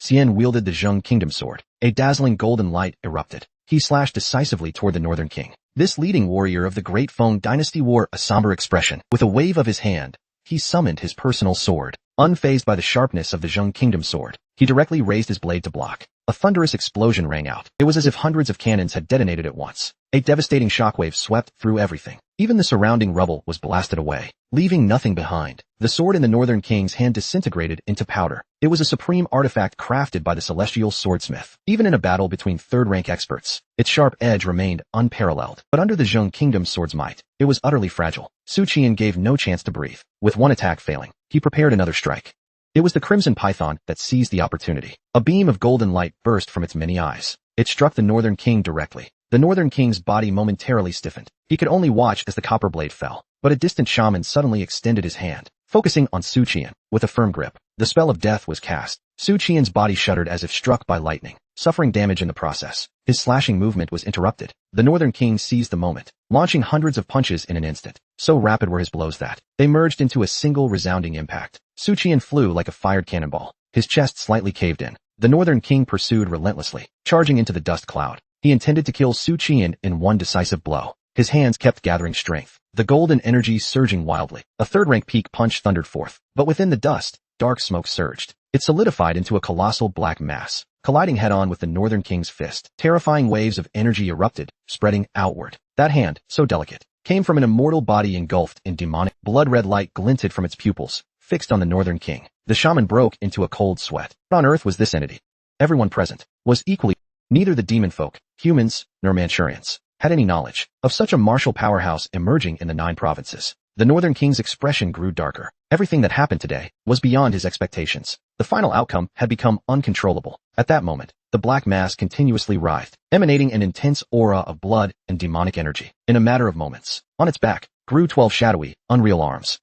Xian wielded the Zheng Kingdom sword. A dazzling golden light erupted. He slashed decisively toward the Northern King. This leading warrior of the Great Feng dynasty wore a somber expression. With a wave of his hand, he summoned his personal sword. Unfazed by the sharpness of the Zheng Kingdom sword, he directly raised his blade to block. A thunderous explosion rang out. It was as if hundreds of cannons had detonated at once. A devastating shockwave swept through everything. Even the surrounding rubble was blasted away, leaving nothing behind. The sword in the Northern King's hand disintegrated into powder. It was a supreme artifact crafted by the celestial swordsmith. Even in a battle between third-rank experts, its sharp edge remained unparalleled. But under the Zheng Kingdom's sword's might, it was utterly fragile. Su Qian gave no chance to breathe. With one attack failing, he prepared another strike. It was the Crimson Python that seized the opportunity. A beam of golden light burst from its many eyes. It struck the Northern King directly. The Northern King's body momentarily stiffened. He could only watch as the copper blade fell. But a distant shaman suddenly extended his hand, focusing on Su Qian. With a firm grip, the spell of death was cast. Su Qian's body shuddered as if struck by lightning, suffering damage in the process. His slashing movement was interrupted. The Northern King seized the moment, launching hundreds of punches in an instant. So rapid were his blows that they merged into a single resounding impact. Su Qian flew like a fired cannonball. His chest slightly caved in. The Northern King pursued relentlessly, charging into the dust cloud. He intended to kill Su Qian in one decisive blow. His hands kept gathering strength, the golden energy surging wildly. A third-rank peak punch thundered forth, but within the dust, dark smoke surged. It solidified into a colossal black mass, colliding head-on with the Northern King's fist. Terrifying waves of energy erupted, spreading outward. That hand, so delicate, came from an immortal body engulfed in demonic. Blood-red light glinted from its pupils, fixed on the Northern King. The shaman broke into a cold sweat. What on earth was this entity? Everyone present was equally. Neither the demon folk, humans, nor Manchurians, had any knowledge of such a martial powerhouse emerging in the 9 provinces. The Northern King's expression grew darker. Everything that happened today was beyond his expectations. The final outcome had become uncontrollable. At that moment, the black mass continuously writhed, emanating an intense aura of blood and demonic energy. In a matter of moments, on its back grew 12 shadowy, unreal arms.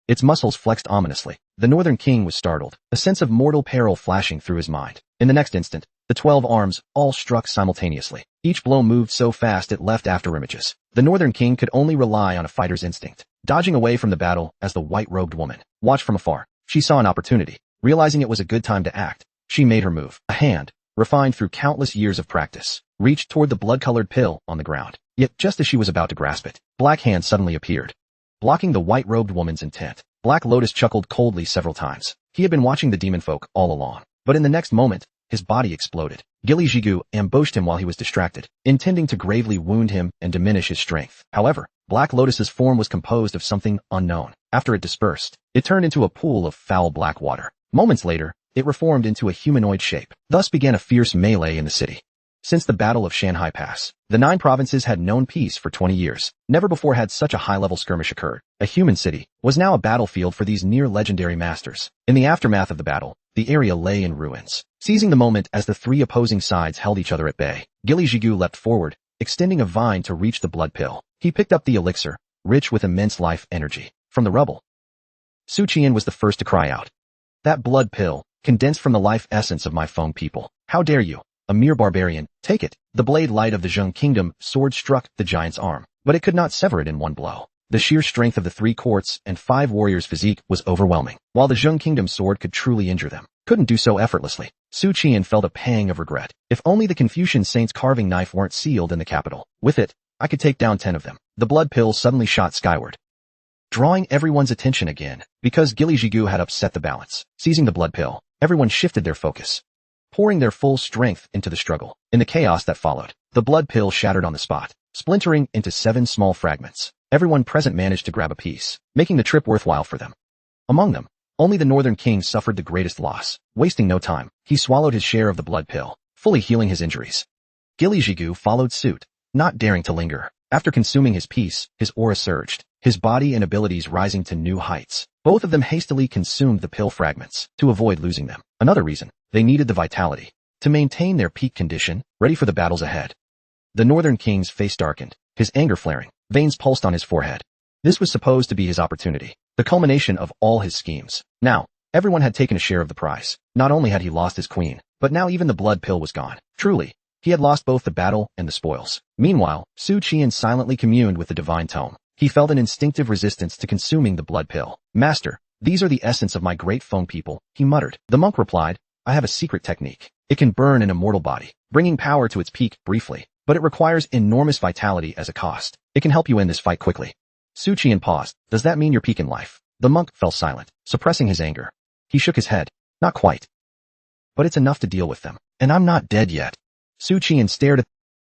Its muscles flexed ominously. The Northern King was startled, a sense of mortal peril flashing through his mind. In the next instant, the 12 arms all struck simultaneously. Each blow moved so fast it left afterimages. The Northern King could only rely on a fighter's instinct, dodging away from the battle as the white-robed woman watched from afar. She saw an opportunity. Realizing it was a good time to act, she made her move. A hand, refined through countless years of practice, reached toward the blood-colored pill on the ground. Yet just as she was about to grasp it, Black Hand suddenly appeared, blocking the white-robed woman's intent. Black Lotus chuckled coldly several times. He had been watching the demon folk all along. But in the next moment, his body exploded. Gili Jigu ambushed him while he was distracted, intending to gravely wound him and diminish his strength. However, Black Lotus's form was composed of something unknown. After it dispersed, it turned into a pool of foul black water. Moments later, it reformed into a humanoid shape. Thus began a fierce melee in the city. Since the Battle of Shanhai Pass, the 9 provinces had known peace for 20 years. Never before had such a high-level skirmish occurred. A human city was now a battlefield for these near-legendary masters. In the aftermath of the battle, the area lay in ruins. Seizing the moment as the 3 opposing sides held each other at bay, Gili Jigu leapt forward, extending a vine to reach the blood pill. He picked up the elixir, rich with immense life energy, from the rubble. Su Qian was the first to cry out. That blood pill, condensed from the life essence of my Feng people. How dare you? A mere barbarian, take it. The blade light of the Zheng Kingdom sword struck the giant's arm, but it could not sever it in one blow. The sheer strength of the 3 courts and 5 warriors' physique was overwhelming, while the Zheng Kingdom sword could truly injure them. Couldn't do so effortlessly. Su Qian felt a pang of regret. If only the Confucian saint's carving knife weren't sealed in the capital. With it, I could take down 10 of them. The blood pill suddenly shot skyward, drawing everyone's attention again, because Gili Jigu had upset the balance. Seizing the blood pill, everyone shifted their focus, pouring their full strength into the struggle. In the chaos that followed, the blood pill shattered on the spot, splintering into 7 small fragments. Everyone present managed to grab a piece, making the trip worthwhile for them. Among them, only the Northern King suffered the greatest loss. Wasting no time, he swallowed his share of the blood pill, fully healing his injuries. Gili Jigu followed suit, not daring to linger. After consuming his piece, his aura surged, his body and abilities rising to new heights. Both of them hastily consumed the pill fragments to avoid losing them. Another reason, they needed the vitality to maintain their peak condition, ready for the battles ahead. The Northern King's face darkened, his anger flaring, veins pulsed on his forehead. This was supposed to be his opportunity, the culmination of all his schemes. Now, everyone had taken a share of the prize. Not only had he lost his queen, but now even the blood pill was gone. Truly, he had lost both the battle and the spoils. Meanwhile, Su Qian silently communed with the divine tome. He felt an instinctive resistance to consuming the blood pill. Master, these are the essence of my great Feng people, he muttered. The monk replied, I have a secret technique. It can burn an immortal body, bringing power to its peak briefly, but it requires enormous vitality as a cost. It can help you end this fight quickly. Su Qian paused. Does that mean your peak in life? The monk fell silent, suppressing his anger. He shook his head. Not quite. But it's enough to deal with them. And I'm not dead yet. Su Qian stared at.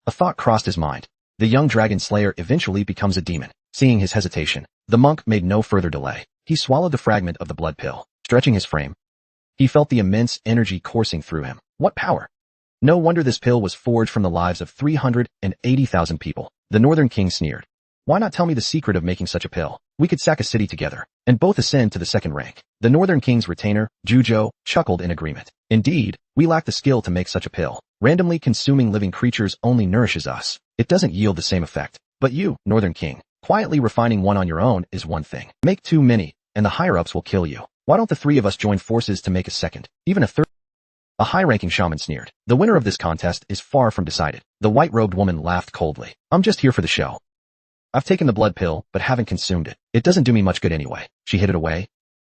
A thought crossed his mind. The young dragon slayer eventually becomes a demon. Seeing his hesitation, the monk made no further delay. He swallowed the fragment of the blood pill, stretching his frame. He felt the immense energy coursing through him. What power! No wonder this pill was forged from the lives of 380,000 people. The Northern King sneered. Why not tell me the secret of making such a pill? We could sack a city together, and both ascend to the second rank. The Northern King's retainer, Chujo, chuckled in agreement. Indeed, we lack the skill to make such a pill. Randomly consuming living creatures only nourishes us. It doesn't yield the same effect. But you, Northern King, quietly refining one on your own is one thing. Make too many, and the higher-ups will kill you. Why don't the three of us join forces to make a second, even a third? A high-ranking shaman sneered. The winner of this contest is far from decided. The white-robed woman laughed coldly. I'm just here for the show. I've taken the blood pill, but haven't consumed it. It doesn't do me much good anyway. She hid it away.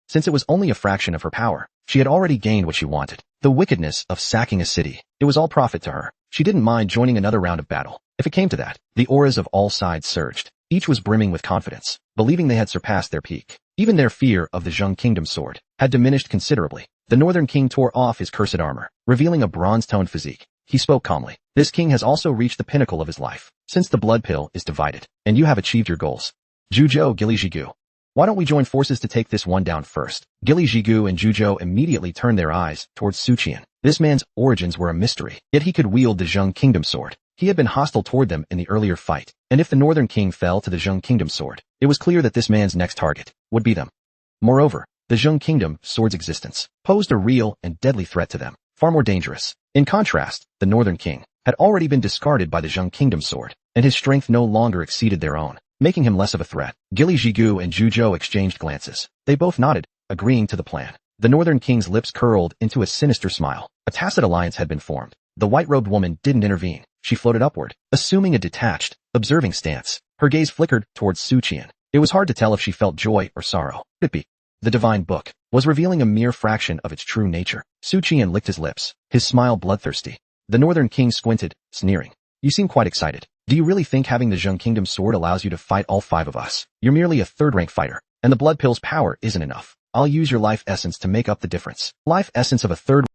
Since it was only a fraction of her power, she had already gained what she wanted. The wickedness of sacking a city. It was all profit to her. She didn't mind joining another round of battle. If it came to that, the auras of all sides surged. Each was brimming with confidence, believing they had surpassed their peak. Even their fear of the Zheng Kingdom sword had diminished considerably. The Northern King tore off his cursed armor, revealing a bronze-toned physique. He spoke calmly. This king has also reached the pinnacle of his life, since the blood pill is divided, and you have achieved your goals. Chujo Gili-Jigu. Why don't we join forces to take this one down first? Gili-Jigu and Chujo immediately turned their eyes towards Su Qian. This man's origins were a mystery, yet he could wield the Zheng Kingdom sword. He had been hostile toward them in the earlier fight, and if the Northern King fell to the Zheng Kingdom sword, it was clear that this man's next target would be them. Moreover, the Zheng Kingdom sword's existence posed a real and deadly threat to them, far more dangerous. In contrast, the Northern King had already been discarded by the Zheng Kingdom sword, and his strength no longer exceeded their own, making him less of a threat. Gili-Jigu and Chujo exchanged glances. They both nodded, agreeing to the plan. The Northern King's lips curled into a sinister smile. A tacit alliance had been formed. The white-robed woman didn't intervene. She floated upward, assuming a detached, observing stance. Her gaze flickered towards Su Qian. It was hard to tell if she felt joy or sorrow. Could it be? The divine book was revealing a mere fraction of its true nature. Su Qian licked his lips, his smile bloodthirsty. The Northern King squinted, sneering. You seem quite excited. Do you really think having the Zheng Kingdom sword allows you to fight all five of us? You're merely a third-rank fighter, and the blood pill's power isn't enough. I'll use your life essence to make up the difference. Life essence of a third.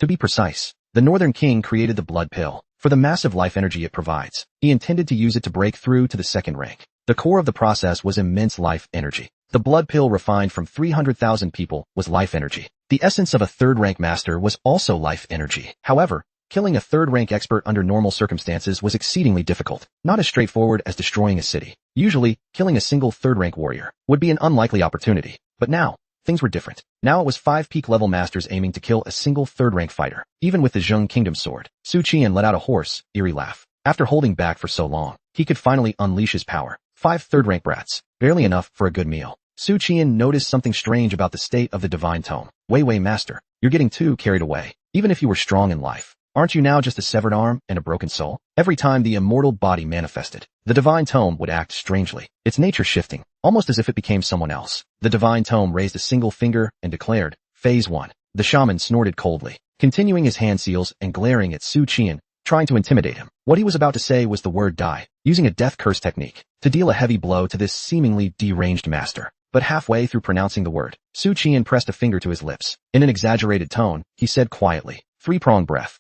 To be precise, the Northern King created the blood pill for the massive life energy it provides. He intended to use it to break through to the second rank. The core of the process was immense life energy. The blood pill refined from 300,000 people was life energy. The essence of a third-rank master was also life energy. However, killing a third-rank expert under normal circumstances was exceedingly difficult, not as straightforward as destroying a city. Usually, killing a single third-rank warrior would be an unlikely opportunity. But now, things were different. Now it was 5 peak-level masters aiming to kill a single third-rank fighter. Even with the Zheng Kingdom sword, Su Qian let out a hoarse, eerie laugh. After holding back for so long, he could finally unleash his power. 5 third-rank brats, barely enough for a good meal. Su Qian noticed something strange about the state of the divine tome. Wei master, you're getting too carried away. Even if you were strong in life, aren't you now just a severed arm and a broken soul? Every time the immortal body manifested, the divine tome would act strangely, its nature shifting, almost as if it became someone else. The divine tome raised a single finger and declared, Phase 1. The shaman snorted coldly, continuing his hand seals and glaring at Su Qian, trying to intimidate him. What he was about to say was the word die, using a death curse technique to deal a heavy blow to this seemingly deranged master. But halfway through pronouncing the word, Su Qian pressed a finger to his lips. In an exaggerated tone, he said quietly, 3-prong breath.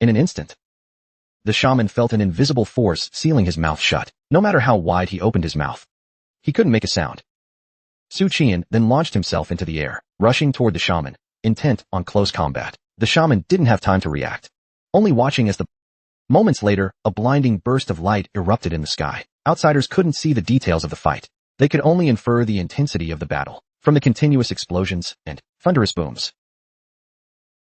In an instant, the shaman felt an invisible force sealing his mouth shut. No matter how wide he opened his mouth, he couldn't make a sound. Su Qian then launched himself into the air, rushing toward the shaman, intent on close combat. The shaman didn't have time to react, only watching as moments later, a blinding burst of light erupted in the sky. Outsiders couldn't see the details of the fight. They could only infer the intensity of the battle from the continuous explosions and thunderous booms.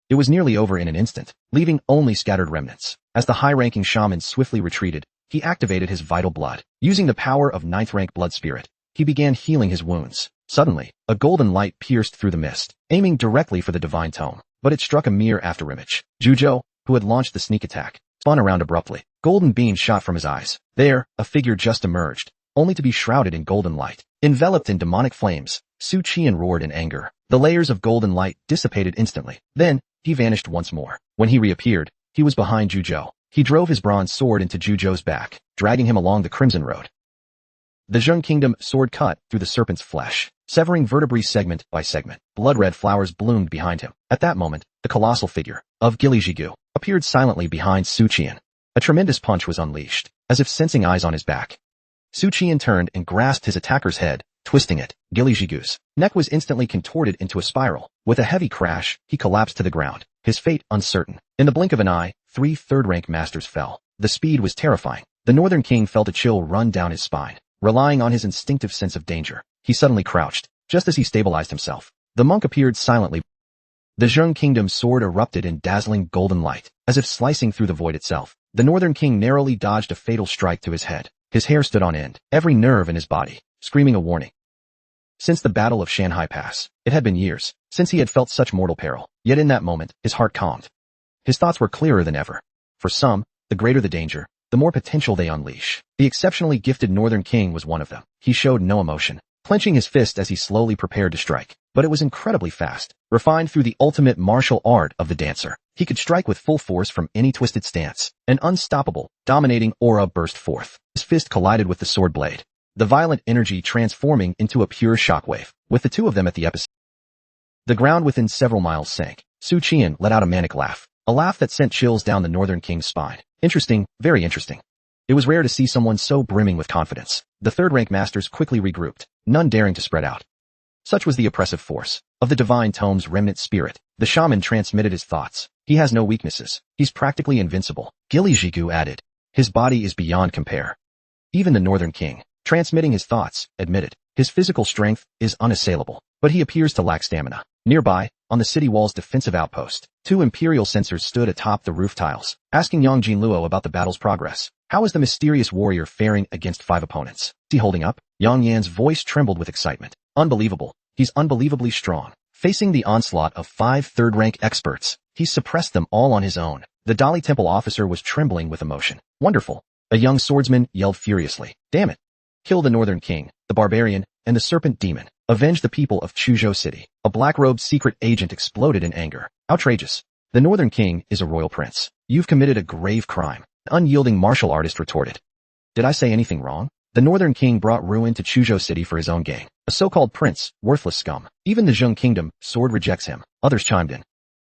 It was nearly over in an instant, leaving only scattered remnants. As the high-ranking shaman swiftly retreated, he activated his vital blood. Using the power of 9th-rank blood spirit, he began healing his wounds. Suddenly, a golden light pierced through the mist, aiming directly for the divine tome, but it struck a mere afterimage. Chujo, who had launched the sneak attack, spun around abruptly. Golden beams shot from his eyes. There, a figure just emerged, only to be shrouded in golden light. Enveloped in demonic flames, Su Qian roared in anger. The layers of golden light dissipated instantly. Then, he vanished once more. When he reappeared, he was behind Zhuzhou. He drove his bronze sword into Zhuzhou's back, dragging him along the Crimson Road. The Zheng Kingdom sword cut through the serpent's flesh, severing vertebrae segment by segment. Blood-red flowers bloomed behind him. At that moment, the colossal figure of Gili Zhigu appeared silently behind Su Qian. A tremendous punch was unleashed, as if sensing eyes on his back. Su Qian turned and grasped his attacker's head, twisting it. Gili Zhigu's neck was instantly contorted into a spiral. With a heavy crash, he collapsed to the ground, his fate uncertain. In the blink of an eye, 3 third-rank masters fell. The speed was terrifying. The Northern King felt a chill run down his spine. Relying on his instinctive sense of danger, he suddenly crouched. Just as he stabilized himself, the monk appeared silently. The Zheng Kingdom's sword erupted in dazzling golden light, as if slicing through the void itself. The Northern King narrowly dodged a fatal strike to his head. His hair stood on end, every nerve in his body screaming a warning. Since the Battle of Shanhai Pass, it had been years since he had felt such mortal peril. Yet in that moment, his heart calmed. His thoughts were clearer than ever. For some, the greater the danger, the more potential they unleash. The exceptionally gifted Northern King was one of them. He showed no emotion, clenching his fist as he slowly prepared to strike. But it was incredibly fast, refined through the ultimate martial art of the dancer. He could strike with full force from any twisted stance. An unstoppable, dominating aura burst forth. His fist collided with the sword blade, the violent energy transforming into a pure shockwave. With the two of them at the epicenter, the ground within several miles sank. Su Qian let out a manic laugh, a laugh that sent chills down the Northern King's spine. Interesting, very interesting. It was rare to see someone so brimming with confidence. The third-rank masters quickly regrouped, none daring to spread out. Such was the oppressive force of the Divine Tome's remnant spirit. The shaman transmitted his thoughts. He has no weaknesses. He's practically invincible. Gili Zhigu added. His body is beyond compare. Even the Northern King, transmitting his thoughts, admitted. His physical strength is unassailable, but he appears to lack stamina. Nearby, on the city wall's defensive outpost, 2 imperial censors stood atop the roof tiles, asking Yang Jinluo about the battle's progress. How is the mysterious warrior faring against 5 opponents? Is he holding up? Yang Yan's voice trembled with excitement. Unbelievable. He's unbelievably strong. Facing the onslaught of 5 third-rank experts, he suppressed them all on his own. The Dali Temple officer was trembling with emotion. Wonderful. A young swordsman yelled furiously. Damn it. Kill the Northern King, the barbarian, and the serpent demon. Avenge the people of Chujo City. A black-robed secret agent exploded in anger. Outrageous. The Northern King is a royal prince. You've committed a grave crime. The unyielding martial artist retorted. Did I say anything wrong? The Northern King brought ruin to Chujo City for his own gain. A so-called prince, worthless scum. Even the Zheng Kingdom sword rejects him. Others chimed in.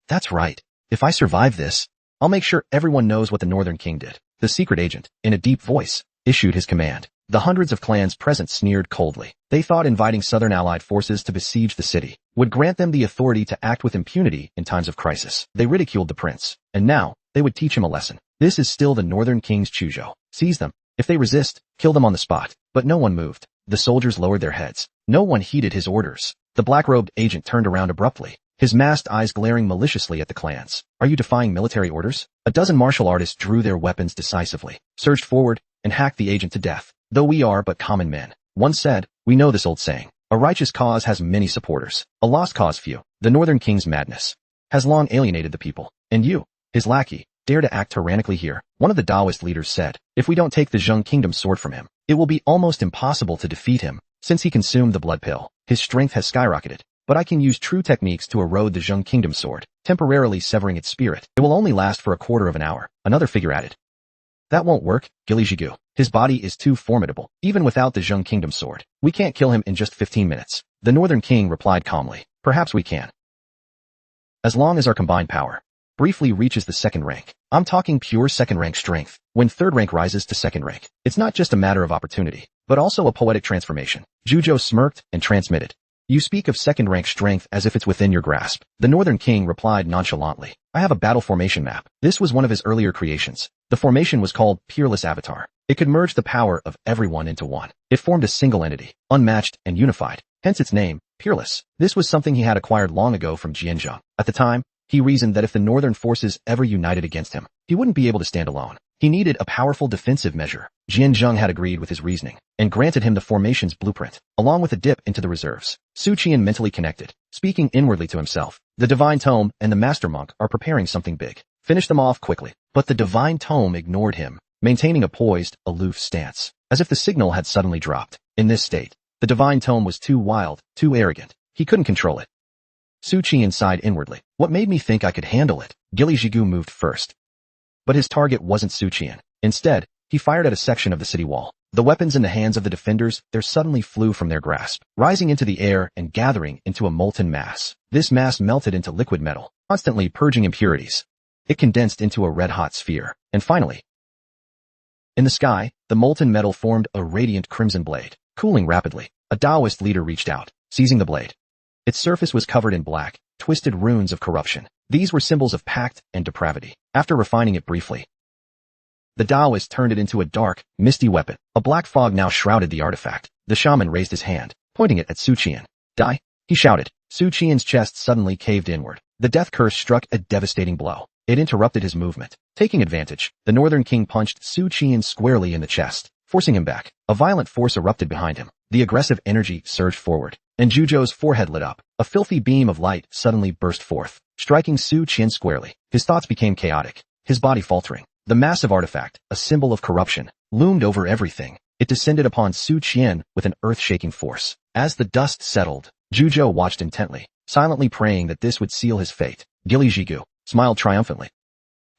That's right. If I survive this, I'll make sure everyone knows what the Northern King did. The secret agent, in a deep voice, issued his command. The hundreds of clans present sneered coldly. They thought inviting Southern Allied forces to besiege the city would grant them the authority to act with impunity in times of crisis. They ridiculed the prince, and now they would teach him a lesson. This is still the Northern King's Chujo. Seize them. If they resist, kill them on the spot. But no one moved. The soldiers lowered their heads. No one heeded his orders. The black-robed agent turned around abruptly, his masked eyes glaring maliciously at the clans. Are you defying military orders? A dozen martial artists drew their weapons decisively, surged forward, and hacked the agent to death. Though we are but common men, one said, we know this old saying. A righteous cause has many supporters. A lost cause few. The Northern King's madness has long alienated the people. And you, his lackey, dare to act tyrannically here. One of the Taoist leaders said, if we don't take the Zheng Kingdom sword from him, it will be almost impossible to defeat him. Since he consumed the blood pill, his strength has skyrocketed. But I can use true techniques to erode the Zheng Kingdom sword, temporarily severing its spirit. It will only last for a quarter of an hour. Another figure added. That won't work, Gili Zhigu. His body is too formidable. Even without the Zheng Kingdom sword, we can't kill him in just 15 minutes. The Northern King replied calmly. Perhaps we can. As long as our combined power briefly reaches the 2nd rank. I'm talking pure 2nd rank strength. When 3rd rank rises to 2nd rank, it's not just a matter of opportunity, but also a poetic transformation. Zhuzhou smirked and transmitted. You speak of 2nd rank strength as if it's within your grasp. The Northern King replied nonchalantly. I have a battle formation map. This was one of his earlier creations. The formation was called Peerless Avatar. It could merge the power of everyone into one. It formed a single entity, unmatched and unified. Hence its name, Peerless. This was something he had acquired long ago from Jianzheng. At the time, he reasoned that if the northern forces ever united against him, he wouldn't be able to stand alone. He needed a powerful defensive measure. Jianzheng had agreed with his reasoning and granted him the formation's blueprint, along with a dip into the reserves. Su Qian mentally connected, speaking inwardly to himself. The Divine Tome and the Master Monk are preparing something big. Finish them off quickly. But the Divine Tome ignored him, maintaining a poised, aloof stance, as if the signal had suddenly dropped. In this state, The divine tome was too wild, too arrogant. He couldn't control it. Su Qian sighed inwardly. What made me think I could handle it? Gili Jigu moved first. But his target wasn't Su Qian. Instead, he fired at a section of the city wall. The weapons in the hands of the defenders there suddenly flew from their grasp, rising into the air and gathering into a molten mass. This mass melted into liquid metal, constantly purging impurities. It condensed into a red-hot sphere. And finally, in the sky, the molten metal formed a radiant crimson blade. Cooling rapidly, a Taoist leader reached out, seizing the blade. Its surface was covered in black, twisted runes of corruption. These were symbols of pact and depravity. After refining it briefly, the Taoist turned it into a dark, misty weapon. A black fog now shrouded the artifact. The shaman raised his hand, pointing it at Su Qian. Die! He shouted. Su Qian's chest suddenly caved inward. The death curse struck a devastating blow. It interrupted his movement. Taking advantage, the Northern King punched Su Qian squarely in the chest, forcing him back. A violent force erupted behind him. The aggressive energy surged forward, and Jujo's forehead lit up. A filthy beam of light suddenly burst forth, striking Su Qian squarely. His thoughts became chaotic, his body faltering. The massive artifact, a symbol of corruption, loomed over everything. It descended upon Su Qian with an earth-shaking force. As the dust settled, Jujo watched intently, silently praying that this would seal his fate. Gili Jigu smiled triumphantly.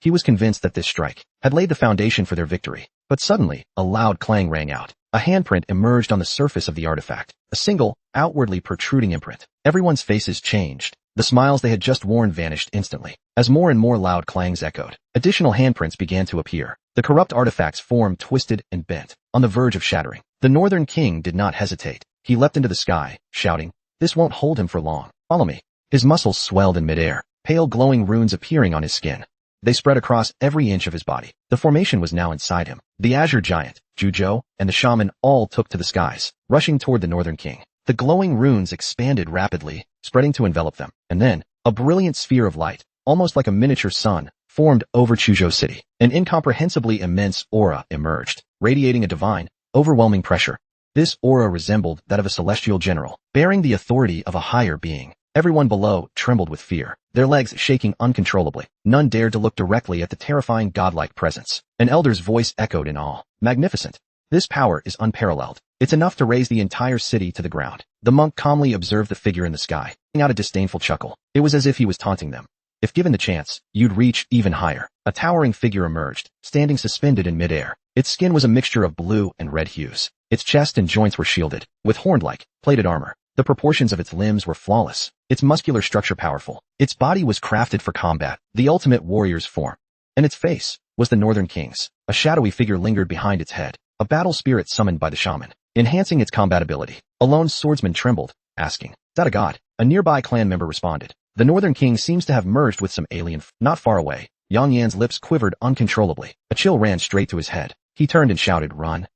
He was convinced that this strike had laid the foundation for their victory. But suddenly, a loud clang rang out. A handprint emerged on the surface of the artifact. A single, outwardly protruding imprint. Everyone's faces changed. The smiles they had just worn vanished instantly. As more and more loud clangs echoed, additional handprints began to appear. The corrupt artifact's form twisted and bent, on the verge of shattering. The Northern King did not hesitate. He leapt into the sky, shouting, "This won't hold him for long. Follow me." His muscles swelled in midair, pale glowing runes appearing on his skin. They spread across every inch of his body. The formation was now inside him. The Azure Giant, Jujo, and the Shaman all took to the skies, rushing toward the Northern King. The glowing runes expanded rapidly, spreading to envelop them. And then, a brilliant sphere of light, almost like a miniature sun, formed over Chujo City. An incomprehensibly immense aura emerged, radiating a divine, overwhelming pressure. This aura resembled that of a celestial general, bearing the authority of a higher being. Everyone below trembled with fear, their legs shaking uncontrollably. None dared to look directly at the terrifying godlike presence. An elder's voice echoed in awe. "Magnificent. This power is unparalleled. It's enough to raise the entire city to the ground." The monk calmly observed the figure in the sky, letting out a disdainful chuckle. It was as if he was taunting them. "If given the chance, you'd reach even higher." A towering figure emerged, standing suspended in midair. Its skin was a mixture of blue and red hues. Its chest and joints were shielded, with horn-like, plated armor. The proportions of its limbs were flawless, its muscular structure powerful. Its body was crafted for combat, the ultimate warrior's form. And its face was the Northern King's. A shadowy figure lingered behind its head, a battle spirit summoned by the shaman, enhancing its combatability. A lone swordsman trembled, asking, "Is that a god?" A nearby clan member responded, "The Northern King seems to have merged with some alien." Not far away, Yang Yan's lips quivered uncontrollably. A chill ran straight to his head. He turned and shouted, "Run."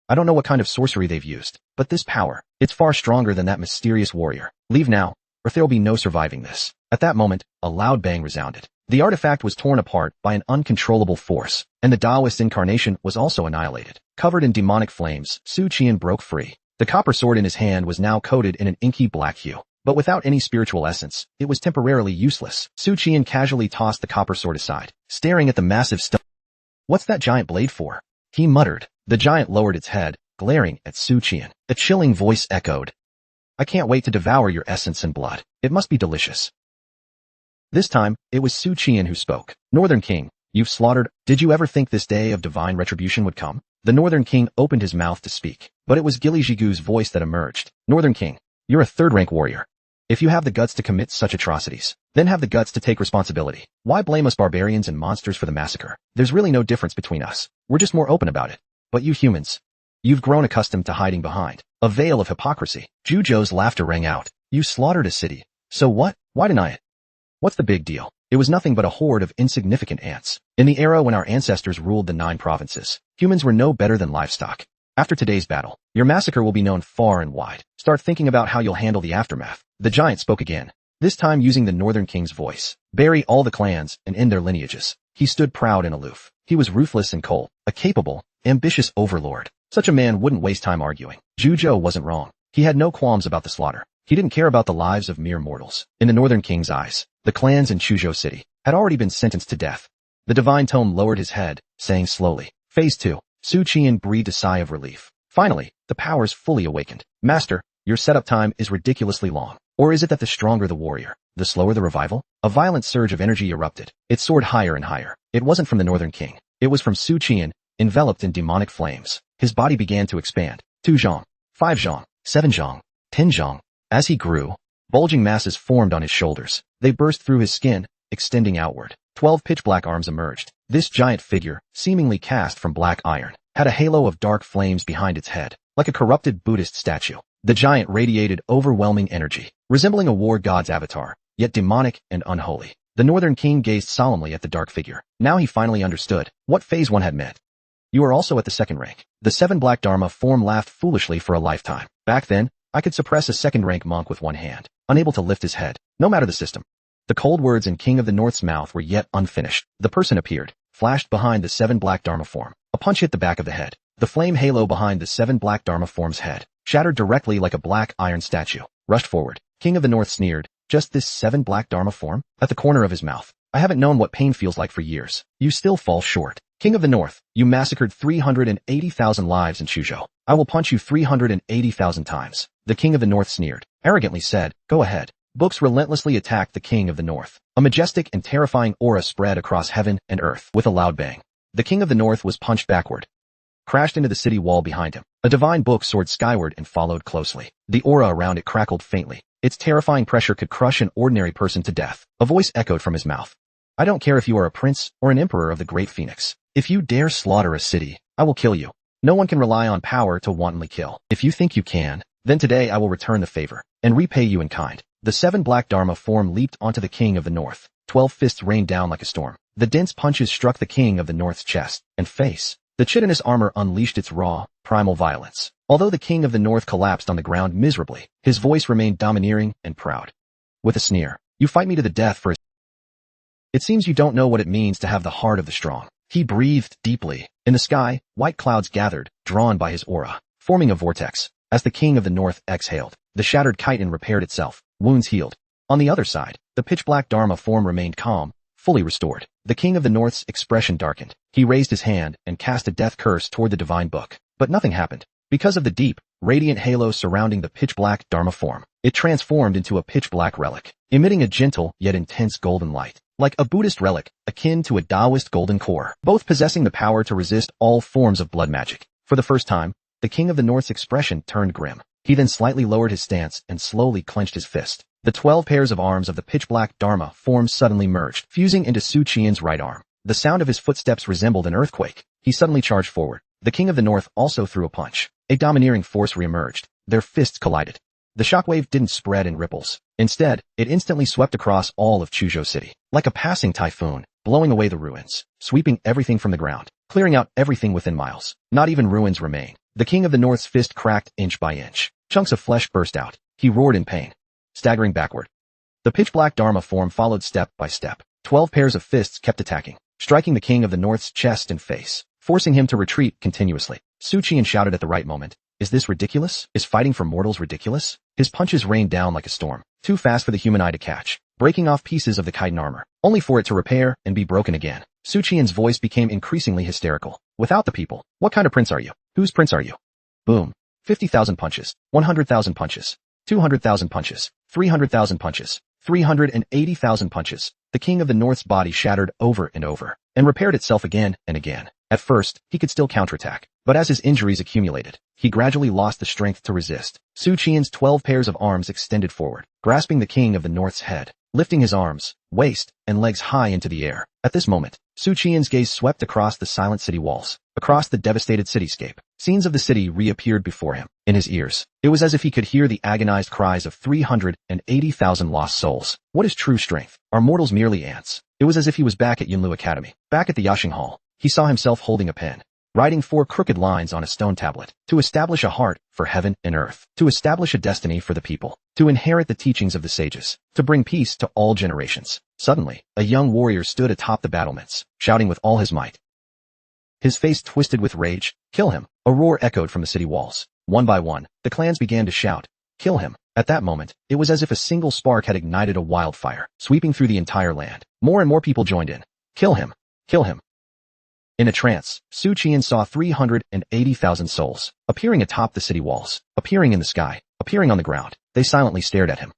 I don't know what kind of sorcery they've used, but this power, it's far stronger than that mysterious warrior. Leave now, or there'll be no surviving this. At that moment, a loud bang resounded. The artifact was torn apart by an uncontrollable force, and the Taoist incarnation was also annihilated. Covered in demonic flames, Su Qian broke free. The copper sword in his hand was now coated in an inky black hue, but without any spiritual essence, it was temporarily useless. Su Qian casually tossed the copper sword aside, staring at the massive stone. "What's that giant blade for?" he muttered. The giant lowered its head, glaring at Su Qian. A chilling voice echoed, "I can't wait to devour your essence and blood. It must be delicious." This time, it was Su Qian who spoke. "Northern King, you've slaughtered. Did you ever think this day of divine retribution would come?" The Northern King opened his mouth to speak, but it was Gili Jigu's voice that emerged. "Northern King, you're a third-rank warrior. If you have the guts to commit such atrocities, then have the guts to take responsibility. Why blame us barbarians and monsters for the massacre? There's really no difference between us. We're just more open about it. But you humans, you've grown accustomed to hiding behind a veil of hypocrisy." Jujo's laughter rang out. "You slaughtered a city. So what? Why deny it? What's the big deal? It was nothing but a horde of insignificant ants. In the era when our ancestors ruled the 9 provinces, humans were no better than livestock. After today's battle, your massacre will be known far and wide. Start thinking about how you'll handle the aftermath." The giant spoke again, this time using the Northern King's voice. "Bury all the clans and end their lineages." He stood proud and aloof. He was ruthless and cold, a capable, ambitious overlord. Such a man wouldn't waste time arguing. Jujo wasn't wrong. He had no qualms about the slaughter. He didn't care about the lives of mere mortals. In the Northern King's eyes, the clans in Chujo City had already been sentenced to death. The divine tome lowered his head, saying slowly, "Phase 2. Su Qian breathed a sigh of relief. Finally, the powers fully awakened. Master, your setup time is ridiculously long. Or is it that the stronger the warrior, the slower the revival? A violent surge of energy erupted. It soared higher and higher. It wasn't from the Northern King. It was from Su Qian, enveloped in demonic flames. His body began to expand. 2 zhong, 5 zhong, 7 zhong, 10 zhong. As he grew, bulging masses formed on his shoulders. They burst through his skin, extending outward. 12 pitch-black arms emerged. This giant figure, seemingly cast from black iron, had a halo of dark flames behind its head, like a corrupted Buddhist statue. The giant radiated overwhelming energy, resembling a war god's avatar, yet demonic and unholy. The Northern King gazed solemnly at the dark figure. Now he finally understood what Phase 1 had meant. You are also at the second rank. The 7 black Dharma form laughed foolishly for a lifetime. Back then, I could suppress a second-rank monk with one hand, unable to lift his head, no matter the system. The cold words in King of the North's mouth were yet unfinished. The person appeared, flashed behind the 7 black Dharma form. A punch hit the back of the head. The flame halo behind the 7 black Dharma form's head shattered directly like a black iron statue. Rushed forward. King of the North sneered. Just this 7 black Dharma form? At the corner of his mouth. I haven't known what pain feels like for years. You still fall short. King of the North, you massacred 380,000 lives in Chujo. I will punch you 380,000 times. The King of the North sneered. Arrogantly said, go ahead. Books relentlessly attacked the King of the North. A majestic and terrifying aura spread across heaven and earth. With a loud bang, the King of the North was punched backward, crashed into the city wall behind him. A divine book soared skyward and followed closely. The aura around it crackled faintly. Its terrifying pressure could crush an ordinary person to death. A voice echoed from his mouth. I don't care if you are a prince or an emperor of the Great Phoenix. If you dare slaughter a city, I will kill you. No one can rely on power to wantonly kill. If you think you can, then today I will return the favor and repay you in kind. The 7 black Dharma form leaped onto the King of the North. 12 fists rained down like a storm. The dense punches struck the King of the North's chest and face. The chitinous armor unleashed its raw, primal violence. Although the King of the North collapsed on the ground miserably, his voice remained domineering and proud. With a sneer, you fight me to the death for It seems you don't know what it means to have the heart of the strong. He breathed deeply. In the sky, white clouds gathered, drawn by his aura, forming a vortex. As the King of the North exhaled, the shattered chitin repaired itself. Wounds healed. On the other side, the pitch-black Dharma form remained calm, fully restored. The King of the North's expression darkened. He raised his hand and cast a death curse toward the divine book. But nothing happened. Because of the deep, radiant halo surrounding the pitch-black Dharma form, it transformed into a pitch-black relic, emitting a gentle yet intense golden light. Like a Buddhist relic, akin to a Taoist golden core, both possessing the power to resist all forms of blood magic. For the first time, the King of the North's expression turned grim. He then slightly lowered his stance and slowly clenched his fist. The 12 pairs of arms of the pitch-black Dharma form suddenly merged, fusing into Su Qian's right arm. The sound of his footsteps resembled an earthquake. He suddenly charged forward. The King of the North also threw a punch. A domineering force reemerged. Their fists collided. The shockwave didn't spread in ripples. Instead, it instantly swept across all of Chujo City, like a passing typhoon, blowing away the ruins, sweeping everything from the ground, clearing out everything within miles. Not even ruins remained. The King of the North's fist cracked inch by inch. Chunks of flesh burst out. He roared in pain, staggering backward. The pitch-black Dharma form followed step by step. 12 pairs of fists kept attacking, striking the King of the North's chest and face, forcing him to retreat continuously. Su Qian shouted at the right moment. Is this ridiculous? Is fighting for mortals ridiculous? His punches rained down like a storm, too fast for the human eye to catch, breaking off pieces of the chitin armor, only for it to repair and be broken again. Su Qian's voice became increasingly hysterical. Without the people, what kind of prince are you? Whose prince are you? Boom. 50,000 punches, 100,000 punches, 200,000 punches, 300,000 punches, 380,000 punches. The King of the North's body shattered over and over, and repaired itself again and again. At first, he could still counterattack, but as his injuries accumulated, he gradually lost the strength to resist. Su Qian's 12 pairs of arms extended forward, grasping the King of the North's head, lifting his arms, waist, and legs high into the air. At this moment, Su Qian's gaze swept across the silent city walls, across the devastated cityscape. Scenes of the city reappeared before him. In his ears, it was as if he could hear the agonized cries of 380,000 lost souls. What is true strength? Are mortals merely ants? It was as if he was back at Yunlu Academy, back at the Yashing Hall. He saw himself holding a pen, writing 4 crooked lines on a stone tablet, to establish a heart for heaven and earth, to establish a destiny for the people, to inherit the teachings of the sages, to bring peace to all generations. Suddenly, a young warrior stood atop the battlements, shouting with all his might. His face twisted with rage. Kill him! A roar echoed from the city walls. One by one, the clans began to shout, kill him! At that moment, it was as if a single spark had ignited a wildfire, sweeping through the entire land. More and more people joined in. Kill him! Kill him! In a trance, Su Qian saw 380,000 souls, appearing atop the city walls, appearing in the sky, appearing on the ground. They silently stared at him.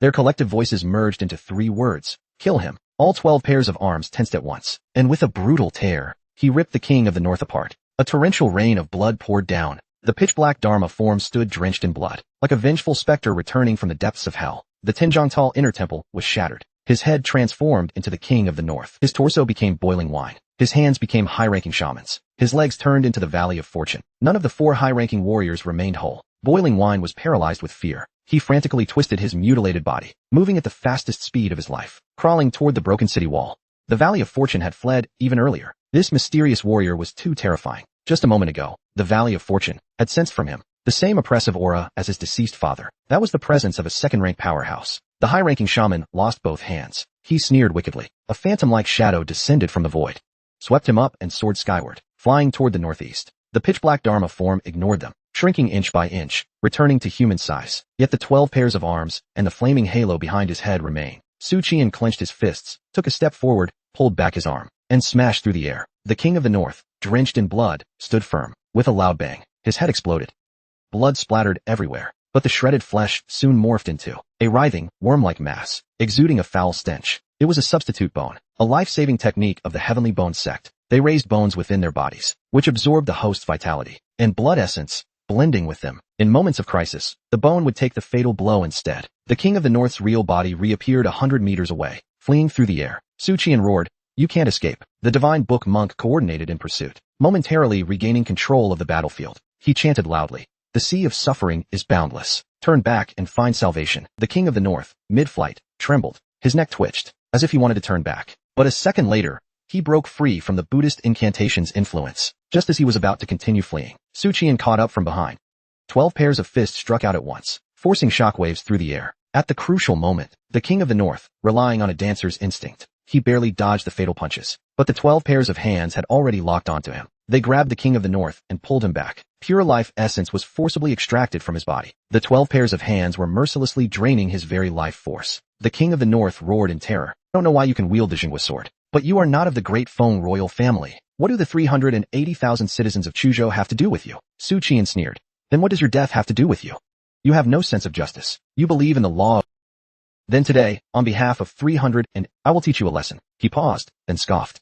Their collective voices merged into 3 words: kill him. All 12 pairs of arms tensed at once, and with a brutal tear, he ripped the king of the north apart. A torrential rain of blood poured down. The pitch-black Dharma form stood drenched in blood, like a vengeful specter returning from the depths of hell. The Tenjongtal inner temple was shattered. His head transformed into the king of the north. His torso became boiling wine. His hands became high-ranking shamans. His legs turned into the Valley of Fortune. None of the 4 high-ranking warriors remained whole. Boiling wine was paralyzed with fear. He frantically twisted his mutilated body, moving at the fastest speed of his life, crawling toward the broken city wall. The Valley of Fortune had fled even earlier. This mysterious warrior was too terrifying. Just a moment ago, the Valley of Fortune had sensed from him the same oppressive aura as his deceased father. That was the presence of a second-rank powerhouse. The high-ranking shaman lost both hands. He sneered wickedly. A phantom-like shadow descended from the void, swept him up and soared skyward, flying toward the northeast. The pitch-black Dharma form ignored them, shrinking inch by inch, returning to human size. Yet the 12 pairs of arms and the flaming halo behind his head remained. Su Qian clenched his fists, took a step forward, pulled back his arm, and smashed through the air. The king of the north, drenched in blood, stood firm. With a loud bang, his head exploded. Blood splattered everywhere, but the shredded flesh soon morphed into a writhing, worm-like mass, exuding a foul stench. It was a substitute bone, a life-saving technique of the Heavenly Bone sect. They raised bones within their bodies, which absorbed the host's vitality and blood essence, blending with them. In moments of crisis, the bone would take the fatal blow instead. The king of the north's real body reappeared 100 meters away, fleeing through the air. Su Qian roared, "You can't escape." The divine book monk coordinated in pursuit, momentarily regaining control of the battlefield. He chanted loudly, "The sea of suffering is boundless. Turn back and find salvation." The king of the north, mid-flight, trembled. His neck twitched, as if he wanted to turn back. But a second later, he broke free from the Buddhist incantation's influence. Just as he was about to continue fleeing, Su Qian caught up from behind. 12 pairs of fists struck out at once, forcing shockwaves through the air. At the crucial moment, the king of the north, relying on a dancer's instinct, he barely dodged the fatal punches. But the 12 pairs of hands had already locked onto him. They grabbed the king of the north and pulled him back. Pure life essence was forcibly extracted from his body. The 12 pairs of hands were mercilessly draining his very life force. The king of the north roared in terror. "I don't know why you can wield the Jinghua sword, but you are not of the great Feng royal family. What do the 380,000 citizens of Chujo have to do with you?" Su Qian sneered. "Then what does your death have to do with you? You have no sense of justice. You believe in the law. Then today, on behalf of 300 and I will teach you a lesson." He paused, then scoffed.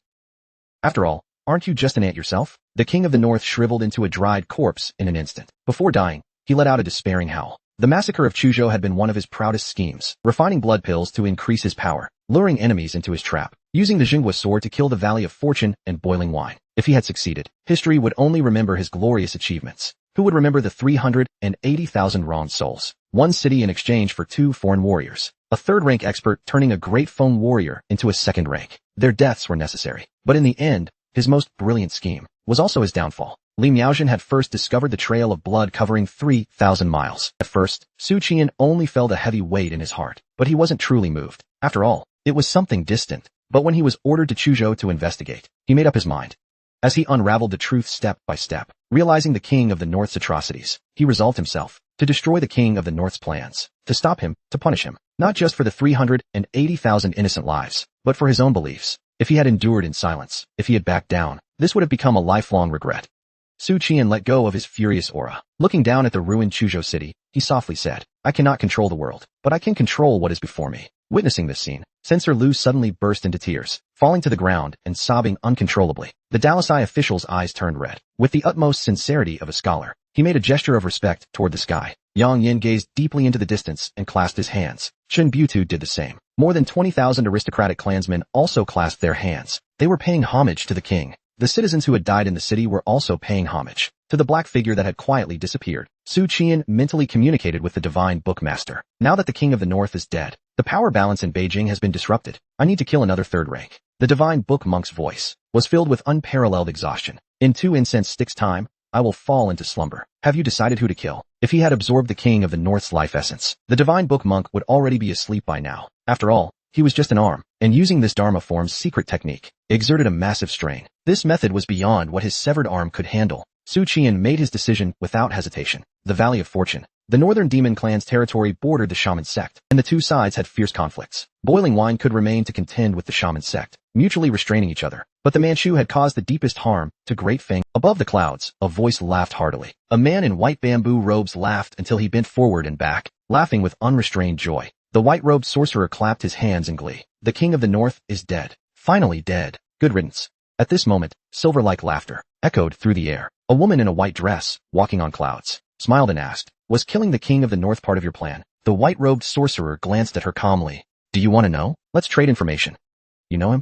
"After all, aren't you just an ant yourself?" The king of the north shriveled into a dried corpse in an instant. Before dying, he let out a despairing howl. The massacre of Chujo had been one of his proudest schemes, refining blood pills to increase his power, luring enemies into his trap, using the Jinghua sword to kill the Valley of Fortune and boiling wine. If he had succeeded, history would only remember his glorious achievements. Who would remember the 380,000 wronged souls? One city in exchange for 2 foreign warriors. A third-rank expert turning a great Feng warrior into a second rank. Their deaths were necessary. But in the end, his most brilliant scheme was also his downfall. Li Miaojin had first discovered the trail of blood covering 3,000 miles. At first, Su Qian only felt a heavy weight in his heart, but he wasn't truly moved. After all, it was something distant. But when he was ordered to Chujo to investigate, he made up his mind. As he unraveled the truth step by step, realizing the king of the north's atrocities, he resolved himself to destroy the king of the north's plans, to stop him, to punish him, not just for the 380,000 innocent lives, but for his own beliefs. If he had endured in silence, if he had backed down, this would have become a lifelong regret. Su Qian let go of his furious aura. Looking down at the ruined Chujo city, he softly said, "I cannot control the world, but I can control what is before me." Witnessing this scene, Censor Lu suddenly burst into tears, falling to the ground and sobbing uncontrollably. The Dalisai official's eyes turned red. With the utmost sincerity of a scholar, he made a gesture of respect toward the sky. Yang Yin gazed deeply into the distance and clasped his hands. Chen Butu did the same. More than 20,000 aristocratic clansmen also clasped their hands. They were paying homage to the king. The citizens who had died in the city were also paying homage to the black figure that had quietly disappeared. Su Qian mentally communicated with the divine bookmaster. Now that the king of the north is dead, the power balance in Beijing has been disrupted. I need to kill another third rank. The divine book monk's voice was filled with unparalleled exhaustion. In 2 incense sticks' time, I will fall into slumber. Have you decided who to kill? If he had absorbed the king of the north's life essence, the divine book monk would already be asleep by now. After all, he was just an arm, and using this Dharma form's secret technique exerted a massive strain. This method was beyond what his severed arm could handle. Su Qian made his decision without hesitation. The Valley of Fortune, The northern demon clan's territory bordered the shaman sect, and the two sides had fierce conflicts. Boiling wine could remain to contend with the shaman sect, mutually restraining each other. But the Manchu had caused the deepest harm to Great Fang. Above the clouds, a voice laughed heartily. A man in white bamboo robes laughed until he bent forward and back, laughing with unrestrained joy. The white-robed sorcerer clapped his hands in glee. The king of the north is dead. Finally dead. Good riddance. At this moment, silver-like laughter echoed through the air. A woman in a white dress, walking on clouds, smiled and asked, "Was killing the king of the north part of your plan?" The white-robed sorcerer glanced at her calmly. "Do you want to know? Let's trade information." "You know him?"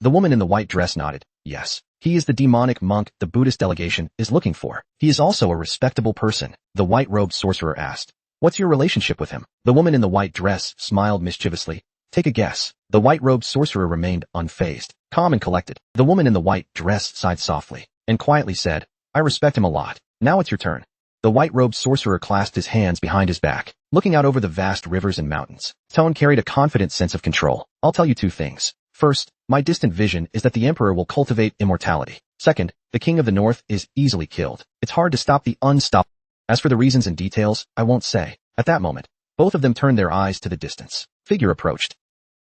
The woman in the white dress nodded. "Yes. He is the demonic monk the Buddhist delegation is looking for. He is also a respectable person." The white-robed sorcerer asked, "What's your relationship with him?" The woman in the white dress smiled mischievously. "Take a guess." The white-robed sorcerer remained unfazed, calm and collected. The woman in the white dress sighed softly and quietly said, "I respect him a lot. Now it's your turn." The white-robed sorcerer clasped his hands behind his back, looking out over the vast rivers and mountains. His tone carried a confident sense of control. "I'll tell you two things. First, my distant vision is that the emperor will cultivate immortality. Second, the king of the north is easily killed. It's hard to stop the unstoppable. As for the reasons and details, I won't say." At that moment, both of them turned their eyes to the distance. Figure approached,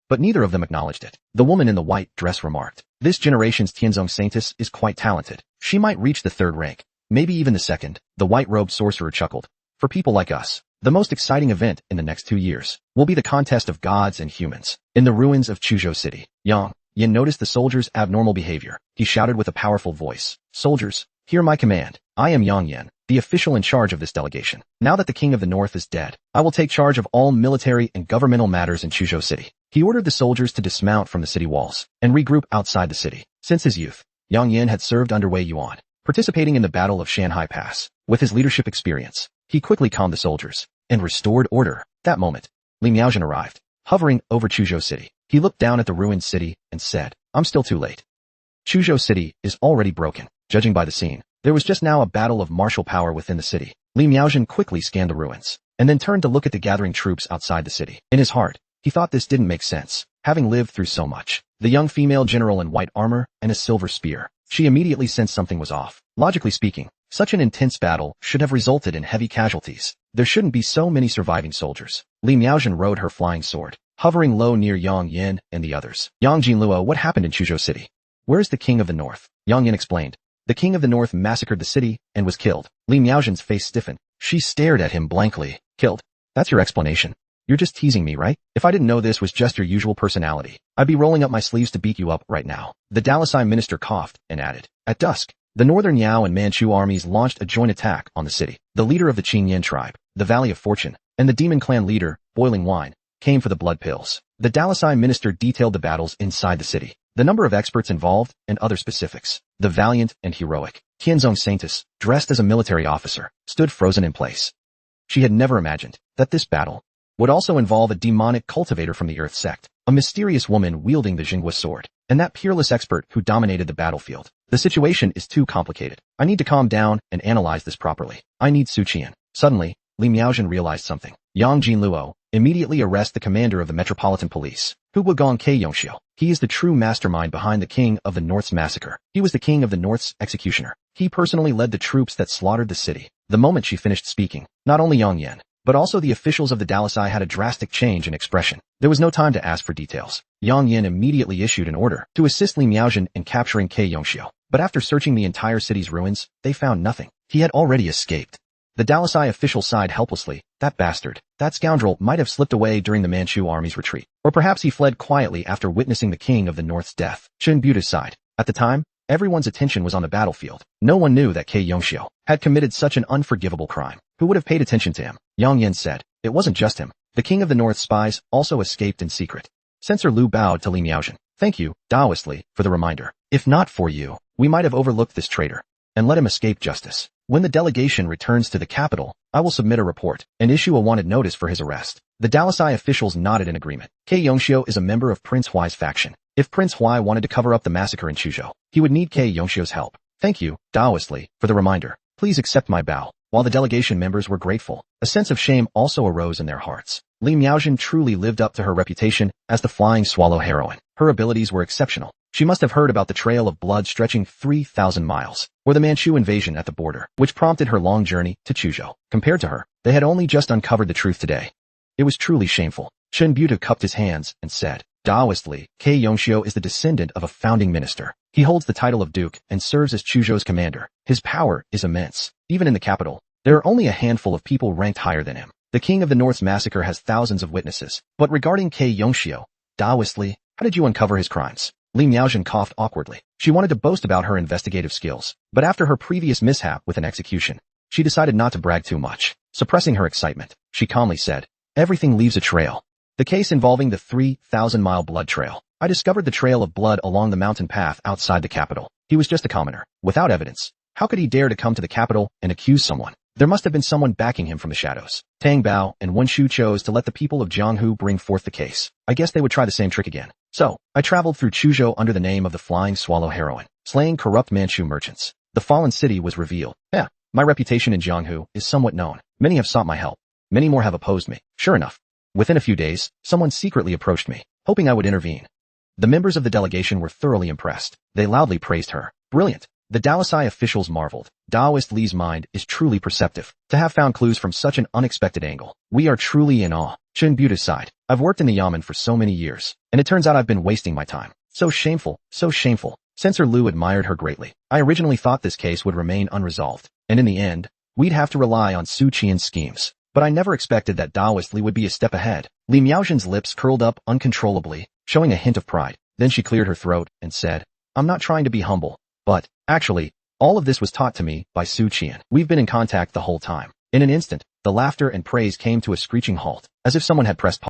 but neither of them acknowledged it. The woman in the white dress remarked, "This generation's Tianzong Saintess is quite talented. She might reach the third rank, maybe even the second." The white-robed sorcerer chuckled. "For people like us, the most exciting event in the next 2 years will be the contest of gods and humans." In the ruins of Chujo City, Yang Yin noticed the soldiers' abnormal behavior. He shouted with a powerful voice, "Soldiers, hear my command. I am Yang Yin, the official in charge of this delegation. Now that the king of the north is dead, I will take charge of all military and governmental matters in Chujo City." He ordered the soldiers to dismount from the city walls and regroup outside the city. Since his youth, Yang Yin had served under Wei Yuan, participating in the Battle of Shanhai Pass. With his leadership experience, he quickly calmed the soldiers and restored order. That moment, Li Miaojin arrived, hovering over Chujo City. He looked down at the ruined city and said, "I'm still too late. Chujo City is already broken." Judging by the scene, there was just now a battle of martial power within the city. Li Miaojin quickly scanned the ruins, and then turned to look at the gathering troops outside the city. In his heart, he thought this didn't make sense, having lived through so much. The young female general in white armor and a silver spear. She immediately sensed something was off. Logically speaking, such an intense battle should have resulted in heavy casualties. There shouldn't be so many surviving soldiers. Li Miaojin rode her flying sword, hovering low near Yang Yin and the others. "Yang Jinluo, what happened in Chujo City? Where is the king of the north?" Yang Yin explained. "The king of the north massacred the city and was killed." Li Miaojin's face stiffened. She stared at him blankly. "Killed? That's your explanation? You're just teasing me, right? If I didn't know this was just your usual personality, I'd be rolling up my sleeves to beat you up right now." The Dalasai minister coughed and added, "At dusk, the northern Yao and Manchu armies launched a joint attack on the city. The leader of the Qingyan tribe, the Valley of Fortune, and the demon clan leader, Boiling Wine, came for the blood pills." The Dalasai minister detailed the battles inside the city, the number of experts involved, and other specifics. The valiant and heroic Tianzong Saintess, dressed as a military officer, stood frozen in place. She had never imagined that this battle would also involve a demonic cultivator from the Earth sect, a mysterious woman wielding the Jinghua sword, and that peerless expert who dominated the battlefield. The situation is too complicated. I need to calm down and analyze this properly. I need Su Qian. Suddenly, Li Miaojin realized something. Yang Jinluo, immediately arrest the commander of the Metropolitan Police, Hu Guogong Ke Yongxiu. He is the true mastermind behind the King of the North's massacre. He was the King of the North's executioner. He personally led the troops that slaughtered the city. The moment she finished speaking, not only Yang Yin, but also the officials of the Dalasai had a drastic change in expression. There was no time to ask for details. Yang Yin immediately issued an order to assist Li Miaojin in capturing Ke Yongxiu. But after searching the entire city's ruins, they found nothing. He had already escaped. The Dalasai official sighed helplessly. That bastard, that scoundrel might have slipped away during the Manchu army's retreat. Or perhaps he fled quietly after witnessing the King of the North's death. Chen Buta sighed. At the time, everyone's attention was on the battlefield. No one knew that Ke Yongxiu had committed such an unforgivable crime. Who would have paid attention to him? Yang Yin said. It wasn't just him. The King of the North's spies also escaped in secret. Censor Lu bowed to Li Miaojin. "Thank you, Taoistly, for the reminder. If not for you, we might have overlooked this traitor and let him escape justice. When the delegation returns to the capital, I will submit a report and issue a wanted notice for his arrest." The Dalasai officials nodded in agreement. Ke Yongxiu is a member of Prince Huai's faction. If Prince Huai wanted to cover up the massacre in Chujo, he would need Ke Yongxiu's help. "Thank you, Taoistly, for the reminder. Please accept my bow." While the delegation members were grateful, a sense of shame also arose in their hearts. Li Miaojin truly lived up to her reputation as the flying swallow heroine. Her abilities were exceptional. She must have heard about the trail of blood stretching 3,000 miles, or the Manchu invasion at the border, which prompted her long journey to Chujo. Compared to her, They had only just uncovered the truth today. It was truly shameful. Chen Buta cupped his hands and said, Daoistly, K. Yongxiu is the descendant of a founding minister. He holds the title of duke and serves as Chujo's commander. His power is immense. Even in the capital, there are only a handful of people ranked higher than him. The king of the North's massacre has thousands of witnesses. But regarding K. Yongxiu, Daoistly, how did you uncover his crimes? Li Miaozhen coughed awkwardly. She wanted to boast about her investigative skills, but after her previous mishap with an execution, she decided not to brag too much. Suppressing her excitement, she calmly said, Everything leaves a trail. The case involving the 3,000-mile blood trail. I discovered the trail of blood along the mountain path outside the capital. He was just a commoner, without evidence. How could he dare to come to the capital and accuse someone? There must have been someone backing him from the shadows. Tang Bao and Wen Shu chose to let the people of Jianghu bring forth the case. I guess they would try the same trick again. So, I traveled through Chujo under the name of the Flying Swallow Heroine, slaying corrupt Manchu merchants. The fallen city was revealed. My reputation in Jianghu is somewhat known. Many have sought my help. Many more have opposed me. Sure enough, within a few days, someone secretly approached me, hoping I would intervene. The members of the delegation were thoroughly impressed. They loudly praised her. Brilliant. The Daoisai officials marveled. Daoist Li's mind is truly perceptive. To have found clues from such an unexpected angle, we are truly in awe. Chen Buta sighed. I've worked in the yamen for so many years, and it turns out I've been wasting my time. So shameful, so shameful. Censor Liu admired her greatly. I originally thought this case would remain unresolved, and in the end, we'd have to rely on Su Qian's schemes. But I never expected that Daoist Li would be a step ahead. Li Miaozhen's lips curled up uncontrollably, showing a hint of pride. Then she cleared her throat and said, I'm not trying to be humble, but, actually, all of this was taught to me by Su Qian. We've been in contact the whole time. In an instant, the laughter and praise came to a screeching halt, as if someone had pressed pause.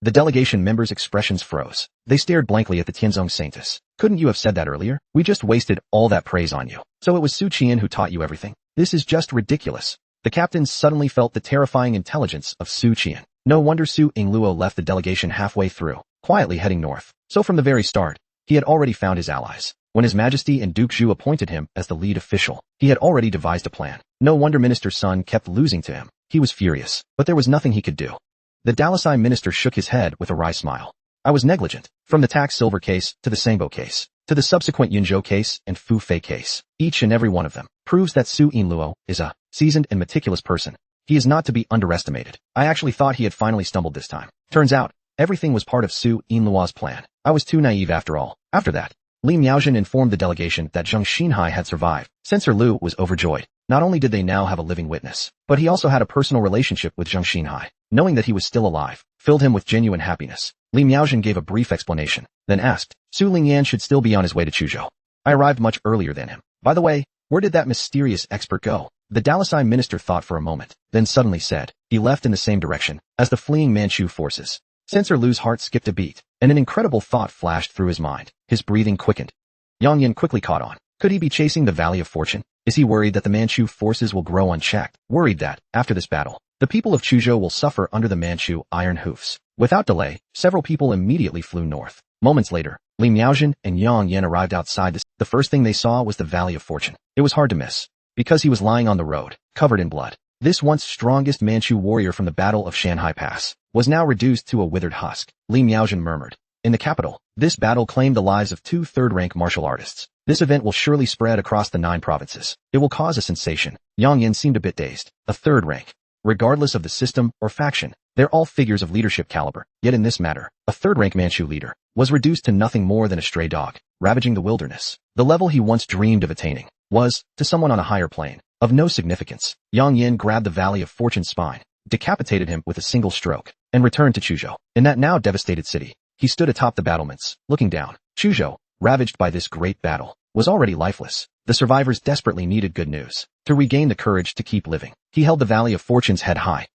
The delegation members' expressions froze. They stared blankly at the Tianzong Saintess. Couldn't you have said that earlier? We just wasted all that praise on you. So it was Su Qian who taught you everything? This is just ridiculous. The captains suddenly felt the terrifying intelligence of Su Qian. No wonder Su Yingluo left the delegation halfway through, quietly heading north. So from the very start, he had already found his allies. When His Majesty and Duke Zhu appointed him as the lead official, he had already devised a plan. No wonder Minister Sun kept losing to him. He was furious, but there was nothing he could do. The Daoisai minister shook his head with a wry smile. I was negligent. From the tax silver case to the Sangbo case, to the subsequent Yunzhou case and Fu Fei case, each and every one of them proves that Su Yingluo is a seasoned and meticulous person. He is not to be underestimated. I actually thought he had finally stumbled this time. Turns out, everything was part of Su Yingluo's plan. I was too naive after all. After that, Li Miaozhen informed the delegation that Zheng Xinhai had survived. Censor Liu was overjoyed. Not only did they now have a living witness, but he also had a personal relationship with Zheng Xinhai. Knowing that he was still alive filled him with genuine happiness. Li Miaozhen gave a brief explanation, then asked, Su Lingyan should still be on his way to Chujo. I arrived much earlier than him. By the way, where did that mysterious expert go? The Daoisai minister thought for a moment, then suddenly said, he left in the same direction as the fleeing Manchu forces. Censor Liu's heart skipped a beat, and an incredible thought flashed through his mind. His breathing quickened. Yang Yin quickly caught on. Could he be chasing the Valley of Fortune? Is he worried that the Manchu forces will grow unchecked? Worried that, after this battle, the people of Chujo will suffer under the Manchu iron hoofs? Without delay, several people immediately flew north. Moments later, Li Miaozhen and Yang Yin arrived outside the first thing they saw was the Valley of Fortune. It was hard to miss, because he was lying on the road, covered in blood. This once strongest Manchu warrior from the Battle of Shanhai Pass was now reduced to a withered husk. Li Miaozhen murmured. In the capital, this battle claimed the lives of 2 third-rank martial artists. This event will surely spread across the 9 provinces. It will cause a sensation. Yang Yin seemed a bit dazed. A third rank. Regardless of the system or faction, they're all figures of leadership caliber. Yet in this matter, a third-rank Manchu leader was reduced to nothing more than a stray dog, ravaging the wilderness. The level he once dreamed of attaining was, to someone on a higher plane, of no significance. Yang Yin grabbed the Valley of Fortune's spine, decapitated him with a single stroke, and returned to Chujo. In that now devastated city, he stood atop the battlements, looking down. Chujo, ravaged by this great battle, was already lifeless. The survivors desperately needed good news to regain the courage to keep living. He held the Valley of Fortune's head high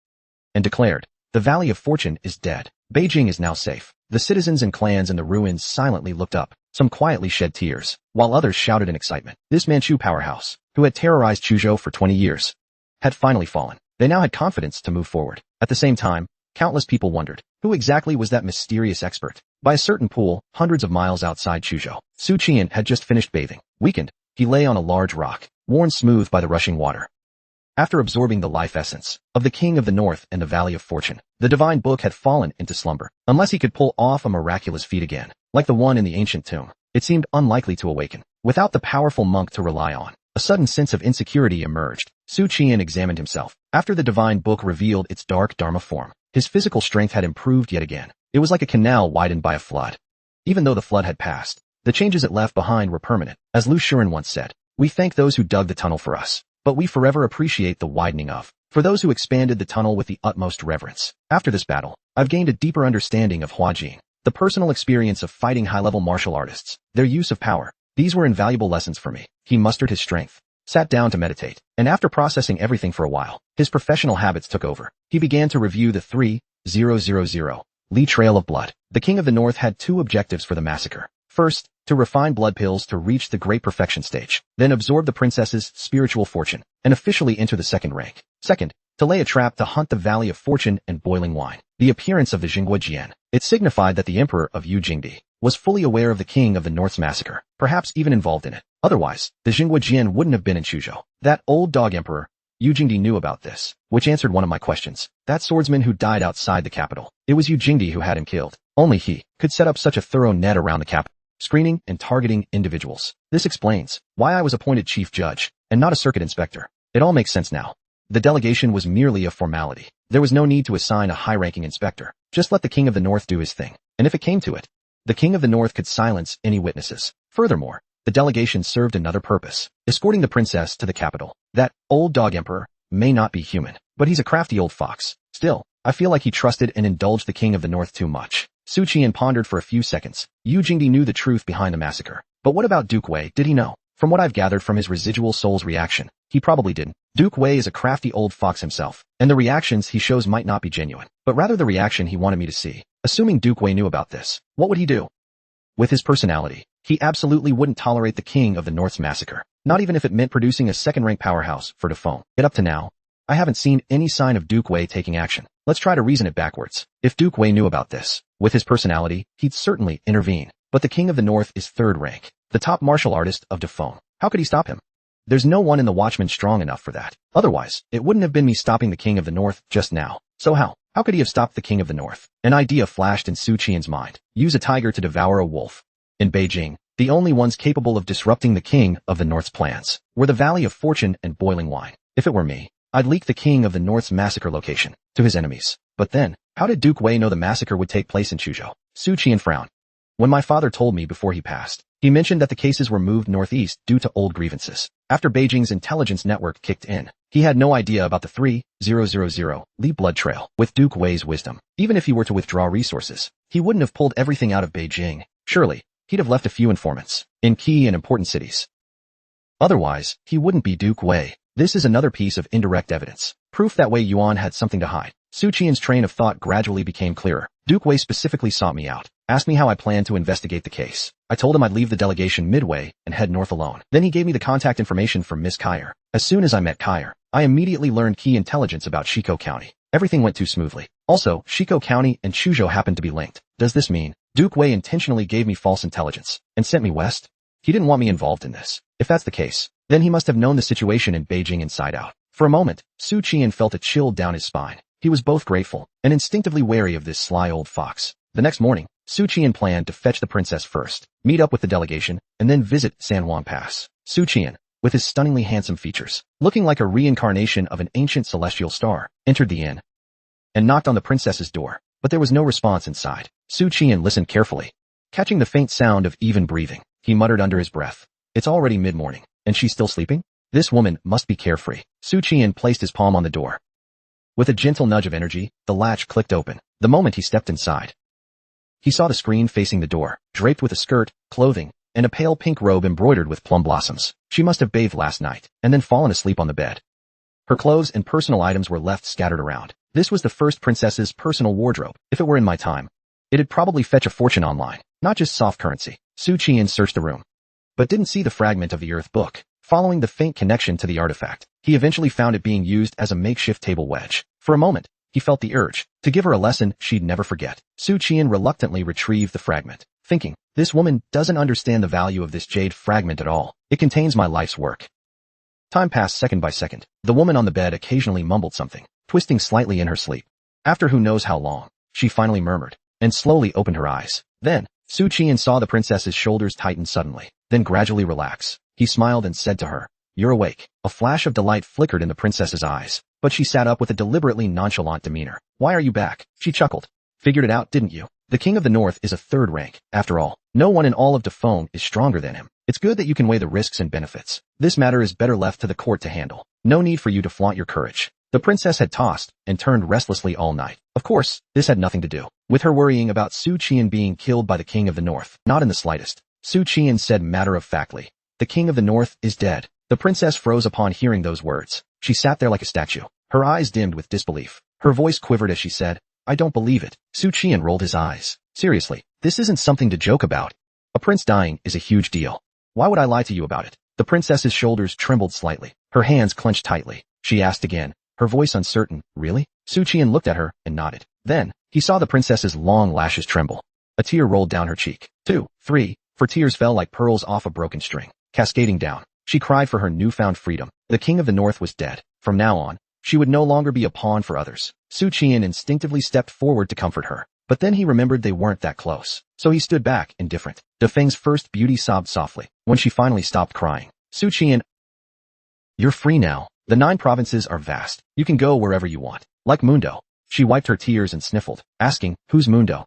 and declared, the Valley of Fortune is dead. Beijing is now safe. The citizens and clans in the ruins silently looked up. Some quietly shed tears, while others shouted in excitement. This Manchu powerhouse, who had terrorized Chujo for 20 years, had finally fallen. They now had confidence to move forward. At the same time, countless people wondered, who exactly was that mysterious expert? By a certain pool, hundreds of miles outside Chujo, Su Qian had just finished bathing. Weakened, he lay on a large rock, worn smooth by the rushing water. After absorbing the life essence of the King of the North and the Valley of Fortune, the divine book had fallen into slumber. Unless he could pull off a miraculous feat again, like the one in the ancient tomb, it seemed unlikely to awaken. Without the powerful monk to rely on, A sudden sense of insecurity emerged. Su Qian examined himself. After the divine book revealed its dark Dharma form, his physical strength had improved yet again. It was like a canal widened by a flood. Even though the flood had passed, the changes it left behind were permanent. As Lu Shuren once said, "We thank those who dug the tunnel for us, but we forever appreciate the widening of, for those who expanded the tunnel with the utmost reverence." After this battle, I've gained a deeper understanding of Huajin, the personal experience of fighting high-level martial artists, their use of power. These were invaluable lessons for me. He mustered his strength, sat down to meditate, and after processing everything for a while, his professional habits took over. He began to review the 3000 Li Trail of Blood. The King of the North had two objectives for the massacre. First, to refine blood pills to reach the great perfection stage, then absorb the princess's spiritual fortune, and officially enter the second rank. Second, to lay a trap to hunt the Valley of Fortune and boiling wine. The appearance of the Jinghua Jian. It signified that the Emperor of Yu Jingdi was fully aware of the King of the North's massacre, perhaps even involved in it. Otherwise, the Jinghua Jian wouldn't have been in Chujo. That old dog Emperor, Yu Jingdi, knew about this, which answered one of my questions. That swordsman who died outside the capital. It was Yu Jingdi who had him killed. Only he could set up such a thorough net around the capital, screening and targeting individuals. This explains why I was appointed chief judge and not a circuit inspector. It all makes sense now. The delegation was merely a formality. There was no need to assign a high-ranking inspector. Just let the King of the North do his thing. And if it came to it, the King of the North could silence any witnesses. Furthermore, the delegation served another purpose, escorting the princess to the capital. That old dog Emperor may not be human, but he's a crafty old fox. Still, I feel like he trusted and indulged the King of the North too much. Su Qian pondered for a few seconds. Yu Jingdi knew the truth behind the massacre. But what about Duke Wei? Did he know? From what I've gathered from his residual soul's reaction, he probably didn't. Duke Wei is a crafty old fox himself, and the reactions he shows might not be genuine, but rather the reaction he wanted me to see. Assuming Duke Wei knew about this, what would he do? With his personality, he absolutely wouldn't tolerate the King of the North's massacre, not even if it meant producing a second-rank powerhouse for Defone. Yet up to now, I haven't seen any sign of Duke Wei taking action. Let's try to reason it backwards. If Duke Wei knew about this, with his personality, he'd certainly intervene. But the King of the North is third rank, the top martial artist of Defone. How could he stop him? There's no one in the Watchmen strong enough for that. Otherwise, it wouldn't have been me stopping the King of the North just now. So how? How could he have stopped the King of the North? An idea flashed in Su Qian's mind. Use a tiger to devour a wolf. In Beijing, the only ones capable of disrupting the King of the North's plans were the Valley of Fortune and boiling wine. If it were me, I'd leak the King of the North's massacre location to his enemies. But then, how did Duke Wei know the massacre would take place in Chujo? Su Qian frowned. When my father told me before he passed, he mentioned that the cases were moved northeast due to old grievances. After Beijing's intelligence network kicked in, he had no idea about the 3000 Li blood trail. With Duke Wei's wisdom, even if he were to withdraw resources, he wouldn't have pulled everything out of Beijing. Surely, he'd have left a few informants in key and important cities. Otherwise, he wouldn't be Duke Wei. This is another piece of indirect evidence, proof that Wei Yuan had something to hide. Su Qian's train of thought gradually became clearer. Duke Wei specifically sought me out, asked me how I planned to investigate the case. I told him I'd leave the delegation midway and head north alone. Then he gave me the contact information from Miss Kyer. As soon as I met Kyer, I immediately learned key intelligence about Shiko County. Everything went too smoothly. Also, Shiko County and Chujo happened to be linked. Does this mean Duke Wei intentionally gave me false intelligence and sent me west? He didn't want me involved in this. If that's the case, then he must have known the situation in Beijing inside out. For a moment, Su Qian felt a chill down his spine. He was both grateful and instinctively wary of this sly old fox. The next morning, Su Qian planned to fetch the princess first, meet up with the delegation, and then visit San Juan Pass. Su Qian, with his stunningly handsome features, looking like a reincarnation of an ancient celestial star, entered the inn and knocked on the princess's door, but there was no response inside. Su Qian listened carefully, catching the faint sound of even breathing. He muttered under his breath, "It's already mid-morning, and she's still sleeping? This woman must be carefree." Su Qian placed his palm on the door. With a gentle nudge of energy, the latch clicked open. The moment he stepped inside, he saw the screen facing the door, draped with a skirt, clothing, and a pale pink robe embroidered with plum blossoms. She must have bathed last night, and then fallen asleep on the bed. Her clothes and personal items were left scattered around. This was the first princess's personal wardrobe. If it were in my time, it'd probably fetch a fortune online, not just soft currency. Su Qian searched the room, but didn't see the fragment of the Earth book. Following the faint connection to the artifact, he eventually found it being used as a makeshift table wedge. For a moment, he felt the urge to give her a lesson she'd never forget. Su Qian reluctantly retrieved the fragment, thinking, this woman doesn't understand the value of this jade fragment at all. It contains my life's work. Time passed second by second. The woman on the bed occasionally mumbled something, twisting slightly in her sleep. After who knows how long, she finally murmured, and slowly opened her eyes. Then, Su Qian saw the princess's shoulders tighten suddenly, then gradually relax. He smiled and said to her, you're awake. A flash of delight flickered in the princess's eyes, but she sat up with a deliberately nonchalant demeanor. Why are you back? She chuckled. Figured it out, didn't you? The King of the North is a third rank. After all, no one in all of Defone is stronger than him. It's good that you can weigh the risks and benefits. This matter is better left to the court to handle. No need for you to flaunt your courage. The princess had tossed and turned restlessly all night. Of course, this had nothing to do with her worrying about Su Qian being killed by the King of the North. Not in the slightest. Su Qian said matter-of-factly, "The King of the North is dead." The princess froze upon hearing those words. She sat there like a statue, her eyes dimmed with disbelief. Her voice quivered as she said, "I don't believe it." Su Qian rolled his eyes. "Seriously, this isn't something to joke about. A prince dying is a huge deal. Why would I lie to you about it?" The princess's shoulders trembled slightly. Her hands clenched tightly. She asked again, her voice uncertain, "Really?" Su Qian looked at her and nodded. Then, he saw the princess's long lashes tremble. A tear rolled down her cheek. 2, 3, 4 tears fell like pearls off a broken string, cascading down. She cried for her newfound freedom. The King of the North was dead. From now on, she would no longer be a pawn for others. Su Qian instinctively stepped forward to comfort her, but then he remembered they weren't that close. So he stood back, indifferent. Defeng's first beauty sobbed softly when she finally stopped crying. Su Qian, "You're free now. The 9 provinces are vast. You can go wherever you want. Like Mundo." She wiped her tears and sniffled, asking, "Who's Mundo?"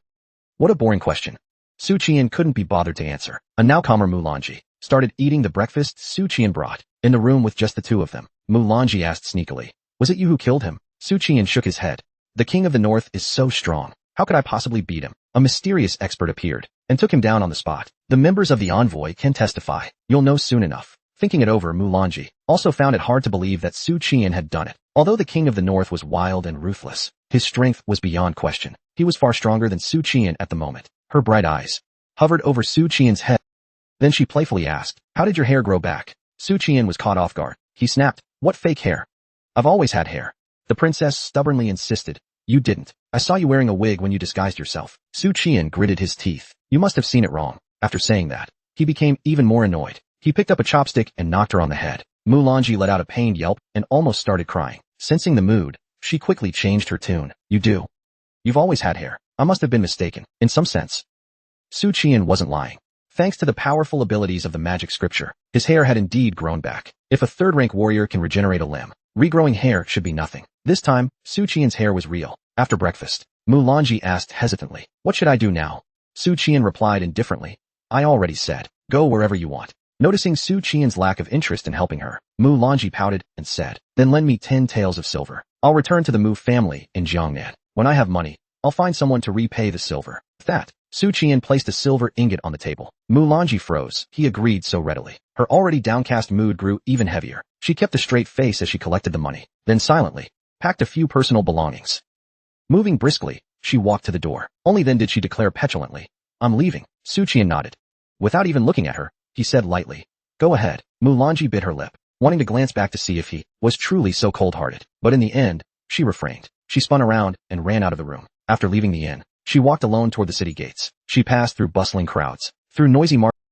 What a boring question. Su Qian couldn't be bothered to answer. A now calmer Mulanji started eating the breakfast Su Qian brought. In the room with just the two of them, Mulanji asked sneakily, "Was it you who killed him?" Su Qian shook his head. "The King of the North is so strong. How could I possibly beat him?" A mysterious expert appeared and took him down on the spot. "The members of the envoy can testify. You'll know soon enough." Thinking it over, Mulanji also found it hard to believe that Su Qian had done it. Although the King of the North was wild and ruthless, his strength was beyond question. He was far stronger than Su Qian at the moment. Her bright eyes hovered over Su Qian's head. Then she playfully asked, "How did your hair grow back?" Su Qian was caught off guard. He snapped, "What fake hair? I've always had hair." The princess stubbornly insisted, "You didn't. I saw you wearing a wig when you disguised yourself." Su Qian gritted his teeth. "You must have seen it wrong." After saying that, he became even more annoyed. He picked up a chopstick and knocked her on the head. Mulanji let out a pained yelp and almost started crying. Sensing the mood, she quickly changed her tune. "You do. You've always had hair. I must have been mistaken, in some sense." Su Qian wasn't lying. Thanks to the powerful abilities of the magic scripture, his hair had indeed grown back. If a third-rank warrior can regenerate a limb, regrowing hair should be nothing. This time, Su Qian's hair was real. After breakfast, Mulanji asked hesitantly, "What should I do now?" Su Qian replied indifferently, "I already said, go wherever you want." Noticing Su Qian's lack of interest in helping her, Mulanji pouted and said, "Then lend me 10 taels of silver. I'll return to the Mu family in Jiangnan. When I have money, I'll find someone to repay the silver." With that, Su Qian placed a silver ingot on the table. Mulanji froze. He agreed so readily. Her already downcast mood grew even heavier. She kept a straight face as she collected the money, then silently packed a few personal belongings. Moving briskly, she walked to the door. Only then did she declare petulantly, "I'm leaving." Su Qian nodded. Without even looking at her, he said lightly, "Go ahead." Mulanji bit her lip, wanting to glance back to see if he was truly so cold-hearted. But in the end, she refrained. She spun around and ran out of the room. After leaving the inn, she walked alone toward the city gates. She passed through bustling crowds, through noisy markets.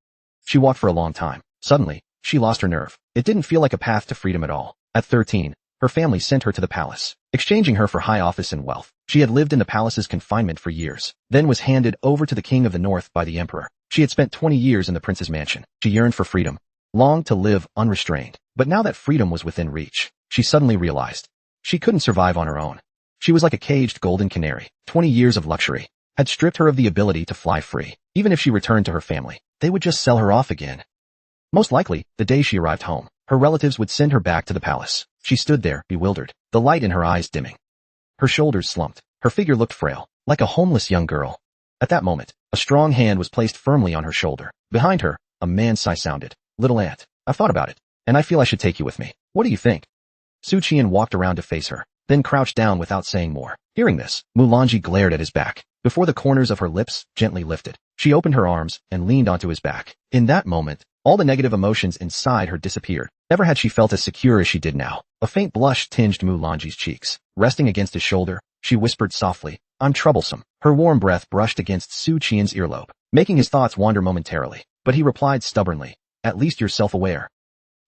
She walked for a long time. Suddenly, she lost her nerve. It didn't feel like a path to freedom at all. At 13, her family sent her to the palace, exchanging her for high office and wealth. She had lived in the palace's confinement for years, then was handed over to the King of the North by the Emperor. She had spent 20 years in the prince's mansion. She yearned for freedom, longed to live unrestrained. But now that freedom was within reach, she suddenly realized she couldn't survive on her own. She was like a caged golden canary. 20 years of luxury had stripped her of the ability to fly free. Even if she returned to her family, they would just sell her off again. Most likely, the day she arrived home, her relatives would send her back to the palace. She stood there, bewildered, the light in her eyes dimming. Her shoulders slumped. Her figure looked frail, like a homeless young girl. At that moment, a strong hand was placed firmly on her shoulder. Behind her, a man's sigh sounded. "Little aunt, I've thought about it, and I feel I should take you with me. What do you think?" Su Qian walked around to face her, then crouched down without saying more. Hearing this, Mulanji glared at his back. Before the corners of her lips gently lifted, she opened her arms and leaned onto his back. In that moment, all the negative emotions inside her disappeared. Never had she felt as secure as she did now. A faint blush tinged Mulanji's cheeks. Resting against his shoulder, she whispered softly, "I'm troublesome." Her warm breath brushed against Su Qian's earlobe, making his thoughts wander momentarily. But he replied stubbornly, "At least you're self-aware.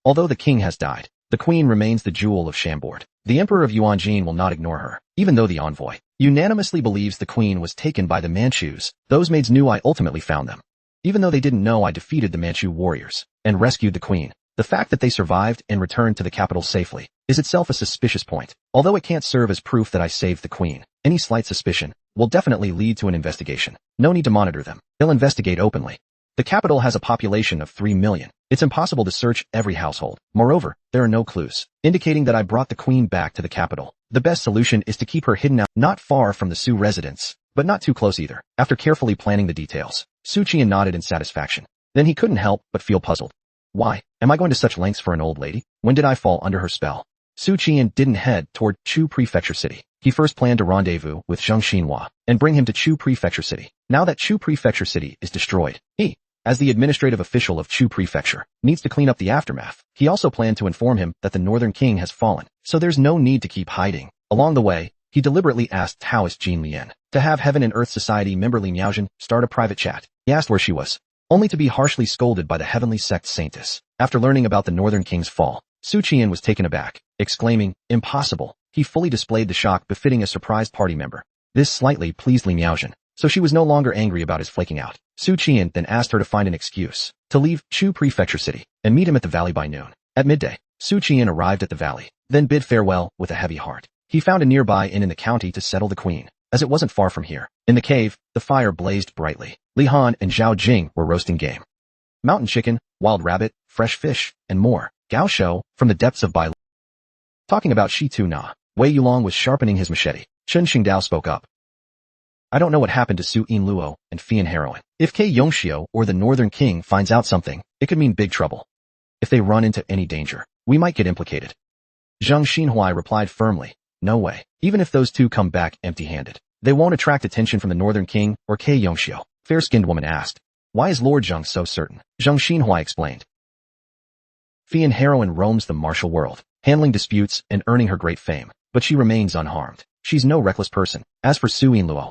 Although the king has died, the queen remains the jewel of Chambord. The emperor of Yuanjin will not ignore her, even though the envoy unanimously believes the queen was taken by the Manchus. Those maids knew I ultimately found them. Even though they didn't know I defeated the Manchu warriors and rescued the queen, The fact that they survived and returned to the capital safely is itself a suspicious point. Although it can't serve as proof that I saved the queen, any slight suspicion will definitely lead to an investigation. No need to monitor them. They'll investigate openly. The capital has a population of 3 million. It's impossible to search every household. Moreover, there are no clues indicating that I brought the queen back to the capital. The best solution is to keep her hidden out not far from the Su residence, but not too close either. After carefully planning the details, Su Qian nodded in satisfaction. Then he couldn't help but feel puzzled. Why am I going to such lengths for an old lady? When did I fall under her spell? Su Qian didn't head toward Chu Prefecture City. He first planned to rendezvous with Zheng Xinhua and bring him to Chu Prefecture City. Now that Chu Prefecture City is destroyed, he, as the administrative official of Chu Prefecture, needs to clean up the aftermath. He also planned to inform him that the Northern King has fallen, so there's no need to keep hiding. Along the way, he deliberately asked Taoist Jin Lian to have Heaven and Earth Society member Li Miaojin start a private chat. He asked where she was, only to be harshly scolded by the Heavenly Sect Saintess. After learning about the Northern King's fall, Su Qian was taken aback, exclaiming, "Impossible." He fully displayed the shock befitting a surprised party member. This slightly pleased Li Miaojin, so she was no longer angry about his flaking out. Su Qian then asked her to find an excuse to leave Chu Prefecture City and meet him at the valley by noon. At midday, Su Qian arrived at the valley, then bid farewell with a heavy heart. He found a nearby inn in the county to settle the queen, as it wasn't far from here. In the cave, the fire blazed brightly. Li Han and Zhao Jing were roasting game. Mountain chicken, wild rabbit, fresh fish, and more. Gao Shou, from the depths of Bai. Talking about Shi Tu Na, Wei Yulong was sharpening his machete. Chen Xingdao spoke up. I don't know what happened to Su In Luo and Fian Heroine. If Ke Yongxiu or the Northern King finds out something, it could mean big trouble. If they run into any danger, we might get implicated. Zheng Xinhua replied firmly, no way. Even if those two come back empty-handed, they won't attract attention from the Northern King or Ke Yongxiu. Fair-skinned woman asked. Why is Lord Zheng so certain? Zheng Xinhua explained. Fian Heroine roams the martial world, handling disputes and earning her great fame, but she remains unharmed. She's no reckless person. As for Su In Luo,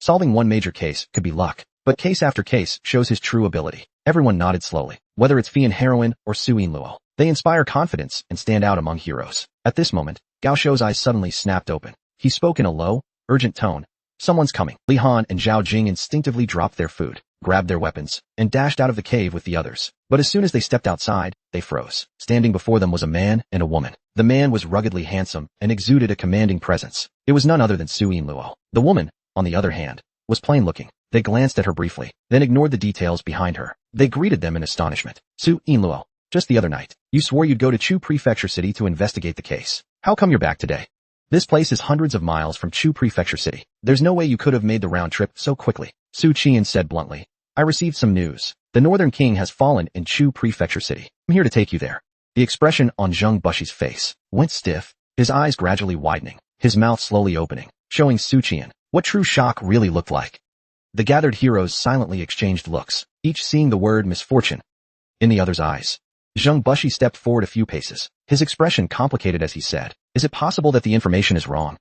solving one major case could be luck, but case after case shows his true ability. Everyone nodded slowly. Whether it's Fian Heroine or Su In Luo, they inspire confidence and stand out among heroes. At this moment, Gao Shou's eyes suddenly snapped open. He spoke in a low, urgent tone. Someone's coming. Li Han and Zhao Jing instinctively dropped their food, grabbed their weapons, and dashed out of the cave with the others. But as soon as they stepped outside, they froze. Standing before them was a man and a woman. The man was ruggedly handsome and exuded a commanding presence. It was none other than Su In Luo. The woman, on the other hand, was plain-looking. They glanced at her briefly, then ignored the details behind her. They greeted them in astonishment. Su In Luo, just the other night, you swore you'd go to Chu Prefecture City to investigate the case. How come you're back today? This place is hundreds of miles from Chu Prefecture City. There's no way you could have made the round trip so quickly. Su Qian said bluntly. I received some news. The Northern King has fallen in Chu Prefecture City. I'm here to take you there. The expression on Zheng Bushi's face went stiff, his eyes gradually widening, his mouth slowly opening, showing Su Qian what true shock really looked like. The gathered heroes silently exchanged looks, each seeing the word misfortune in the other's eyes. Zheng Bushi stepped forward a few paces, his expression complicated as he said, is it possible that the information is wrong?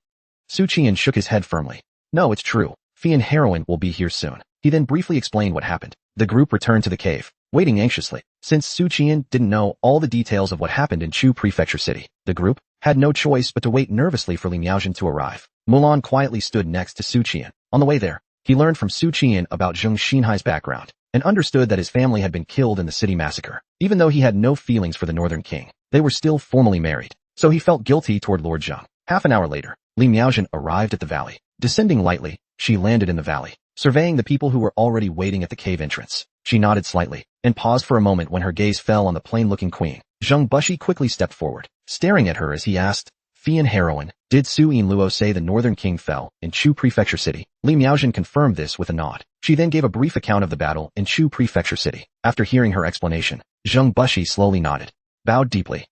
Su Qian shook his head firmly. No, it's true. Fian Heroine will be here soon. He then briefly explained what happened. The group returned to the cave, waiting anxiously. Since Su Qian didn't know all the details of what happened in Chu Prefecture City, the group had no choice but to wait nervously for Li Miaojin to arrive. Mulan quietly stood next to Su Qian. On the way there, he learned from Su Qian about Zheng Xinhai's background, and understood that his family had been killed in the city massacre. Even though he had no feelings for the Northern King, they were still formally married, so he felt guilty toward Lord Zheng. Half an hour later, Li Miaojin arrived at the valley. Descending lightly, she landed in the valley, surveying the people who were already waiting at the cave entrance. She nodded slightly, and paused for a moment when her gaze fell on the plain-looking queen. Zheng Bushi quickly stepped forward, staring at her as he asked, Fian Heroine, did Su In Luo say the Northern King fell in Chu Prefecture City? Li Miaojin confirmed this with a nod. She then gave a brief account of the battle in Chu Prefecture City. After hearing her explanation, Zheng Bushi slowly nodded, bowed deeply,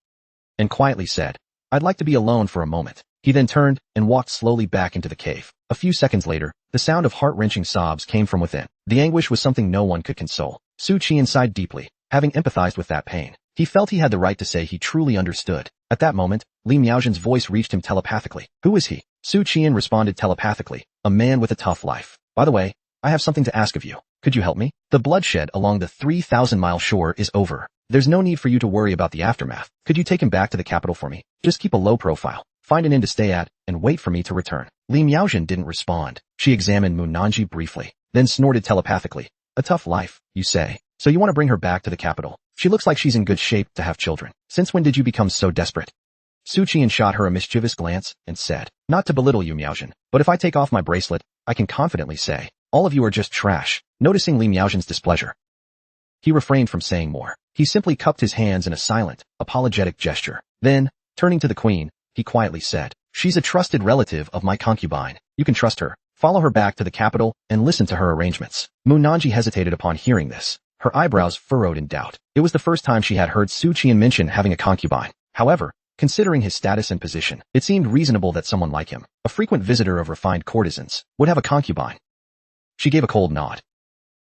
and quietly said, I'd like to be alone for a moment. He then turned and walked slowly back into the cave. A few seconds later, the sound of heart-wrenching sobs came from within. The anguish was something no one could console. Su Qian sighed deeply, having empathized with that pain. He felt he had the right to say he truly understood. At that moment, Li Miaojin's voice reached him telepathically. Who is he? Su Qian responded telepathically, a man with a tough life. By the way, I have something to ask of you. Could you help me? The bloodshed along the 3,000-mile shore is over. There's no need for you to worry about the aftermath. Could you take him back to the capital for me? Just keep a low profile. Find an inn to stay at, and wait for me to return. Li Miaojin didn't respond. She examined Munanji briefly, then snorted telepathically. A tough life, you say? So you want to bring her back to the capital? She looks like she's in good shape to have children. Since when did you become so desperate? Su Qian shot her a mischievous glance and said, not to belittle you, Miaozhen, but if I take off my bracelet, I can confidently say, all of you are just trash. Noticing Li Miaozhen's displeasure, he refrained from saying more. He simply cupped his hands in a silent, apologetic gesture. Then, turning to the queen, he quietly said, she's a trusted relative of my concubine. You can trust her. Follow her back to the capital and listen to her arrangements. Mu Nanji hesitated upon hearing this. Her eyebrows furrowed in doubt. It was the first time she had heard Su Qian mention having a concubine. However, considering his status and position, it seemed reasonable that someone like him, a frequent visitor of refined courtesans, would have a concubine. She gave a cold nod.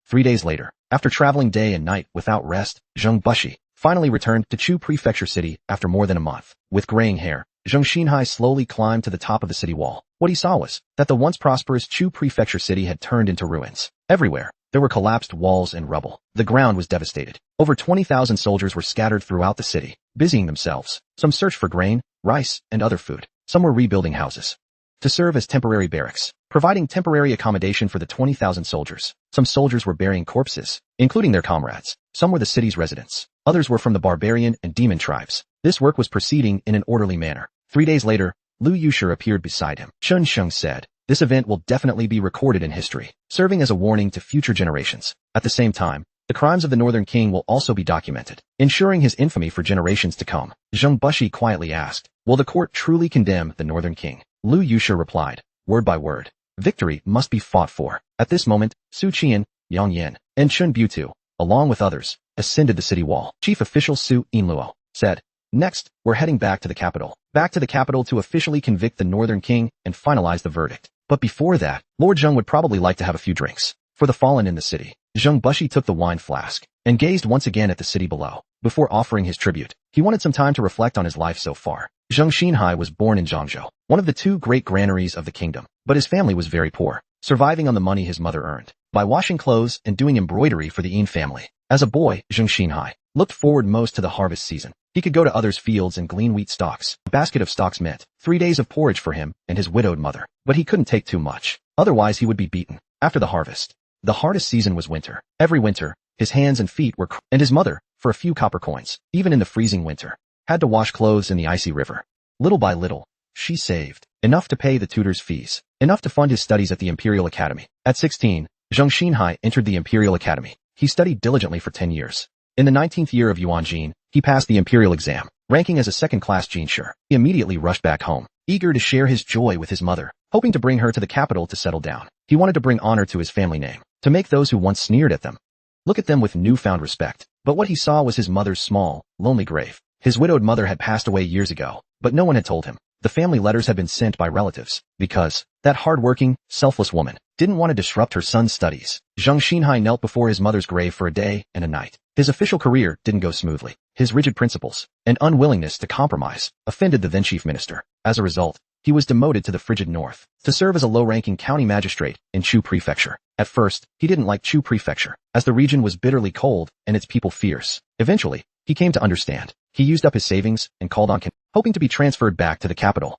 3 days later, after traveling day and night without rest, Zheng Bushi finally returned to Chu Prefecture City after more than a month. With graying hair, Zheng Xinhai slowly climbed to the top of the city wall. What he saw was that the once prosperous Chu Prefecture City had turned into ruins. Everywhere, there were collapsed walls and rubble. The ground was devastated. Over 20,000 soldiers were scattered throughout the city, busying themselves. Some searched for grain, rice, and other food. Some were rebuilding houses to serve as temporary barracks, providing temporary accommodation for the 20,000 soldiers. Some soldiers were burying corpses, including their comrades. Some were the city's residents. Others were from the barbarian and demon tribes. This work was proceeding in an orderly manner. 3 days later, Lu Yusher appeared beside him. Chen Sheng said, this event will definitely be recorded in history, serving as a warning to future generations. At the same time, the crimes of the Northern King will also be documented, ensuring his infamy for generations to come. Zheng Bushi quietly asked, will the court truly condemn the Northern King? Lu Yusher replied, word by word. Victory must be fought for. At this moment, Su Qian, Yang Yan, and Chun Butu, along with others, ascended the city wall. Chief official Su Inluo said, next, we're heading back to the capital. Back to the capital to officially convict the Northern King and finalize the verdict. But before that, Lord Zheng would probably like to have a few drinks. For the fallen in the city, Zheng Bushi took the wine flask and gazed once again at the city below. Before offering his tribute, he wanted some time to reflect on his life so far. Zheng Xinhai was born in Zhangzhou, one of the 2 great granaries of the kingdom, but his family was very poor, surviving on the money his mother earned by washing clothes and doing embroidery for the Yin family. As a boy, Zheng Xinhai looked forward most to the harvest season. He could go to others' fields and glean wheat stalks. A basket of stalks meant 3 days of porridge for him and his widowed mother, but he couldn't take too much. Otherwise he would be beaten. After the harvest, the hardest season was winter. Every winter, his hands and feet were and his mother, for a few copper coins, even in the freezing winter, had to wash clothes in the icy river. Little by little, she saved enough to pay the tutor's fees, enough to fund his studies at the Imperial Academy. At 16, Zheng Xinhai entered the Imperial Academy. He studied diligently for 10 years. In the 19th year of Yuanjin, he passed the Imperial exam, ranking as a second-class Jinshi. He immediately rushed back home, eager to share his joy with his mother, hoping to bring her to the capital to settle down. He wanted to bring honor to his family name, to make those who once sneered at them look at them with newfound respect. But what he saw was his mother's small, lonely grave. His widowed mother had passed away years ago, but no one had told him. The family letters had been sent by relatives, because that hard-working, selfless woman didn't want to disrupt her son's studies. Zheng Xinhai knelt before his mother's grave for a day and a night. His official career didn't go smoothly. His rigid principles and unwillingness to compromise offended the then chief minister. As a result, he was demoted to the frigid north to serve as a low-ranking county magistrate in Chu Prefecture. At first, he didn't like Chu Prefecture, as the region was bitterly cold and its people fierce. Eventually, he came to understand. He used up his savings and called on hoping to be transferred back to the capital.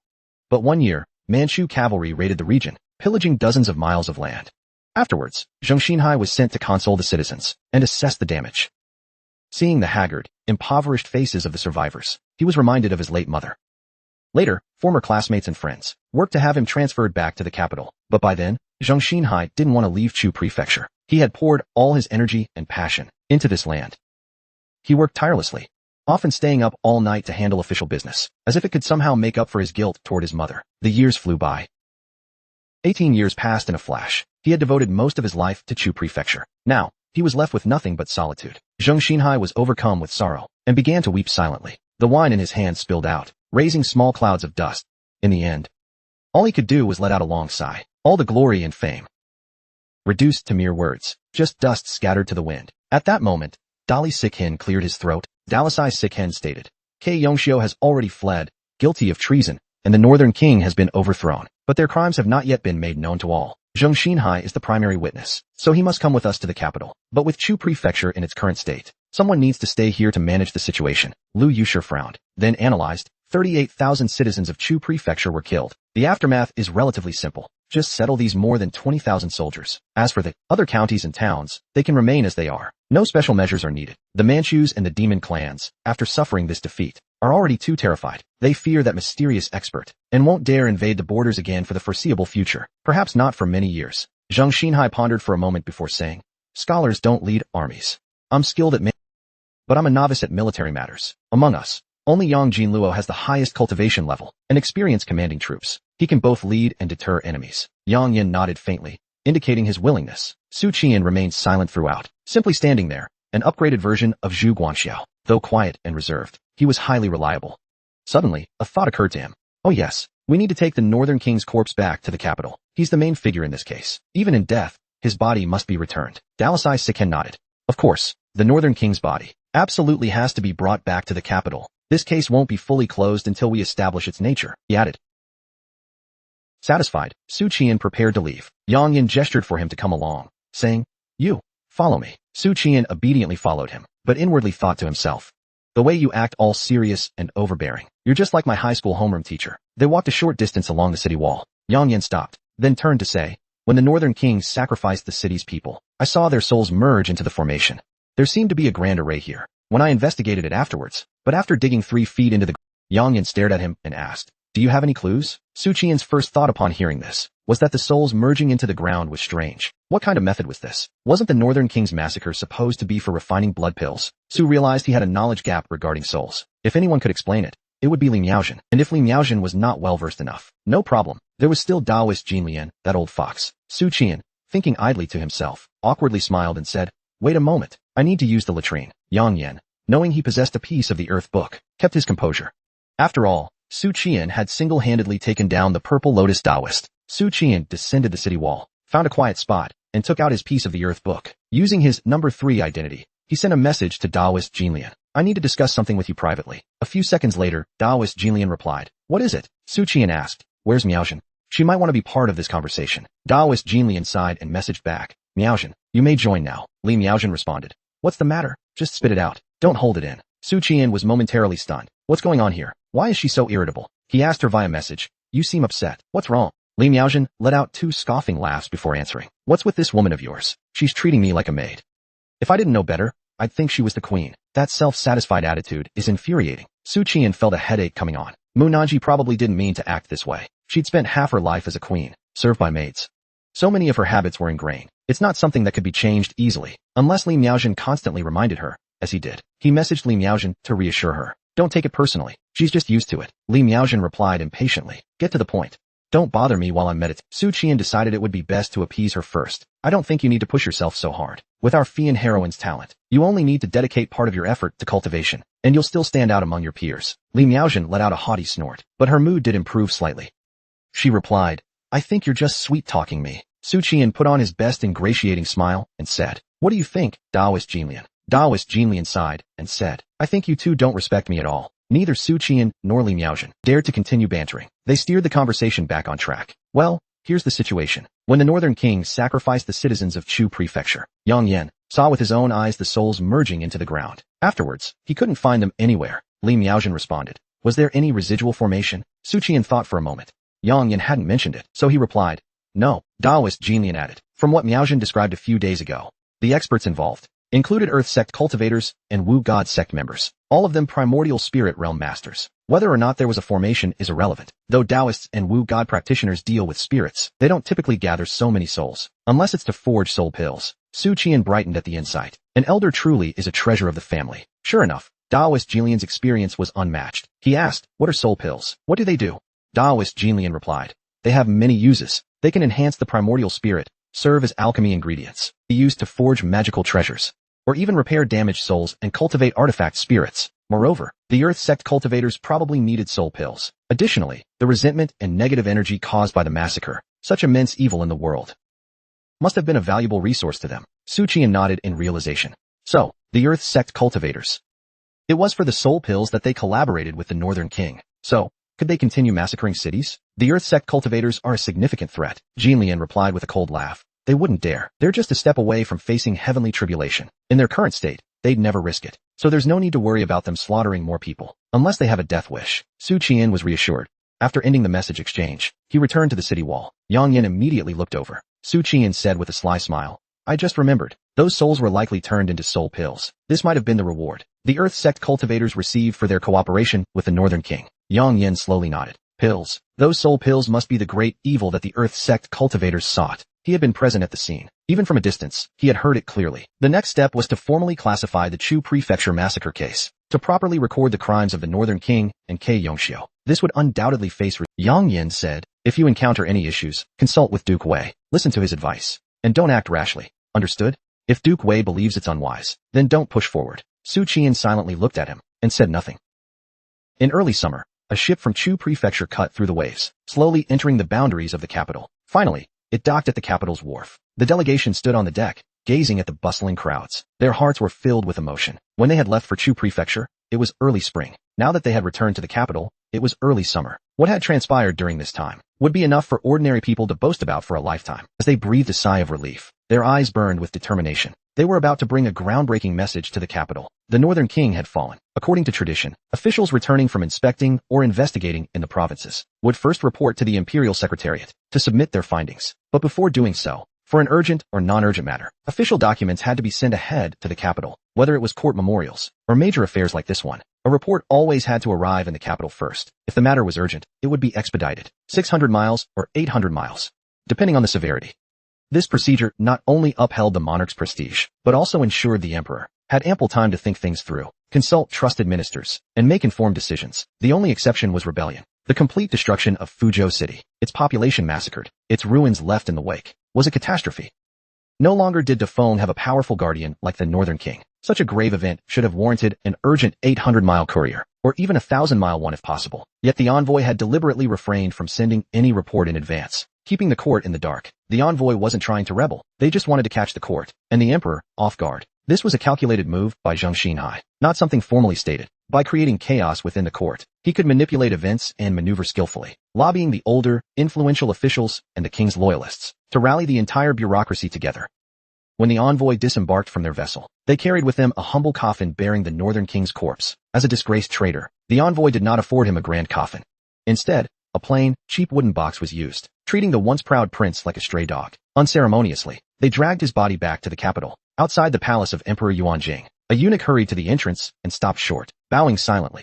But one year, Manchu cavalry raided the region, pillaging dozens of miles of land. Afterwards, Zheng Xinhai was sent to console the citizens and assess the damage. Seeing the haggard, impoverished faces of the survivors, he was reminded of his late mother. Later, former classmates and friends worked to have him transferred back to the capital, but by then, Zheng Xinhai didn't want to leave Chu Prefecture. He had poured all his energy and passion into this land. He worked tirelessly, often staying up all night to handle official business, as if it could somehow make up for his guilt toward his mother. The years flew by. 18 years passed in a flash. He had devoted most of his life to Chu Prefecture. Now, he was left with nothing but solitude. Zheng Xinhai was overcome with sorrow and began to weep silently. The wine in his hand spilled out, raising small clouds of dust. In the end, all he could do was let out a long sigh. All the glory and fame reduced to mere words, just dust scattered to the wind. At that moment, Dali Sikhen cleared his throat. Dalisai Sikhen stated, K. Yongxiu has already fled, guilty of treason, and the Northern King has been overthrown, but their crimes have not yet been made known to all. Zheng Xinhai is the primary witness, so he must come with us to the capital. But with Chu Prefecture in its current state, someone needs to stay here to manage the situation. Lu Yusher frowned, then analyzed. 38,000 citizens of Chu Prefecture were killed. The aftermath is relatively simple. Just settle these more than 20,000 soldiers. As for the other counties and towns, they can remain as they are. No special measures are needed. The Manchus and the demon clans, after suffering this defeat, are already too terrified. They fear that mysterious expert and won't dare invade the borders again for the foreseeable future, perhaps not for many years. Zhang Xinhai pondered for a moment before saying, "Scholars don't lead armies. I'm skilled at but I'm a novice at military matters. Among us, only Yang Jinluo has the highest cultivation level and experience commanding troops. He can both lead and deter enemies." Yang Yin nodded faintly, indicating his willingness. Su Qian remained silent throughout, simply standing there, an upgraded version of Zhu Guanxiao. Though quiet and reserved, he was highly reliable. Suddenly, a thought occurred to him. Oh yes, we need to take the Northern King's corpse back to the capital. He's the main figure in this case. Even in death, his body must be returned. Dalasai Siken nodded. Of course, the Northern King's body absolutely has to be brought back to the capital. This case won't be fully closed until we establish its nature, he added. Satisfied, Su Qian prepared to leave. Yang Yin gestured for him to come along, saying, "You, follow me." Su Qian obediently followed him, but inwardly thought to himself, "The way you act all serious and overbearing. You're just like my high school homeroom teacher." They walked a short distance along the city wall. Yang Yin stopped, then turned to say, "When the Northern Kings sacrificed the city's people, I saw their souls merge into the formation. There seemed to be a grand array here when I investigated it afterwards, but after digging 3 feet into the..." Yang Yin stared at him and asked, "Do you have any clues?" Su Qian's first thought upon hearing this was that the souls merging into the ground was strange. What kind of method was this? Wasn't the Northern King's massacre supposed to be for refining blood pills? Su realized he had a knowledge gap regarding souls. If anyone could explain it, it would be Li Miaojin. And if Li Miaojin was not well-versed enough, no problem. There was still Taoist Jinlian, that old fox. Su Qian, thinking idly to himself, awkwardly smiled and said, "Wait a moment, I need to use the latrine." Yang Yin, knowing he possessed a piece of the Earth Book, kept his composure. After all, Su Qian had single-handedly taken down the Purple Lotus Taoist. Su Qian descended the city wall, found a quiet spot, and took out his piece of the Earth Book. Using his number 3 identity, he sent a message to Taoist Jinlian. "I need to discuss something with you privately." A few seconds later, Taoist Jinlian replied, "What is it?" Su Qian asked, "Where's Miaojin? She might want to be part of this conversation." Taoist Jinlian sighed and messaged back, "Miaojin, you may join now." Li Miaojin responded, "What's the matter? Just spit it out. Don't hold it in." Su Qian was momentarily stunned. What's going on here? Why is she so irritable? He asked her via message, "You seem upset. What's wrong?" Li Miaojin let out 2 scoffing laughs before answering, "What's with this woman of yours? She's treating me like a maid. If I didn't know better, I'd think she was the queen." That self-satisfied attitude is infuriating. Su Qian felt a headache coming on. Mu Nanji probably didn't mean to act this way. She'd spent half her life as a queen, served by maids. So many of her habits were ingrained. It's not something that could be changed easily, unless Li Miaojin constantly reminded her, as he did. He messaged Li Miaojin to reassure her. "Don't take it personally. She's just used to it." Li Miaojin replied impatiently, "Get to the point. Don't bother me while I'm meditating." Su Qian decided it would be best to appease her first. "I don't think you need to push yourself so hard. With our Fian heroine's talent, you only need to dedicate part of your effort to cultivation, and you'll still stand out among your peers." Li Miaojin let out a haughty snort, but her mood did improve slightly. She replied, "I think you're just sweet-talking me." Su Qian put on his best ingratiating smile and said, "What do you think, Taoist Jinlian?" Taoist Jinlian sighed and said, "I think you two don't respect me at all." Neither Su Qian nor Li Miaojin dared to continue bantering. They steered the conversation back on track. "Well, here's the situation. When the Northern King sacrificed the citizens of Chu Prefecture, Yang Yin saw with his own eyes the souls merging into the ground. Afterwards, he couldn't find them anywhere." Li Miaojin responded, "Was there any residual formation?" Su Qian thought for a moment. Yang Yin hadn't mentioned it, so he replied, "No." Taoist Jinlian added, "From what Miaojin described a few days ago, the experts involved included Earth Sect cultivators and Wu God Sect members, all of them primordial spirit realm masters. Whether or not there was a formation is irrelevant. Though Taoists and Wu God practitioners deal with spirits, they don't typically gather so many souls, unless it's to forge soul pills." Su Qian brightened at the insight. An elder truly is a treasure of the family. Sure enough, Taoist Jinlian's experience was unmatched. He asked, "What are soul pills? What do they do?" Taoist Jinlian replied, "They have many uses. They can enhance the primordial spirit, serve as alchemy ingredients, be used to forge magical treasures, or even repair damaged souls and cultivate artifact spirits. Moreover, the Earth Sect cultivators probably needed soul pills. Additionally, the resentment and negative energy caused by the massacre, such immense evil in the world, must have been a valuable resource to them." Su Qian nodded in realization. So, the Earth Sect cultivators. It was for the soul pills that they collaborated with the Northern King. So, could they continue massacring cities? The Earth Sect cultivators are a significant threat. Jinlian replied with a cold laugh. They wouldn't dare. They're just a step away from facing heavenly tribulation. In their current state, they'd never risk it. So there's no need to worry about them slaughtering more people, unless they have a death wish. Su Qian was reassured. After ending the message exchange, he returned to the city wall. Yang Yin immediately looked over. Su Qian said with a sly smile, I just remembered. Those souls were likely turned into soul pills. This might have been the reward the Earth Sect cultivators received for their cooperation with the Northern King. Yang Yin slowly nodded. Pills. Those soul pills must be the great evil that the Earth Sect cultivators sought. He had been present at the scene. Even from a distance, he had heard it clearly. The next step was to formally classify the Chu Prefecture massacre case, to properly record the crimes of the Northern King and K Yongxiu. This would undoubtedly face Yang Yin said, if you encounter any issues, consult with Duke Wei. Listen to his advice. And don't act rashly. Understood? If Duke Wei believes it's unwise, then don't push forward. Su Qian silently looked at him and said nothing. In early summer, a ship from Chu Prefecture cut through the waves, slowly entering the boundaries of the capital. Finally, it docked at the capital's wharf. The delegation stood on the deck, gazing at the bustling crowds. Their hearts were filled with emotion. When they had left for Chu Prefecture, it was early spring. Now that they had returned to the capital, it was early summer. What had transpired during this time would be enough for ordinary people to boast about for a lifetime. As they breathed a sigh of relief, their eyes burned with determination. They were about to bring a groundbreaking message to the capital. The Northern King had fallen. According to tradition, officials returning from inspecting or investigating in the provinces would first report to the Imperial Secretariat to submit their findings. But before doing so, for an urgent or non-urgent matter, official documents had to be sent ahead to the capital. Whether it was court memorials or major affairs like this one, a report always had to arrive in the capital first. If the matter was urgent, it would be expedited. 600 miles or 800 miles, depending on the severity. This procedure not only upheld the monarch's prestige, but also ensured the emperor had ample time to think things through, consult trusted ministers, and make informed decisions. The only exception was rebellion. The complete destruction of Fuzhou City, its population massacred, its ruins left in the wake, was a catastrophe. No longer did Defeng have a powerful guardian like the Northern King. Such a grave event should have warranted an urgent 800-mile courier, or even a 1,000-mile one if possible. Yet the envoy had deliberately refrained from sending any report in advance, keeping the court in the dark. The envoy wasn't trying to rebel. They just wanted to catch the court, and the emperor, off guard. This was a calculated move by Zheng Xinhai, not something formally stated. By creating chaos within the court, he could manipulate events and maneuver skillfully, lobbying the older, influential officials and the king's loyalists to rally the entire bureaucracy together. When the envoy disembarked from their vessel, they carried with them a humble coffin bearing the Northern King's corpse. As a disgraced traitor, the envoy did not afford him a grand coffin. Instead, a plain, cheap wooden box was used, treating the once proud prince like a stray dog. Unceremoniously, they dragged his body back to the capital. Outside the palace of Emperor Yuanjing, a eunuch hurried to the entrance and stopped short, bowing silently.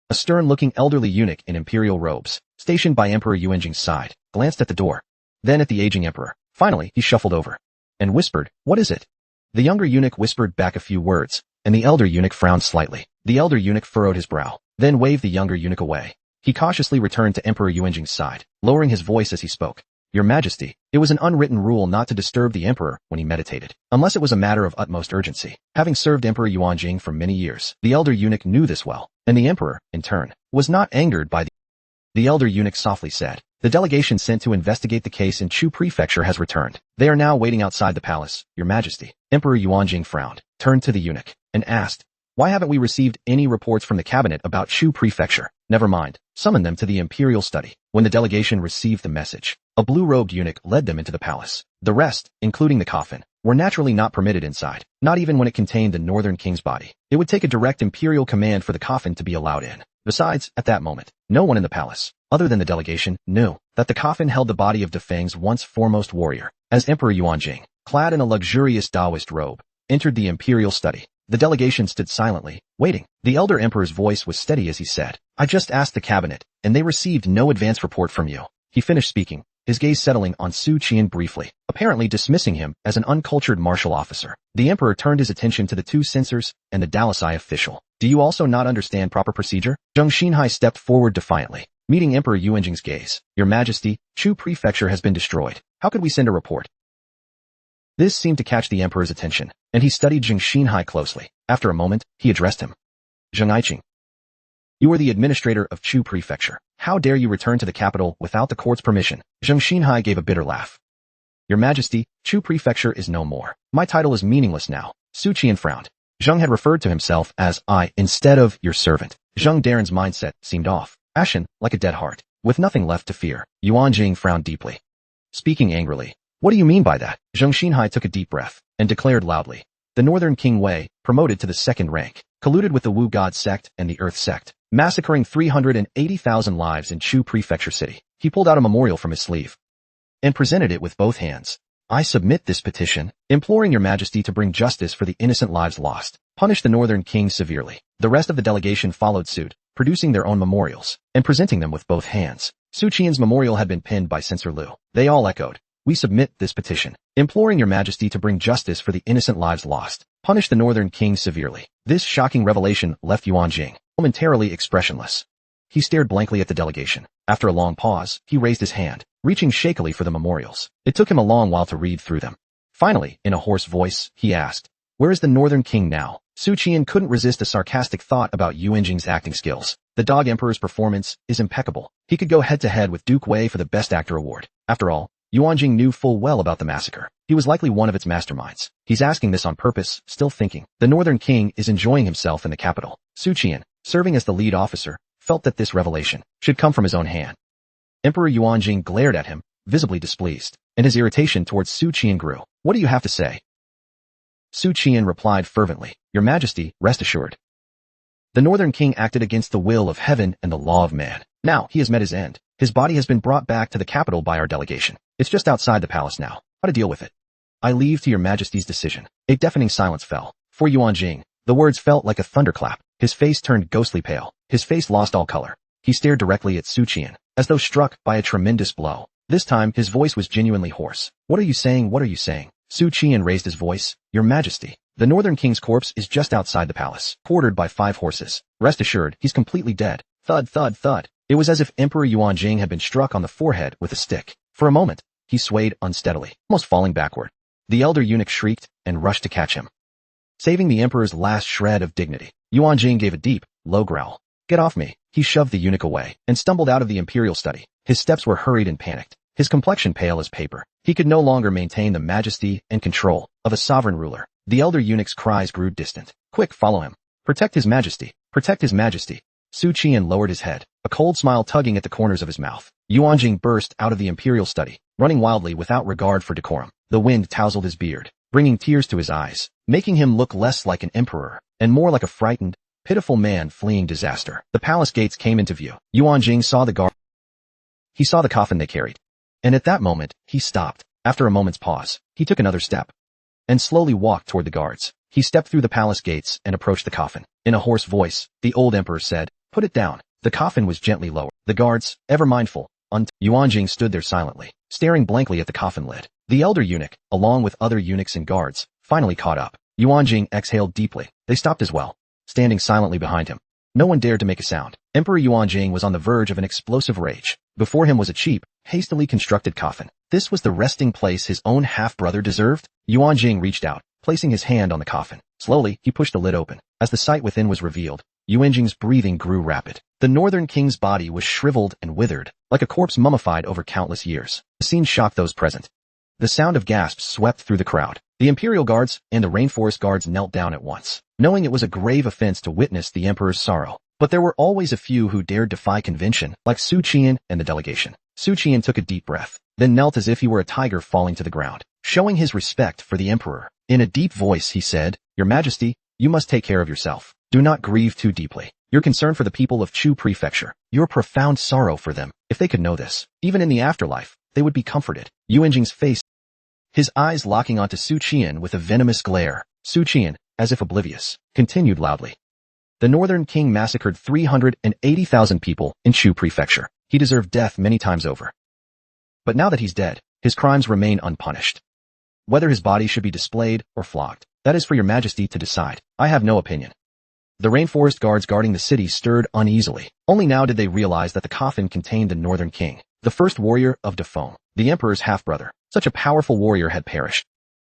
A stern-looking elderly eunuch in imperial robes, stationed by Emperor Yuanjing's side, glanced at the door, then at the aging emperor. Finally, he shuffled over and whispered, "What is it?" The younger eunuch whispered back a few words, and the elder eunuch frowned slightly. The elder eunuch furrowed his brow, then waved the younger eunuch away. He cautiously returned to Emperor Yuanjing's side, lowering his voice as he spoke. "Your Majesty, it was an unwritten rule not to disturb the emperor when he meditated, unless it was a matter of utmost urgency." Having served Emperor Yuanjing for many years, the elder eunuch knew this well, and the emperor, in turn, was not angered by the elder eunuch softly said, "The delegation sent to investigate the case in Chu Prefecture has returned. They are now waiting outside the palace, Your Majesty." Emperor Yuanjing frowned, turned to the eunuch, and asked, "Why haven't we received any reports from the cabinet about Chu Prefecture?" "Never mind. Summon them to the imperial study." When the delegation received the message, a blue-robed eunuch led them into the palace. The rest, including the coffin, were naturally not permitted inside, not even when it contained the Northern King's body. It would take a direct imperial command for the coffin to be allowed in. Besides, at that moment, no one in the palace, other than the delegation, knew that the coffin held the body of Defeng's once foremost warrior. As Emperor Yuanjing, clad in a luxurious Taoist robe, entered the imperial study, the delegation stood silently, waiting. The elder emperor's voice was steady as he said, "I just asked the cabinet, and they received no advance report from you." He finished speaking, his gaze settling on Su Qian briefly, apparently dismissing him as an uncultured martial officer. The emperor turned his attention to the two censors and the Dalasai official. "Do you also not understand proper procedure?" Zheng Xinhai stepped forward defiantly, meeting Emperor Yuanjing's gaze. "Your Majesty, Chu Prefecture has been destroyed. How could we send a report?" This seemed to catch the emperor's attention, and he studied Zheng Xinhai closely. After a moment, he addressed him. "Zheng Aiqing, you are the administrator of Chu Prefecture. How dare you return to the capital without the court's permission?" Zheng Xinhai gave a bitter laugh. "Your Majesty, Chu Prefecture is no more. My title is meaningless now." Su Qian frowned. Zheng had referred to himself as I instead of your servant. Zheng Daren's mindset seemed off, ashen, like a dead heart, with nothing left to fear. Yuanjing frowned deeply, speaking angrily. "What do you mean by that?" Zheng Xinhai took a deep breath and declared loudly, "The Northern King Wei, promoted to the second rank, colluded with the Wu God sect and the Earth sect massacring 380,000 lives in Chu Prefecture City. He pulled out a memorial from his sleeve and presented it with both hands. I submit this petition, imploring your majesty to bring justice for the innocent lives lost. Punish the Northern King severely. The rest of the delegation followed suit, producing their own memorials and presenting them with both hands. Su Qian's memorial had been pinned by Censor Liu. They all echoed, we submit this petition, imploring your majesty to bring justice for the innocent lives lost. Punish the Northern King severely. This shocking revelation left Yuan Jing momentarily expressionless. He stared blankly at the delegation. After a long pause, he raised his hand, reaching shakily for the memorials. It took him a long while to read through them. Finally, in a hoarse voice, he asked, where is the Northern King now? Su Qian couldn't resist a sarcastic thought about Yuan Jing's acting skills. The Dog Emperor's performance is impeccable. He could go head-to-head with Duke Wei for the Best Actor award. After all, Yuan Jing knew full well about the massacre. He was likely one of its masterminds. He's asking this on purpose, still thinking. The Northern King is enjoying himself in the capital. Su Qian, serving as the lead officer, felt that this revelation should come from his own hand. Emperor Yuan Jing glared at him, visibly displeased, and his irritation towards Su Qian grew. What do you have to say? Su Qian replied fervently, Your Majesty, rest assured. The Northern King acted against the will of heaven and the law of man. Now, he has met his end. His body has been brought back to the capital by our delegation. It's just outside the palace now. How to deal with it? I leave to your Majesty's decision. A deafening silence fell. For Yuan Jing, the words felt like a thunderclap. His face turned ghostly pale. His face lost all color. He stared directly at Su Qian, as though struck by a tremendous blow. This time, his voice was genuinely hoarse. What are you saying? What are you saying? Su Qian raised his voice. Your Majesty, the Northern King's corpse is just outside the palace, quartered by 5 horses. Rest assured, he's completely dead. Thud, thud, thud. It was as if Emperor Yuan Jing had been struck on the forehead with a stick. For a moment, he swayed unsteadily, almost falling backward. The elder eunuch shrieked and rushed to catch him. Saving the emperor's last shred of dignity, Yuan Jing gave a deep, low growl. Get off me. He shoved the eunuch away and stumbled out of the imperial study. His steps were hurried and panicked, his complexion pale as paper. He could no longer maintain the majesty and control of a sovereign ruler. The elder eunuch's cries grew distant. Quick, follow him. Protect his majesty. Protect his majesty. Su Qian lowered his head, a cold smile tugging at the corners of his mouth. Yuan Jing burst out of the imperial study, running wildly without regard for decorum. The wind tousled his beard, bringing tears to his eyes, making him look less like an emperor and more like a frightened, pitiful man fleeing disaster. The palace gates came into view. Yuan Jing saw the guard. He saw the coffin they carried. And at that moment, he stopped. After a moment's pause, he took another step and slowly walked toward the guards. He stepped through the palace gates and approached the coffin. In a hoarse voice, the old emperor said, Put it down. The coffin was gently lowered. The guards, ever mindful, Yuan Jing stood there silently, staring blankly at the coffin lid. The elder eunuch, along with other eunuchs and guards, finally caught up. Yuan Jing exhaled deeply. They stopped as well, standing silently behind him. No one dared to make a sound. Emperor Yuan Jing was on the verge of an explosive rage. Before him was a cheap, hastily constructed coffin. This was the resting place his own half-brother deserved? Yuan Jing reached out, placing his hand on the coffin. Slowly, he pushed the lid open. As the sight within was revealed, Yuan Jing's breathing grew rapid. The Northern King's body was shriveled and withered, like a corpse mummified over countless years. The scene shocked those present. The sound of gasps swept through the crowd. The Imperial Guards and the Rainforest Guards knelt down at once, knowing it was a grave offense to witness the Emperor's sorrow. But there were always a few who dared defy convention, like Su Qian and the delegation. Su Qian took a deep breath, then knelt as if he were a tiger falling to the ground, showing his respect for the Emperor. In a deep voice he said, Your Majesty, you must take care of yourself. Do not grieve too deeply. Your concern for the people of Chu Prefecture, your profound sorrow for them. If they could know this, even in the afterlife, they would be comforted. Yuan Jing's face, his eyes locking onto Su Qian with a venomous glare. Su Qian, as if oblivious, continued loudly. The Northern King massacred 380,000 people in Chu Prefecture. He deserved death many times over. But now that he's dead, his crimes remain unpunished. Whether his body should be displayed or flogged, that is for your Majesty to decide. I have no opinion. The Rainforest Guards guarding the city stirred uneasily. Only now did they realize that the coffin contained the Northern King, the first warrior of Defone, the Emperor's half-brother. Such a powerful warrior had perished.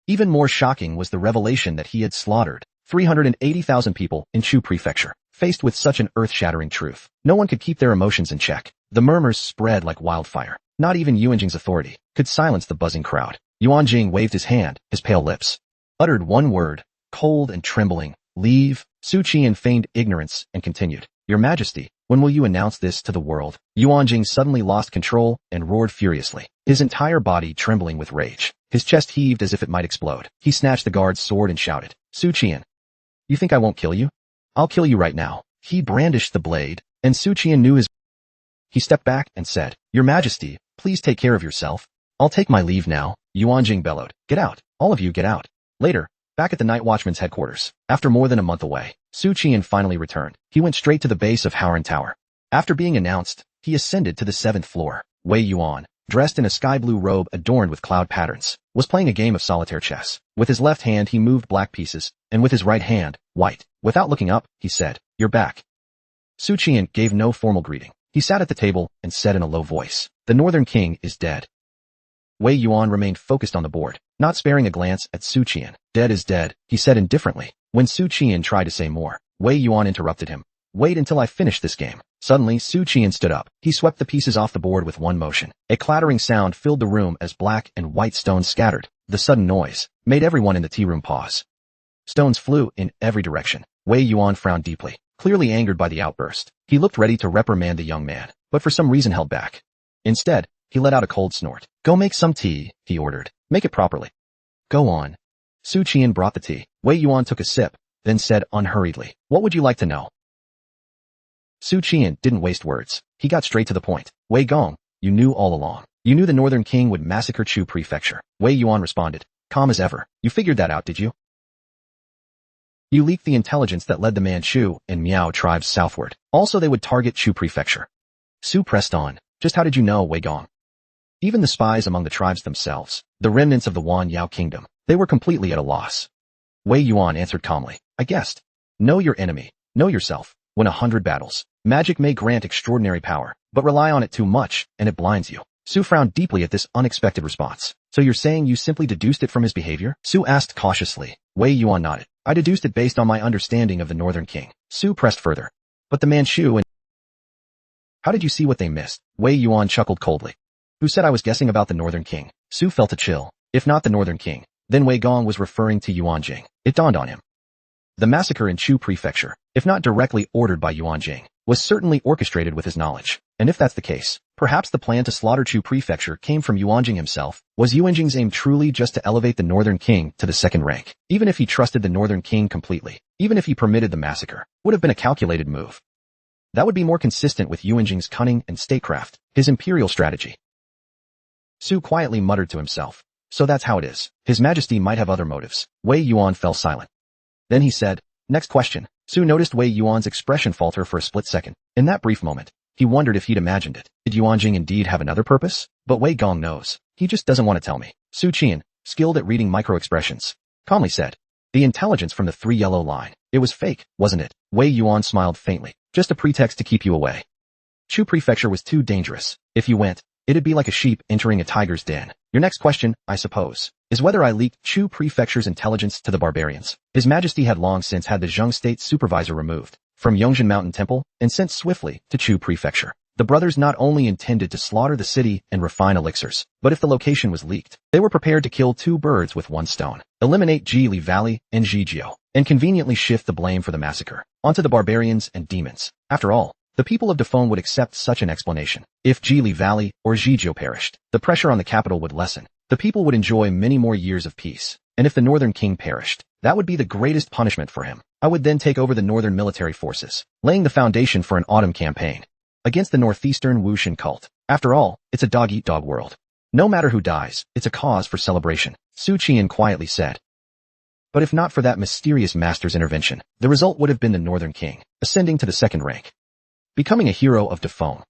Even more shocking was the revelation that he had slaughtered 380,000 people in Chu Prefecture. Faced with such an earth-shattering truth, no one could keep their emotions in check. The murmurs spread like wildfire. Not even Yuan Jing's authority could silence the buzzing crowd. Yuan Jing waved his hand, his pale lips uttered one word, cold and trembling, leave. Su Qian feigned ignorance and continued, Your Majesty, when will you announce this to the world? Yuan Jing suddenly lost control and roared furiously, his entire body trembling with rage. His chest heaved as if it might explode. He snatched the guard's sword and shouted, Su Qian, you think I won't kill you? I'll kill you right now. He brandished the blade, and Su Qian knew his. He stepped back and said, "Your Majesty, please take care of yourself. I'll take my leave now." Yuan Jing bellowed, "Get out. All of you get out." Later, back at the Night Watchman's headquarters, after more than a month away, Su Qian finally returned. He went straight to the base of Howran Tower. After being announced, he ascended to the 7th floor. Wei Yuan, dressed in a sky blue robe adorned with cloud patterns, was playing a game of solitaire chess. With his left hand he moved black pieces, and with his right hand, white. Without looking up, he said, "You're back." Su Qian gave no formal greeting. He sat at the table and said in a low voice, "The Northern King is dead." Wei Yuan remained focused on the board, not sparing a glance at Su Qian. "Dead is dead," he said indifferently. When Su Qian tried to say more, Wei Yuan interrupted him. "Wait until I finish this game." Suddenly, Su Qian stood up. He swept the pieces off the board with one motion. A clattering sound filled the room as black and white stones scattered. The sudden noise made everyone in the tea room pause. Stones flew in every direction. Wei Yuan frowned deeply, clearly angered by the outburst. He looked ready to reprimand the young man, but for some reason held back. Instead, he let out a cold snort. "Go make some tea," he ordered. "Make it properly." "Go on." Su Qian brought the tea. Wei Yuan took a sip, then said unhurriedly, "What would you like to know?" Su Qian didn't waste words. He got straight to the point. "Wei Gong, you knew all along. You knew the Northern King would massacre Chu Prefecture." Wei Yuan responded, calm as ever. "You figured that out, did you? You leaked the intelligence that led the Manchu and Miao tribes southward. Also, they would target Chu Prefecture." Su pressed on. "Just how did you know, Wei Gong?" Even the spies among the tribes themselves, the remnants of the Wan Yao kingdom, they were completely at a loss. Wei Yuan answered calmly, "I guessed. Know your enemy. Know yourself. Win 100 battles. Magic may grant extraordinary power, but rely on it too much, and it blinds you." Su frowned deeply at this unexpected response. "So you're saying you simply deduced it from his behavior?" Su asked cautiously. Wei Yuan nodded. "I deduced it based on my understanding of the Northern King." Su pressed further. "But the Manchu and..." "How did you see what they missed?" Wei Yuan chuckled coldly. "Who said I was guessing about the Northern King?" Su felt a chill. If not the Northern King, then Wei Gong was referring to Yuan Jing. It dawned on him. The massacre in Chu Prefecture, if not directly ordered by Yuan Jing, was certainly orchestrated with his knowledge. And if that's the case, perhaps the plan to slaughter Chu Prefecture came from Yuan Jing himself. Was Yuan Jing's aim truly just to elevate the Northern King to the 2nd rank? Even if he trusted the Northern King completely, even if he permitted the massacre, would have been a calculated move. That would be more consistent with Yuan Jing's cunning and statecraft, his imperial strategy. Su quietly muttered to himself. So that's how it is. His Majesty might have other motives. Wei Yuan fell silent. Then he said, "Next question." Su noticed Wei Yuan's expression falter for a split second. In that brief moment, he wondered if he'd imagined it. Did Yuan Jing indeed have another purpose? But Wei Gong knows. He just doesn't want to tell me. Su Qian, skilled at reading micro-expressions, calmly said, "The intelligence from the 3 yellow line. It was fake, wasn't it?" Wei Yuan smiled faintly. "Just a pretext to keep you away. Chu Prefecture was too dangerous. If you went, it'd be like a sheep entering a tiger's den. Your next question, I suppose, is whether I leaked Chu Prefecture's intelligence to the barbarians." His Majesty had long since had the Zheng State supervisor removed from Yongzhen Mountain Temple and sent swiftly to Chu Prefecture. The brothers not only intended to slaughter the city and refine elixirs, but if the location was leaked, they were prepared to kill 2 birds with 1 stone. Eliminate Jili Valley and Zhijio, and conveniently shift the blame for the massacre onto the barbarians and demons. After all, the people of Dafeng would accept such an explanation. If Jili Valley or Zhijio perished, the pressure on the capital would lessen. The people would enjoy many more years of peace. And if the Northern King perished, that would be the greatest punishment for him. I would then take over the Northern military forces, laying the foundation for an autumn campaign against the Northeastern Wushan cult. After all, it's a dog-eat-dog world. No matter who dies, it's a cause for celebration, Su Qian quietly said. But if not for that mysterious master's intervention, the result would have been the Northern King ascending to the 2nd rank, becoming a hero of Dafeng.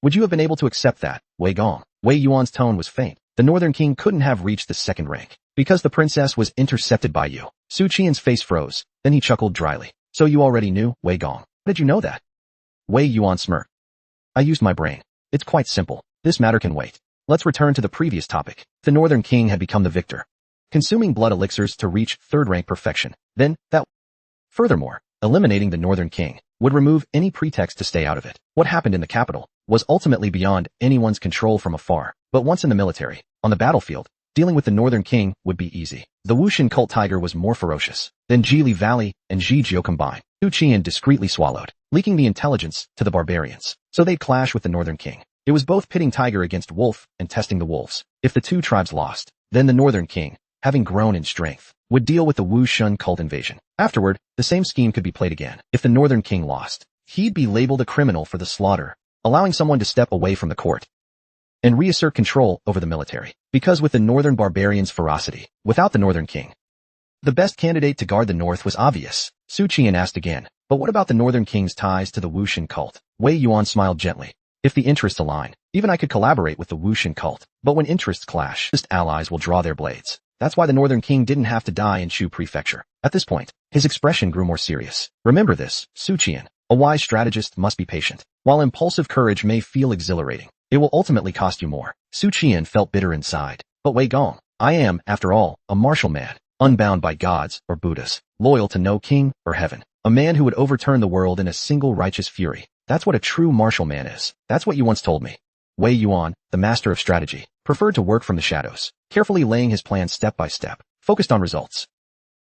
Would you have been able to accept that, Wei Gong? Wei Yuan's tone was faint. The Northern King couldn't have reached the 2nd rank because the princess was intercepted by you. Su Qian's face froze. Then he chuckled dryly. So you already knew, Wei Gong. How did you know that? Wei Yuan smirked. I used my brain. It's quite simple. This matter can wait. Let's return to the previous topic. The Northern King had become the victor, consuming blood elixirs to reach 3rd rank perfection. Then, furthermore, eliminating the Northern King would remove any pretext to stay out of it. What happened in the capital was ultimately beyond anyone's control from afar. But once in the military, on the battlefield, dealing with the Northern King would be easy. The Wushan cult tiger was more ferocious than Jili Valley and Zhijio combined. Su Qian discreetly swallowed, leaking the intelligence to the barbarians, so they'd clash with the Northern King. It was both pitting tiger against wolf and testing the wolves. If the 2 tribes lost, then the Northern King, having grown in strength, would deal with the Wushan cult invasion. Afterward, the same scheme could be played again. If the Northern King lost, he'd be labeled a criminal for the slaughter, allowing someone to step away from the court and reassert control over the military. Because with the northern barbarians' ferocity, without the northern king, the best candidate to guard the north was obvious. Su Qian asked again, but what about the northern king's ties to the Wuxian cult? Wei Yuan smiled gently. If the interests align, even I could collaborate with the Wuxian cult. But when interests clash, just allies will draw their blades. That's why the northern king didn't have to die in Chu prefecture. At this point, his expression grew more serious. Remember this, Su Qian. A wise strategist must be patient. While impulsive courage may feel exhilarating, it will ultimately cost you more. Su Qian felt bitter inside. But Wei Gong, I am, after all, a martial man, unbound by gods or Buddhas, loyal to no king or heaven. A man who would overturn the world in a single righteous fury. That's what a true martial man is. That's what you once told me. Wei Yuan, the master of strategy, preferred to work from the shadows, carefully laying his plan step by step, focused on results.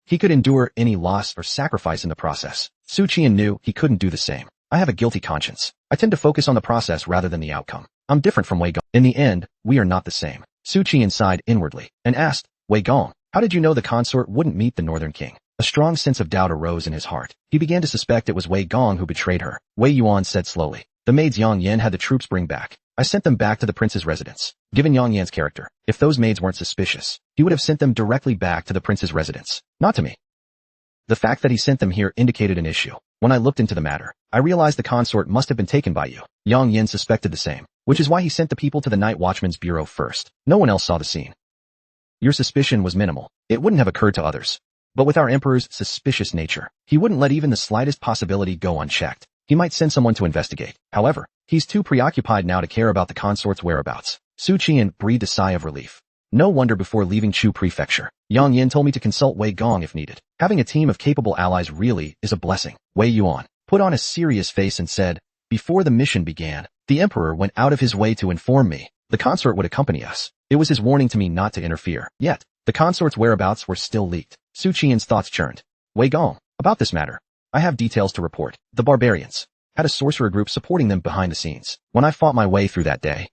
He could endure any loss or sacrifice in the process. Su Qian knew he couldn't do the same. I have a guilty conscience. I tend to focus on the process rather than the outcome. I'm different from Wei Gong. In the end, we are not the same. Su Qian sighed inwardly and asked, Wei Gong, how did you know the consort wouldn't meet the northern king? A strong sense of doubt arose in his heart. He began to suspect it was Wei Gong who betrayed her. Wei Yuan said slowly, the maids Yang Yan had the troops bring back. I sent them back to the prince's residence. Given Yang Yan's character, if those maids weren't suspicious, he would have sent them directly back to the prince's residence, not to me. The fact that he sent them here indicated an issue. When I looked into the matter, I realized the consort must have been taken by you. Yang Yan suspected the same, which is why he sent the people to the night watchman's bureau first. No one else saw the scene. Your suspicion was minimal. It wouldn't have occurred to others. But with our emperor's suspicious nature, he wouldn't let even the slightest possibility go unchecked. He might send someone to investigate. However, he's too preoccupied now to care about the consort's whereabouts. Su Qian breathed a sigh of relief. No wonder before leaving Chu prefecture, Yang Yan told me to consult Wei Gong if needed. Having a team of capable allies really is a blessing. Wei Yuan put on a serious face and said, before the mission began, the emperor went out of his way to inform me the consort would accompany us. It was his warning to me not to interfere. Yet, the consort's whereabouts were still leaked. Su Qian's thoughts churned. Wei Gong, about this matter, I have details to report. The barbarians had a sorcerer group supporting them behind the scenes. When I fought my way through that day,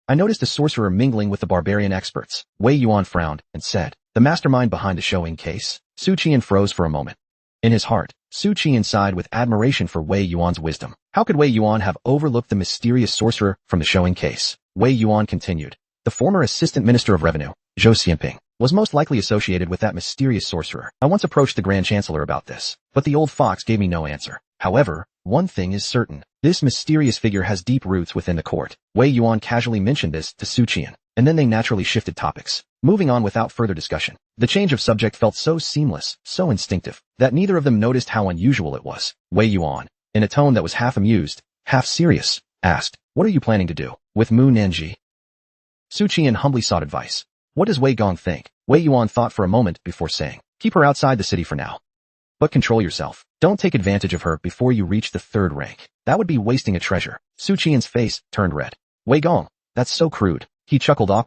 I noticed a sorcerer mingling with the barbarian experts. Wei Yuan frowned and said, the mastermind behind the Shauu case. Su Qian froze for a moment. In his heart, Su Qian sighed with admiration for Wei Yuan's wisdom. How could Wei Yuan have overlooked the mysterious sorcerer from the Shauu case? Wei Yuan continued. The former assistant minister of revenue, Zhou Xianping, was most likely associated with that mysterious sorcerer. I once approached the Grand Chancellor about this, but the old fox gave me no answer. However, one thing is certain. This mysterious figure has deep roots within the court. Wei Yuan casually mentioned this to Su Qian, and then they naturally shifted topics, moving on without further discussion. The change of subject felt so seamless, so instinctive, that neither of them noticed how unusual it was. Wei Yuan, in a tone that was half amused, half serious, asked, what are you planning to do with Mu Nanji? Su Qian humbly sought advice. What does Wei Gong think? Wei Yuan thought for a moment before saying, keep her outside the city for now. But control yourself. Don't take advantage of her before you reach the third rank. That would be wasting a treasure. Su Qian's face turned red. Wei Gong, that's so crude. He chuckled off.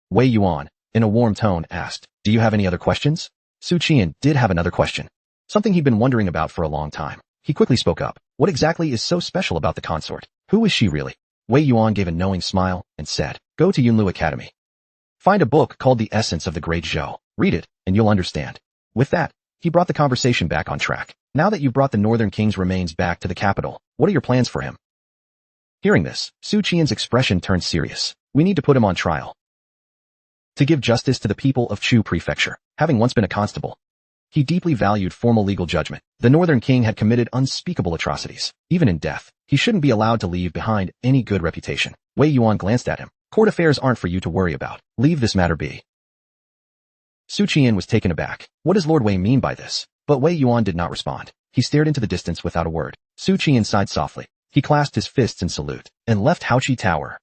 Wei Yuan, in a warm tone, asked, do you have any other questions? Su Qian did have another question. Something he'd been wondering about for a long time. He quickly spoke up. What exactly is so special about the consort? Who is she really? Wei Yuan gave a knowing smile and said, go to Yunlu Academy. Find a book called The Essence of the Great Zhou. Read it, and you'll understand. With that, he brought the conversation back on track. Now that you've brought the Northern King's remains back to the capital, what are your plans for him? Hearing this, Su Qian's expression turned serious. We need to put him on trial. To give justice to the people of Chu Prefecture, having once been a constable, he deeply valued formal legal judgment. The Northern King had committed unspeakable atrocities. Even in death, he shouldn't be allowed to leave behind any good reputation. Wei Yuan glanced at him. Court affairs aren't for you to worry about. Leave this matter be. Su Qian was taken aback. What does Lord Wei mean by this? But Wei Yuan did not respond. He stared into the distance without a word. Su Qian sighed softly. He clasped his fists in salute and left Haoqi Tower.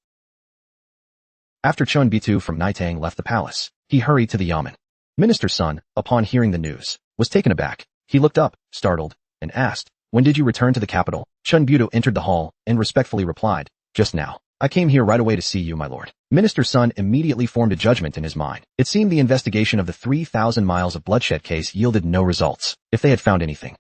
After Chun Bitu from Naitang left the palace, he hurried to the yamen. Minister's son, upon hearing the news, was taken aback. He looked up, startled, and asked, when did you return to the capital? Chun Bitu entered the hall and respectfully replied, just now. I came here right away to see you, my lord. Minister's son immediately formed a judgment in his mind. It seemed the investigation of the 3,000 miles of bloodshed case yielded no results. If they had found anything,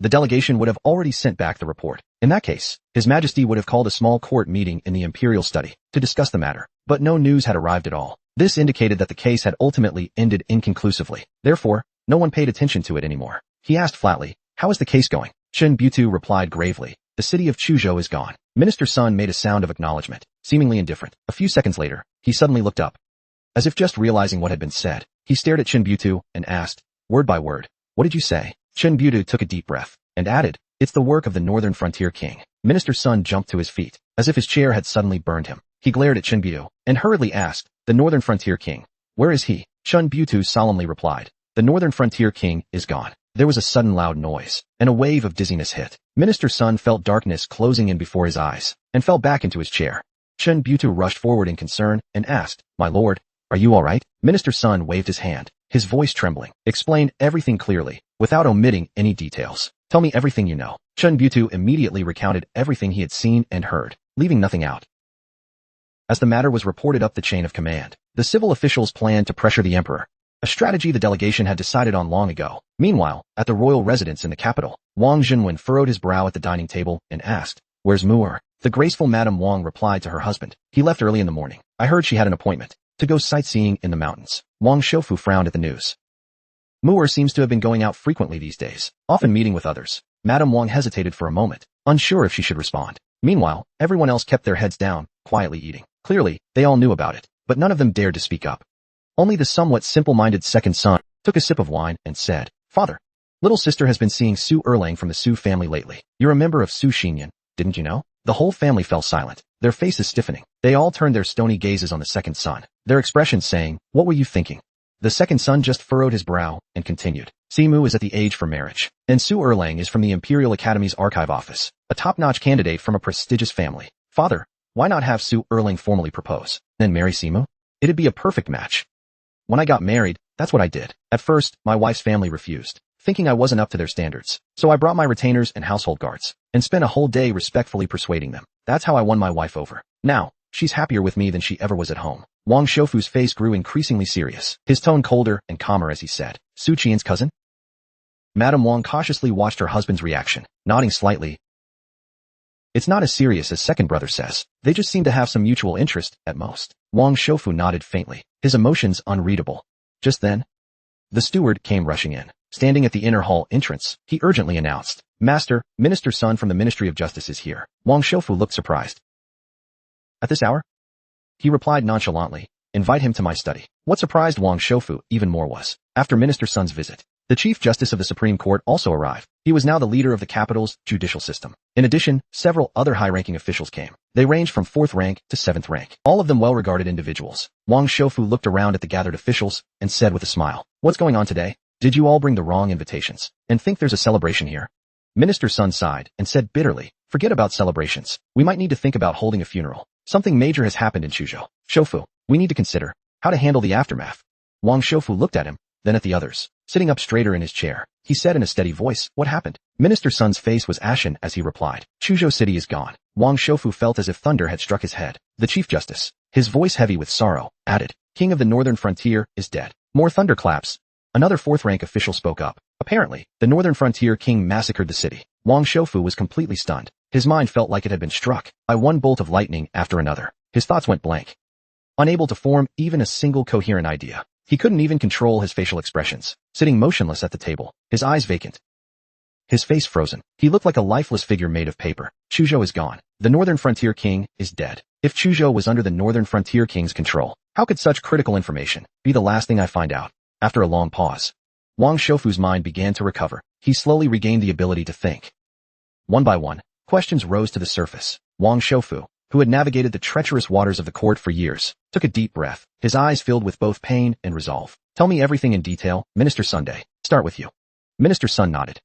the delegation would have already sent back the report. In that case, His Majesty would have called a small court meeting in the imperial study to discuss the matter. But no news had arrived at all. This indicated that the case had ultimately ended inconclusively. Therefore, no one paid attention to it anymore. He asked flatly, how is the case going? Chen Butu replied gravely. The city of Chujo is gone. Minister Sun made a sound of acknowledgement, seemingly indifferent. A few seconds later, he suddenly looked up. As if just realizing what had been said, he stared at Chen Butu and asked, word by word, what did you say? Chen Butu took a deep breath and added, it's the work of the Northern Frontier King. Minister Sun jumped to his feet, as if his chair had suddenly burned him. He glared at Chen Butu and hurriedly asked, the Northern Frontier King. Where is he? Chen Butu solemnly replied, the Northern Frontier King is gone. There was a sudden loud noise, and a wave of dizziness hit. Minister Sun felt darkness closing in before his eyes, and fell back into his chair. Chen Butu rushed forward in concern and asked, my lord, are you all right? Minister Sun waved his hand, his voice trembling, explained everything clearly, without omitting any details. Tell me everything you know. Chen Butu immediately recounted everything he had seen and heard, leaving nothing out. As the matter was reported up the chain of command, the civil officials planned to pressure the emperor, a strategy the delegation had decided on long ago. Meanwhile, at the royal residence in the capital, Wang Jinwen furrowed his brow at the dining table and asked, where's Mu'er? The graceful Madame Wang replied to her husband, he left early in the morning. I heard she had an appointment to go sightseeing in the mountains. Wang Shoufu frowned at the news. Mu'er seems to have been going out frequently these days, often meeting with others. Madame Wang hesitated for a moment, unsure if she should respond. Meanwhile, everyone else kept their heads down, quietly eating. Clearly, they all knew about it, but none of them dared to speak up. Only the somewhat simple-minded second son took a sip of wine and said, Father, little sister has been seeing Su Erlang from the Su family lately. You're a member of Su Xinyan, didn't you know? The whole family fell silent, their faces stiffening. They all turned their stony gazes on the second son, their expressions saying, what were you thinking? The second son just furrowed his brow and continued. Simu is at the age for marriage, and Su Erlang is from the Imperial Academy's archive office, a top-notch candidate from a prestigious family. Father, why not have Su Erlang formally propose, then marry Simu? It'd be a perfect match. When I got married, that's what I did. At first, my wife's family refused, thinking I wasn't up to their standards. So I brought my retainers and household guards, and spent a whole day respectfully persuading them. That's how I won my wife over. Now, she's happier with me than she ever was at home. Wang Shoufu's face grew increasingly serious, his tone colder and calmer as he said, Su Qian's cousin? Madame Wang cautiously watched her husband's reaction, nodding slightly. It's not as serious as second brother says. They just seem to have some mutual interest, at most. Wang Shoufu nodded faintly, his emotions unreadable. Just then, the steward came rushing in. Standing at the inner hall entrance, he urgently announced, Master, Minister Sun from the Ministry of Justice is here. Wang Shoufu looked surprised. At this hour? He replied nonchalantly, invite him to my study. What surprised Wang Shoufu even more was, after Minister Sun's visit, the Chief Justice of the Supreme Court also arrived. He was now the leader of the capital's judicial system. In addition, several other high-ranking officials came. They ranged from 4th rank to 7th rank, all of them well-regarded individuals. Wang Shoufu looked around at the gathered officials and said with a smile, what's going on today? Did you all bring the wrong invitations and think there's a celebration here? Minister Sun sighed and said bitterly, forget about celebrations. We might need to think about holding a funeral. Something major has happened in Chujo. Shoufu, we need to consider how to handle the aftermath. Wang Shoufu looked at him, then at the others. Sitting up straighter in his chair, he said in a steady voice, what happened? Minister Sun's face was ashen as he replied, Chujo City is gone. Wang Shoufu felt as if thunder had struck his head. The Chief Justice, his voice heavy with sorrow, added, King of the Northern Frontier is dead. More thunderclaps. Another 4th rank official spoke up. Apparently, the Northern Frontier King massacred the city. Wang Shoufu was completely stunned. His mind felt like it had been struck by one bolt of lightning after another. His thoughts went blank. Unable to form even a single coherent idea. He couldn't even control his facial expressions. Sitting motionless at the table, his eyes vacant, his face frozen, he looked like a lifeless figure made of paper. Chujo is gone. The Northern Frontier King is dead. If Chujo was under the Northern Frontier King's control, how could such critical information be the last thing I find out? After a long pause, Wang Shoufu's mind began to recover. He slowly regained the ability to think. One by one, questions rose to the surface. Wang Shoufu, who had navigated the treacherous waters of the court for years, took a deep breath, his eyes filled with both pain and resolve. Tell me everything in detail, Minister Sunday. Start with you. Minister Sun nodded,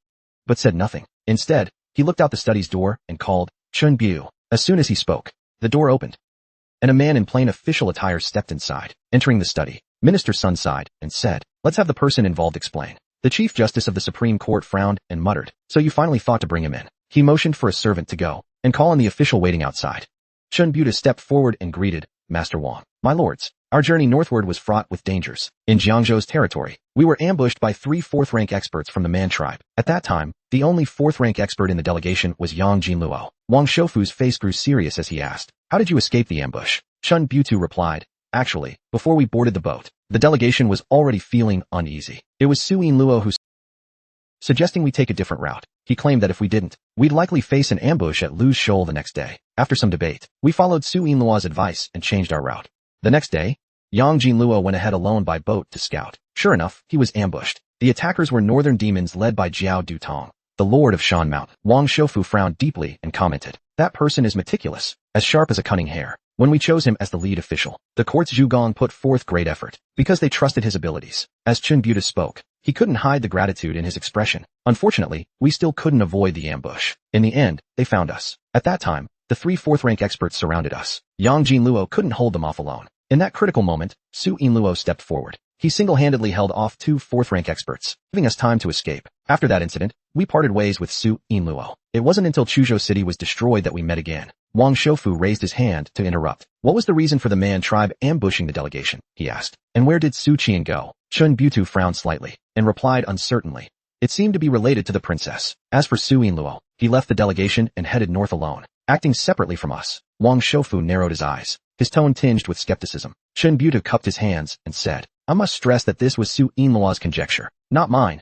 but said nothing. Instead, he looked out the study's door and called, Chun Bu. As soon as he spoke, the door opened, and a man in plain official attire stepped inside. Entering the study, Minister Sun sighed and said, let's have the person involved explain. The Chief Justice of the Supreme Court frowned and muttered, so you finally thought to bring him in. He motioned for a servant to go and call on the official waiting outside. Chun Bu stepped forward and greeted, Master Wang. My lords, our journey northward was fraught with dangers. In Jiangzhou's territory, we were ambushed by 3 4th-rank experts from the Man tribe. At that time, the only 4th-rank expert in the delegation was Yang Jinluo. Wang Shoufu's face grew serious as he asked, how did you escape the ambush? Chun Butu replied, actually, before we boarded the boat, the delegation was already feeling uneasy. It was Su Luo who suggesting we take a different route. He claimed that if we didn't, we'd likely face an ambush at Lu's Shoal the next day. After some debate, we followed Su Yinluo's advice and changed our route. The next day, Yang Jinluo went ahead alone by boat to scout. Sure enough, he was ambushed. The attackers were northern demons led by Jiao Dutong, the lord of Shan Mount. Wang Shoufu frowned deeply and commented, "That person is meticulous, as sharp as a cunning hare." When we chose him as the lead official, the court's Zhugong put forth great effort, because they trusted his abilities. As Chun Buta spoke, he couldn't hide the gratitude in his expression. Unfortunately, we still couldn't avoid the ambush. In the end, they found us. At that time, the 3 fourth-rank experts surrounded us. Yang Jinluo couldn't hold them off alone. In that critical moment, Su Yinluo stepped forward. He single-handedly held off 2 fourth-rank experts, giving us time to escape. After that incident, we parted ways with Su Yinluo. It wasn't until Chujo City was destroyed that we met again. Wang Shoufu raised his hand to interrupt. What was the reason for the Man tribe ambushing the delegation? He asked. And where did Su Qian go? Chun Butu frowned slightly and replied uncertainly. It seemed to be related to the princess. As for Su Yinluo, he left the delegation and headed north alone, acting separately from us. Wang Shoufu narrowed his eyes, his tone tinged with skepticism. Chun Butu cupped his hands and said, I must stress that this was Su Yinluo's conjecture, not mine.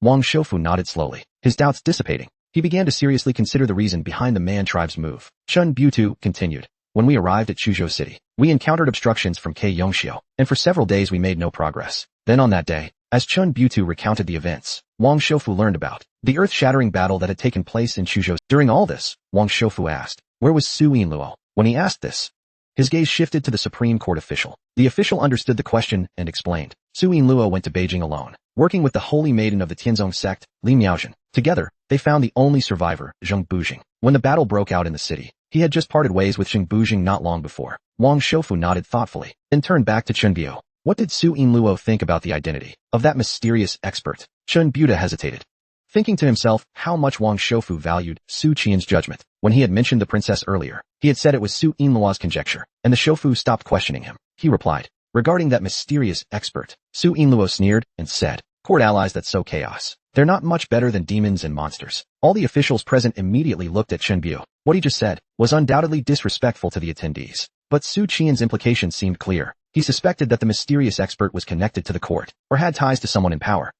Wang Shoufu nodded slowly, his doubts dissipating. He began to seriously consider the reason behind the Man tribe's move. Chun Butu continued. When we arrived at Chujo City, we encountered obstructions from K Yongxiu, and for several days we made no progress. Then on that day, as Chun Butu recounted the events, Wang Shoufu learned about the earth-shattering battle that had taken place in Chujo. During all this, Wang Shoufu asked, where was Su Yinluo? When he asked this, his gaze shifted to the Supreme Court official. The official understood the question and explained. Su Yinluo went to Beijing alone, working with the holy maiden of the Tianzong sect, Li Miaozhen. Together, they found the only survivor, Zheng Bujing. When the battle broke out in the city, he had just parted ways with Zheng Bujing not long before. Wang Shoufu nodded thoughtfully, then turned back to Chun Bu. What did Su Yinluo think about the identity of that mysterious expert? Chun Buta hesitated, thinking to himself how much Wang Shoufu valued Su Qian's judgment. When he had mentioned the princess earlier, he had said it was Su Yinluo's conjecture, and the Shoufu stopped questioning him. He replied, regarding that mysterious expert, Su Yinluo sneered and said, court allies that sow chaos. They're not much better than demons and monsters. All the officials present immediately looked at Chun Bu. What he just said was undoubtedly disrespectful to the attendees. But Su Qian's implication seemed clear. He suspected that the mysterious expert was connected to the court, or had ties to someone in power.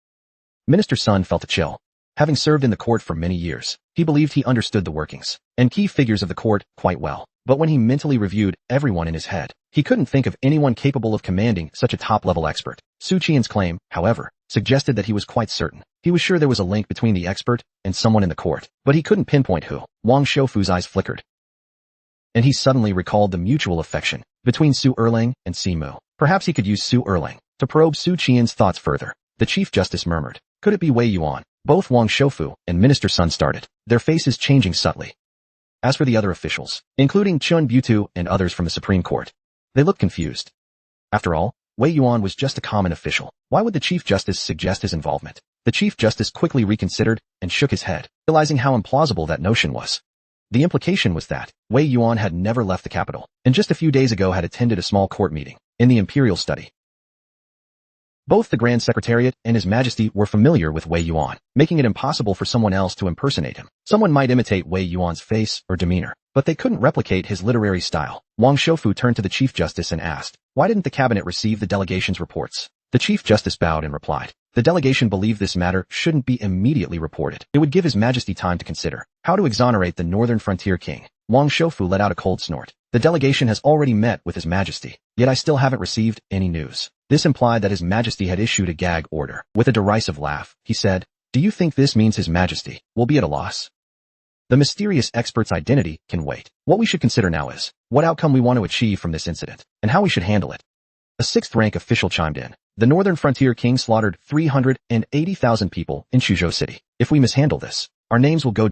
Minister Sun felt a chill. Having served in the court for many years, he believed he understood the workings and key figures of the court quite well. But when he mentally reviewed everyone in his head, he couldn't think of anyone capable of commanding such a top-level expert. Su Qian's claim, however, suggested that he was quite certain. He was sure there was a link between the expert and someone in the court, but he couldn't pinpoint who. Wang Shoufu's eyes flickered, and he suddenly recalled the mutual affection between Su Erling and Simu. Perhaps he could use Su Erling to probe Su Qian's thoughts further. The Chief Justice murmured, could it be Wei Yuan? Both Wang Shoufu and Minister Sun started, their faces changing subtly. As for the other officials, including Chun Butu and others from the Supreme Court, they looked confused. After all, Wei Yuan was just a common official. Why would the Chief Justice suggest his involvement? The Chief Justice quickly reconsidered and shook his head, realizing how implausible that notion was. The implication was that Wei Yuan had never left the capital, and just a few days ago had attended a small court meeting in the Imperial Study. Both the Grand Secretariat and His Majesty were familiar with Wei Yuan, making it impossible for someone else to impersonate him. Someone might imitate Wei Yuan's face or demeanor, but they couldn't replicate his literary style. Wang Shoufu turned to the Chief Justice and asked, why didn't the cabinet receive the delegation's reports? The Chief Justice bowed and replied, the delegation believed this matter shouldn't be immediately reported. It would give His Majesty time to consider how to exonerate the Northern Frontier King. Wang Shoufu let out a cold snort. The delegation has already met with His Majesty, yet I still haven't received any news. This implied that His Majesty had issued a gag order. With a derisive laugh, he said, do you think this means His Majesty will be at a loss? The mysterious expert's identity can wait. What we should consider now is what outcome we want to achieve from this incident, and how we should handle it. A 6th-rank official chimed in. The Northern Frontier King slaughtered 380,000 people in Chujo City. If we mishandle this, our names will go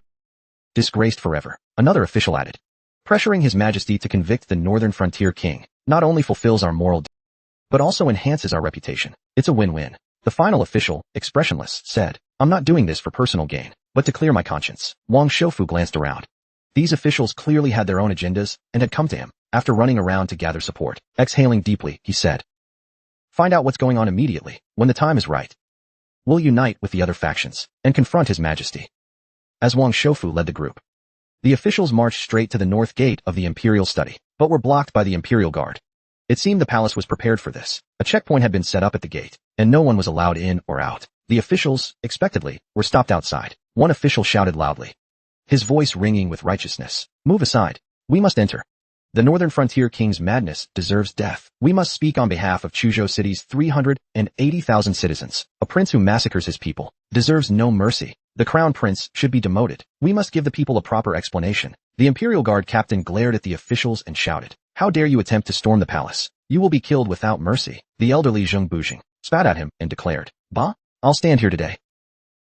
disgraced forever. Another official added. Pressuring His Majesty to convict the Northern Frontier King not only fulfills our moral duty, but also enhances our reputation. It's a win-win. The final official, expressionless, said, I'm not doing this for personal gain, but to clear my conscience. Wang Shoufu glanced around. These officials clearly had their own agendas and had come to him. After running around to gather support, exhaling deeply, he said, find out what's going on immediately. When the time is right, we'll unite with the other factions and confront His Majesty. As Wang Shoufu led the group, the officials marched straight to the north gate of the Imperial Study, but were blocked by the Imperial Guard. It seemed the palace was prepared for this. A checkpoint had been set up at the gate, and no one was allowed in or out. The officials, expectedly, were stopped outside. One official shouted loudly, his voice ringing with righteousness. Move aside. We must enter. The Northern Frontier King's madness deserves death. We must speak on behalf of Chujo City's 380,000 citizens. A prince who massacres his people deserves no mercy. The crown prince should be demoted. We must give the people a proper explanation. The Imperial Guard captain glared at the officials and shouted, how dare you attempt to storm the palace? You will be killed without mercy. The elderly Zheng Bujing spat at him and declared, Bah, I'll stand here today.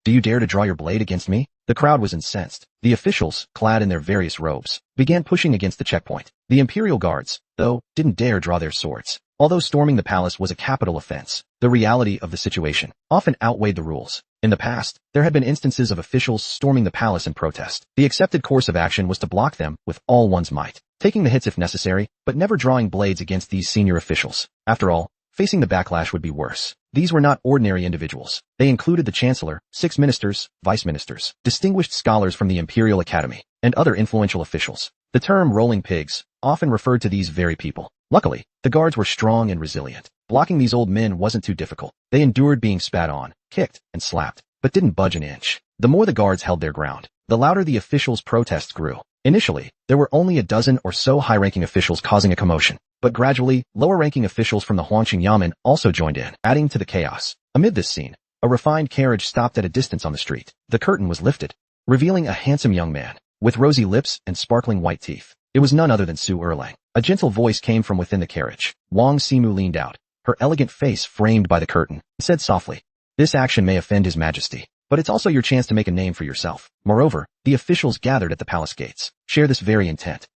Do you dare to draw your blade against me? The crowd was incensed. The officials, clad in their various robes, began pushing against the checkpoint. The Imperial Guards, though, didn't dare draw their swords. Although storming the palace was a capital offense, the reality of the situation often outweighed the rules. In the past, there had been instances of officials storming the palace in protest. The accepted course of action was to block them with all one's might, taking the hits if necessary, but never drawing blades against these senior officials. After all, facing the backlash would be worse. These were not ordinary individuals. They included the Chancellor, 6 ministers, vice ministers, distinguished scholars from the Imperial Academy, and other influential officials. The term rolling pigs often referred to these very people. Luckily, the guards were strong and resilient. Blocking these old men wasn't too difficult. They endured being spat on, kicked, and slapped, but didn't budge an inch. The more the guards held their ground, the louder the officials' protests grew. Initially, there were only a dozen or so high-ranking officials causing a commotion, but gradually, lower-ranking officials from the Huangqing Yamen also joined in, adding to the chaos. Amid this scene, a refined carriage stopped at a distance on the street. The curtain was lifted, revealing a handsome young man, with rosy lips and sparkling white teeth. It was none other than Su Erlang. A gentle voice came from within the carriage. Wang Simu leaned out, her elegant face framed by the curtain, and said softly, this action may offend His Majesty, but it's also your chance to make a name for yourself. Moreover, the officials gathered at the palace gates share this very intent.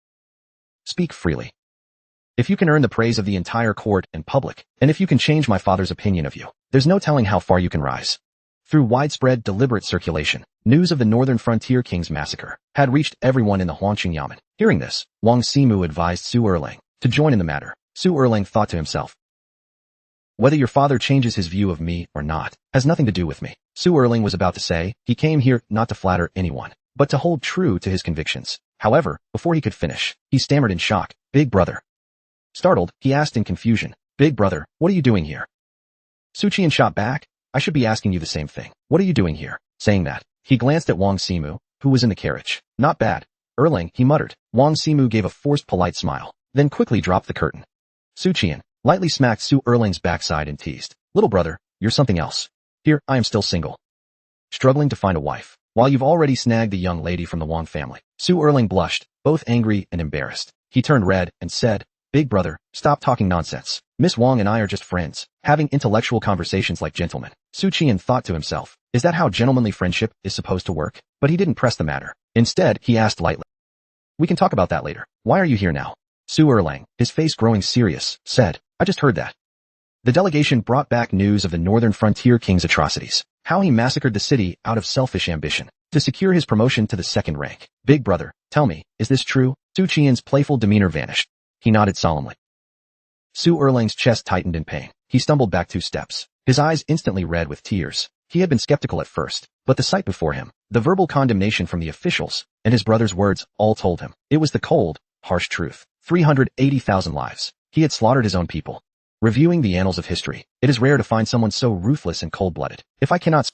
Speak freely. If you can earn the praise of the entire court and public, and if you can change my father's opinion of you, there's no telling how far you can rise. Through widespread, deliberate circulation, news of the Northern Frontier King's massacre had reached everyone in the Huangqing Yamen. Hearing this, Wang Simu advised Su Erlang to join in the matter. Su Erlang thought to himself, whether your father changes his view of me or not has nothing to do with me. Su Erlang was about to say, he came here not to flatter anyone, but to hold true to his convictions. However, before he could finish, he stammered in shock, Big brother. Startled, he asked in confusion, Big brother, what are you doing here? Su Qian shot back, I should be asking you the same thing. What are you doing here? Saying that, he glanced at Wang Simu, who was in the carriage. Not bad. Erling, he muttered. Wang Simu gave a forced polite smile, then quickly dropped the curtain. Su Qian lightly smacked Su Erling's backside and teased, little brother, you're something else. Here, I am still single, struggling to find a wife, while you've already snagged the young lady from the Wang family. Su Erling blushed, both angry and embarrassed. He turned red and said, Big brother, stop talking nonsense. Miss Wang and I are just friends, having intellectual conversations like gentlemen. Su Qian thought to himself, is that how gentlemanly friendship is supposed to work? But he didn't press the matter. Instead, he asked lightly, we can talk about that later. Why are you here now? Su Erlang, his face growing serious, said, I just heard that. The delegation brought back news of the Northern Frontier King's atrocities, how he massacred the city out of selfish ambition to secure his promotion to the second rank. Big brother, tell me, is this true? Su Qian's playful demeanor vanished. He nodded solemnly. Su Erlang's chest tightened in pain. He stumbled back 2 steps, his eyes instantly red with tears. He had been skeptical at first, but the sight before him, the verbal condemnation from the officials, and his brother's words all told him. It was the cold, harsh truth. 380,000 lives. He had slaughtered his own people. Reviewing the annals of history, it is rare to find someone so ruthless and cold-blooded. If I cannot,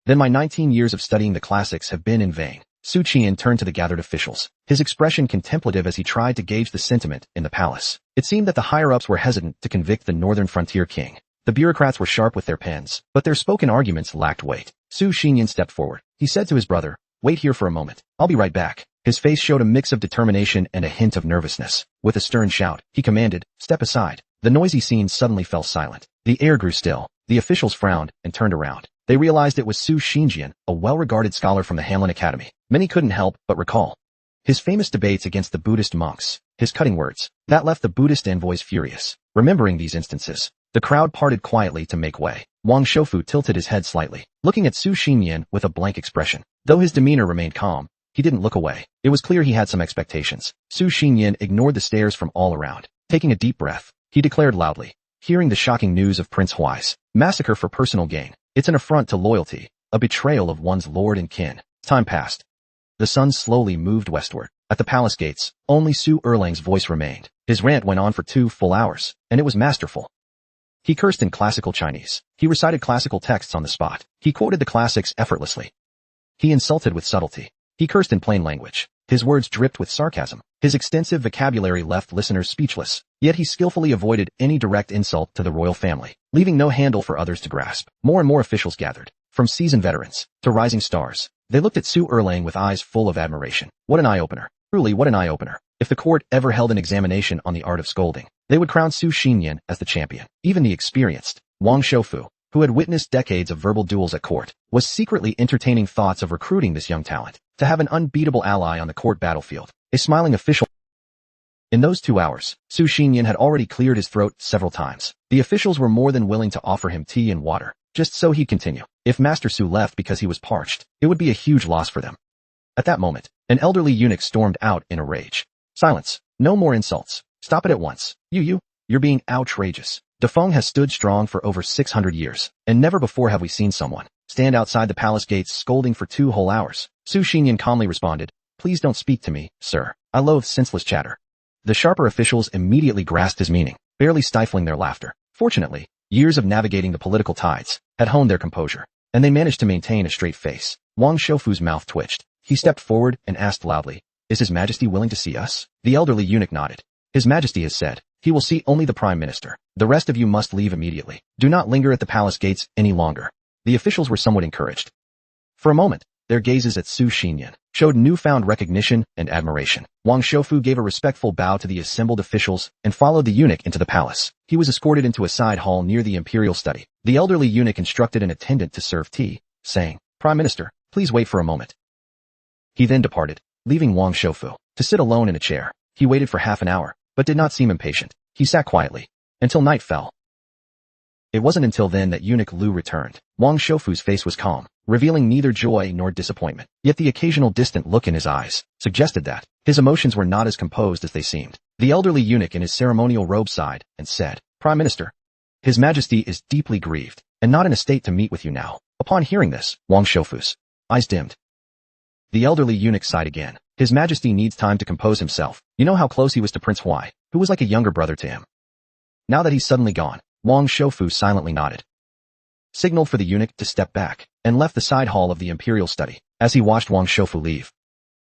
then my 19 years of studying the classics have been in vain. Su Qian turned to the gathered officials, his expression contemplative as he tried to gauge the sentiment in the palace. It seemed that the higher-ups were hesitant to convict the Northern Frontier King. The bureaucrats were sharp with their pens, but their spoken arguments lacked weight. Su Qian stepped forward. He said to his brother, wait here for a moment. I'll be right back. His face showed a mix of determination and a hint of nervousness. With a stern shout, he commanded, step aside. The noisy scene suddenly fell silent. The air grew still. The officials frowned and turned around. They realized it was Su Xinjian, a well-regarded scholar from the Hanlin Academy. Many couldn't help but recall his famous debates against the Buddhist monks, his cutting words. That left the Buddhist envoys furious. Remembering these instances, the crowd parted quietly to make way. Wang Shoufu tilted his head slightly, looking at Su Xinyan with a blank expression. Though his demeanor remained calm, he didn't look away. It was clear he had some expectations. Su Xinyan ignored the stares from all around. Taking a deep breath, he declared loudly, hearing the shocking news of Prince Huai's massacre for personal gain. It's an affront to loyalty, a betrayal of one's lord and kin. Time passed. The sun slowly moved westward. At the palace gates, only Su Erlang's voice remained. His rant went on for 2 full hours, and it was masterful. He cursed in classical Chinese. He recited classical texts on the spot. He quoted the classics effortlessly. He insulted with subtlety. He cursed in plain language. His words dripped with sarcasm. His extensive vocabulary left listeners speechless, yet he skillfully avoided any direct insult to the royal family, leaving no handle for others to grasp. More and more officials gathered, from seasoned veterans to rising stars. They looked at Su Erlang with eyes full of admiration. What an eye-opener. Truly, what an eye-opener. If the court ever held an examination on the art of scolding, they would crown Su Xinyan as the champion. Even the experienced Wang Shoufu, who had witnessed decades of verbal duels at court, was secretly entertaining thoughts of recruiting this young talent to have an unbeatable ally on the court battlefield. A smiling official. In those 2 hours, Su Xinyan had already cleared his throat several times. The officials were more than willing to offer him tea and water, just so he'd continue. If Master Su left because he was parched, it would be a huge loss for them. At that moment, an elderly eunuch stormed out in a rage. Silence. No more insults. Stop it at once. You're being outrageous. Defeng has stood strong for over 600 years, and never before have we seen someone stand outside the palace gates scolding for 2 whole hours. Su Xinyan calmly responded, "Please don't speak to me, sir. I loathe senseless chatter." The sharper officials immediately grasped his meaning, barely stifling their laughter. Fortunately, years of navigating the political tides had honed their composure, and they managed to maintain a straight face. Wang Shoufu's mouth twitched. He stepped forward and asked loudly, "Is His Majesty willing to see us?" The elderly eunuch nodded. "His Majesty has said he will see only the Prime Minister. The rest of you must leave immediately. Do not linger at the palace gates any longer." The officials were somewhat encouraged. For a moment, their gazes at Su Xinyan showed newfound recognition and admiration. Wang Shoufu gave a respectful bow to the assembled officials and followed the eunuch into the palace. He was escorted into a side hall near the imperial study. The elderly eunuch instructed an attendant to serve tea, saying, "Prime Minister, please wait for a moment." He then departed, leaving Wang Shoufu to sit alone in a chair. He waited for half an hour, but did not seem impatient. He sat quietly until night fell. It wasn't until then that Eunuch Lu returned. Wang Shoufu's face was calm, revealing neither joy nor disappointment. Yet the occasional distant look in his eyes suggested that his emotions were not as composed as they seemed. The elderly eunuch in his ceremonial robe sighed and said, "Prime Minister, His Majesty is deeply grieved and not in a state to meet with you now." Upon hearing this, Wang Shoufu's eyes dimmed. The elderly eunuch sighed again. His Majesty needs time to compose himself. You know how close he was to Prince Huai, who was like a younger brother to him. Now that he's suddenly gone, Wang Shoufu silently nodded, signaled for the eunuch to step back, and left the side hall of the imperial study. As he watched Wang Shoufu leave,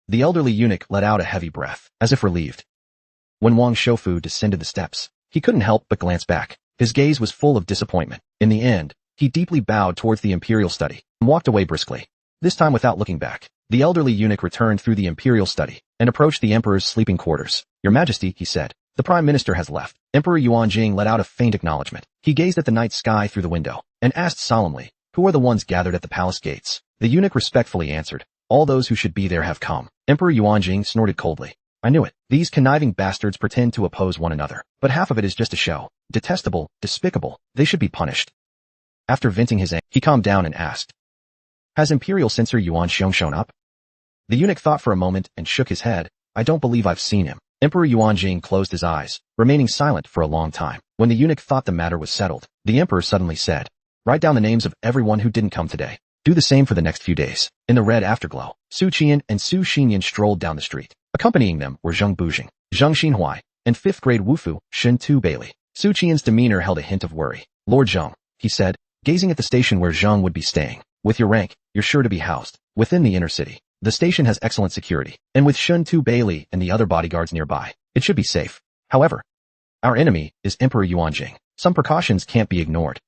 the elderly eunuch let out a heavy breath, as if relieved. When Wang Shoufu descended the steps, he couldn't help but glance back. His gaze was full of disappointment. In the end, he deeply bowed towards the imperial study and walked away briskly, this time without looking back. The elderly eunuch returned through the imperial study and approached the emperor's sleeping quarters. "Your Majesty," he said, "the Prime Minister has left." Emperor Yuanjing let out a faint acknowledgement. He gazed at the night sky through the window and asked solemnly, "Who are the ones gathered at the palace gates?" The eunuch respectfully answered, "All those who should be there have come." Emperor Yuanjing snorted coldly. "I knew it. These conniving bastards pretend to oppose one another, but half of it is just a show. Detestable, despicable. They should be punished." After venting his anger, he calmed down and asked, "Has Imperial Censor Yuan Xiong shown up?" The eunuch thought for a moment and shook his head. "I don't believe I've seen him." Emperor Yuanjing closed his eyes, remaining silent for a long time. When the eunuch thought the matter was settled, the emperor suddenly said, "Write down the names of everyone who didn't come today. Do the same for the next few days." In the red afterglow, Su Qian and Su Xinyan strolled down the street. Accompanying them were Zheng Bujing, Zheng Xinhuai, and 5th grade Wufu, Shen Tu Bailey. Su Qian's demeanor held a hint of worry. "Lord Zheng," he said, gazing at the station where Zheng would be staying. "With your rank, you're sure to be housed within the inner city. The station has excellent security, and with Shen Tu Bailey and the other bodyguards nearby, it should be safe. However, our enemy is Emperor Yuanjing. Some precautions can't be ignored."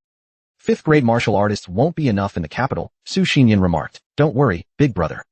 5th grade martial artists won't be enough in the capital, Su Xinyan remarked. "Don't worry, big brother.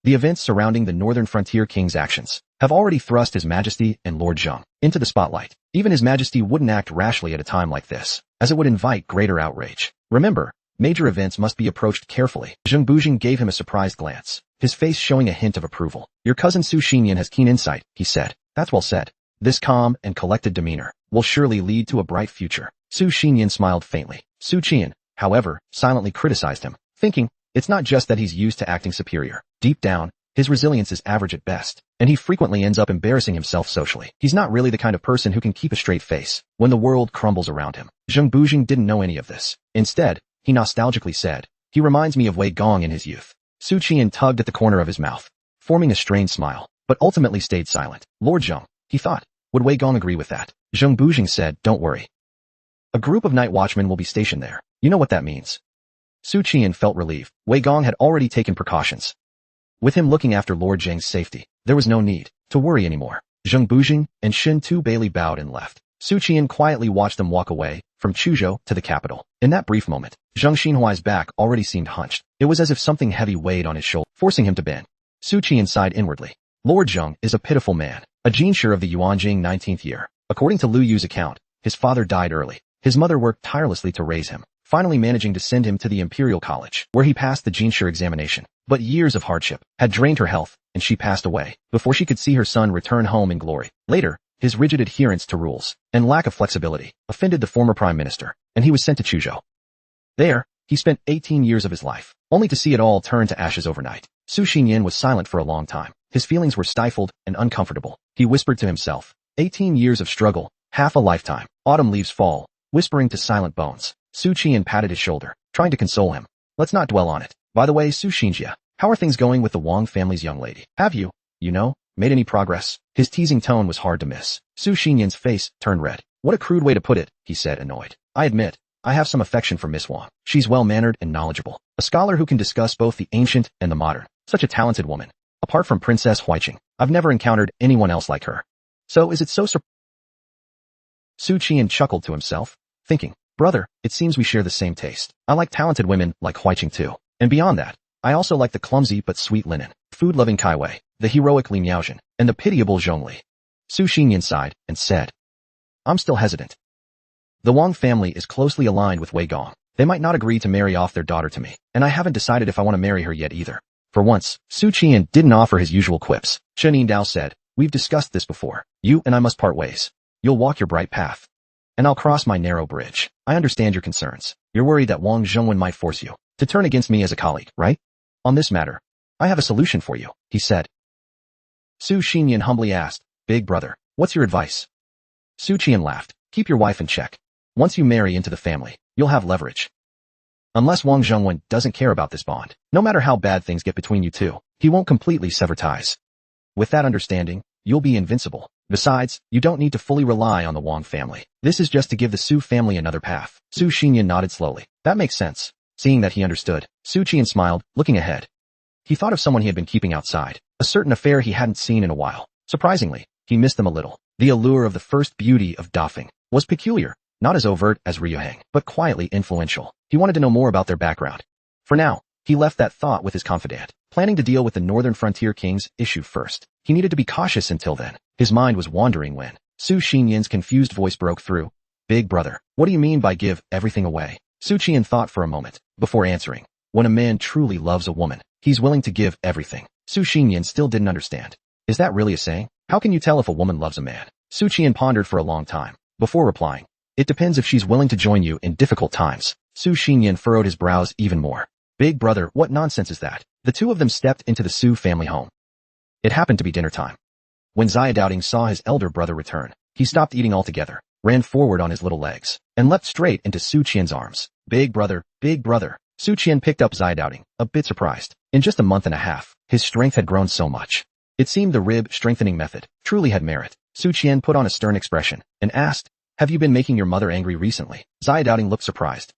The events surrounding the Northern Frontier King's actions have already thrust His Majesty and Lord Zheng into the spotlight. Even His Majesty wouldn't act rashly at a time like this, as it would invite greater outrage. Remember, major events must be approached carefully." Zheng Bujing gave him a surprised glance, his face showing a hint of approval. "Your cousin Su Xinyan has keen insight," he said. "That's well said. This calm and collected demeanor will surely lead to a bright future." Su Xinyan smiled faintly. Su Qian, however, silently criticized him, thinking, it's not just that he's used to acting superior. Deep down, his resilience is average at best, and he frequently ends up embarrassing himself socially. He's not really the kind of person who can keep a straight face when the world crumbles around him. Zheng Bujing didn't know any of this. Instead, he nostalgically said, "He reminds me of Wei Gong in his youth." Su Qian tugged at the corner of his mouth, forming a strained smile, but ultimately stayed silent. "Lord Zheng," he thought, "would Wei Gong agree with that?" Zheng Bujing said, "Don't worry. A group of night watchmen will be stationed there. You know what that means. Su Qian felt relieved. Wei Gong had already taken precautions. With him looking after Lord Zheng's safety, there was no need to worry anymore. Zheng Bujing and Shin Tu Bailey bowed and left. Su Qian quietly watched them walk away, from Chujo to the capital. In that brief moment, Zheng Xinhuai's back already seemed hunched. It was as if something heavy weighed on his shoulder, forcing him to bend. Su Qian sighed inwardly. Lord Zheng is a pitiful man, a jinshi of the Yuanjing 19th year. According to Lu Yu's account, his father died early. His mother worked tirelessly to raise him, finally managing to send him to the Imperial College, where he passed the jinshi examination. But years of hardship had drained her health, and she passed away before she could see her son return home in glory. Later, his rigid adherence to rules and lack of flexibility offended the former prime minister, and he was sent to Chujo. There, he spent 18 years of his life, only to see it all turn to ashes overnight. Su Xinyan was silent for a long time. His feelings were stifled and uncomfortable. He whispered to himself, 18 years of struggle, half a lifetime. Autumn leaves fall, whispering to silent bones. Su Qian patted his shoulder, trying to console him. Let's not dwell on it. By the way, Su Xinjia, how are things going with the Wang family's young lady? Have you, made any progress? His teasing tone was hard to miss. Su Xinyan's face turned red. What a crude way to put it, he said, annoyed. I admit, I have some affection for Miss Wang. She's well-mannered and knowledgeable. A scholar who can discuss both the ancient and the modern. Such a talented woman. Apart from Princess Huiqing, I've never encountered anyone else like her. So is it so Su Qian chuckled to himself, thinking, brother, it seems we share the same taste. I like talented women like Huiqing too. And beyond that, I also like the clumsy but sweet Linen, food-loving Kai Wei, the heroic Li Miaozhen, and the pitiable Zhongli. Su Xinyan sighed and said, I'm still hesitant. The Wang family is closely aligned with Wei Gong. They might not agree to marry off their daughter to me, and I haven't decided if I want to marry her yet either. For once, Su Qian didn't offer his usual quips. Chen Yindao said, we've discussed this before. You and I must part ways. You'll walk your bright path, and I'll cross my narrow bridge. I understand your concerns. You're worried that Wang Zhongwen might force you to turn against me as a colleague, right? On this matter, I have a solution for you, he said. Su Xinyan humbly asked, Big brother, what's your advice? Su Qian laughed. Keep your wife in check. Once you marry into the family, you'll have leverage. Unless Wang Zhongwen doesn't care about this bond, no matter how bad things get between you two, he won't completely sever ties. With that understanding, you'll be invincible. Besides, you don't need to fully rely on the Wang family. This is just to give the Su family another path. Su Xinyan nodded slowly. That makes sense. Seeing that he understood, Su Qian smiled, looking ahead. He thought of someone he had been keeping outside, a certain affair he hadn't seen in a while. Surprisingly, he missed them a little. The allure of the first beauty of Dafeng was peculiar, not as overt as Ryuheng, but quietly influential. He wanted to know more about their background. For now, he left that thought with his confidant, planning to deal with the Northern Frontier King's issue first. He needed to be cautious until then. His mind was wandering when Su Xinyan's confused voice broke through. Big brother, what do you mean by give everything away? Su Qian thought for a moment, before answering. When a man truly loves a woman, he's willing to give everything. Su Xinyan still didn't understand. Is that really a saying? How can you tell if a woman loves a man? Su Qian pondered for a long time, before replying. It depends if she's willing to join you in difficult times. Su Xinyan furrowed his brows even more. Big brother, what nonsense is that? The two of them stepped into the Su family home. It happened to be dinner time. When Xiaodao saw his elder brother return, he stopped eating altogether, ran forward on his little legs, and leapt straight into Su Qian's arms. Big brother, big brother. Su Qian picked up Xiaodao, a bit surprised. In just a month and a half, his strength had grown so much. It seemed the rib strengthening method truly had merit. Su Qian put on a stern expression and asked, have you been making your mother angry recently? Xiaodao looked surprised.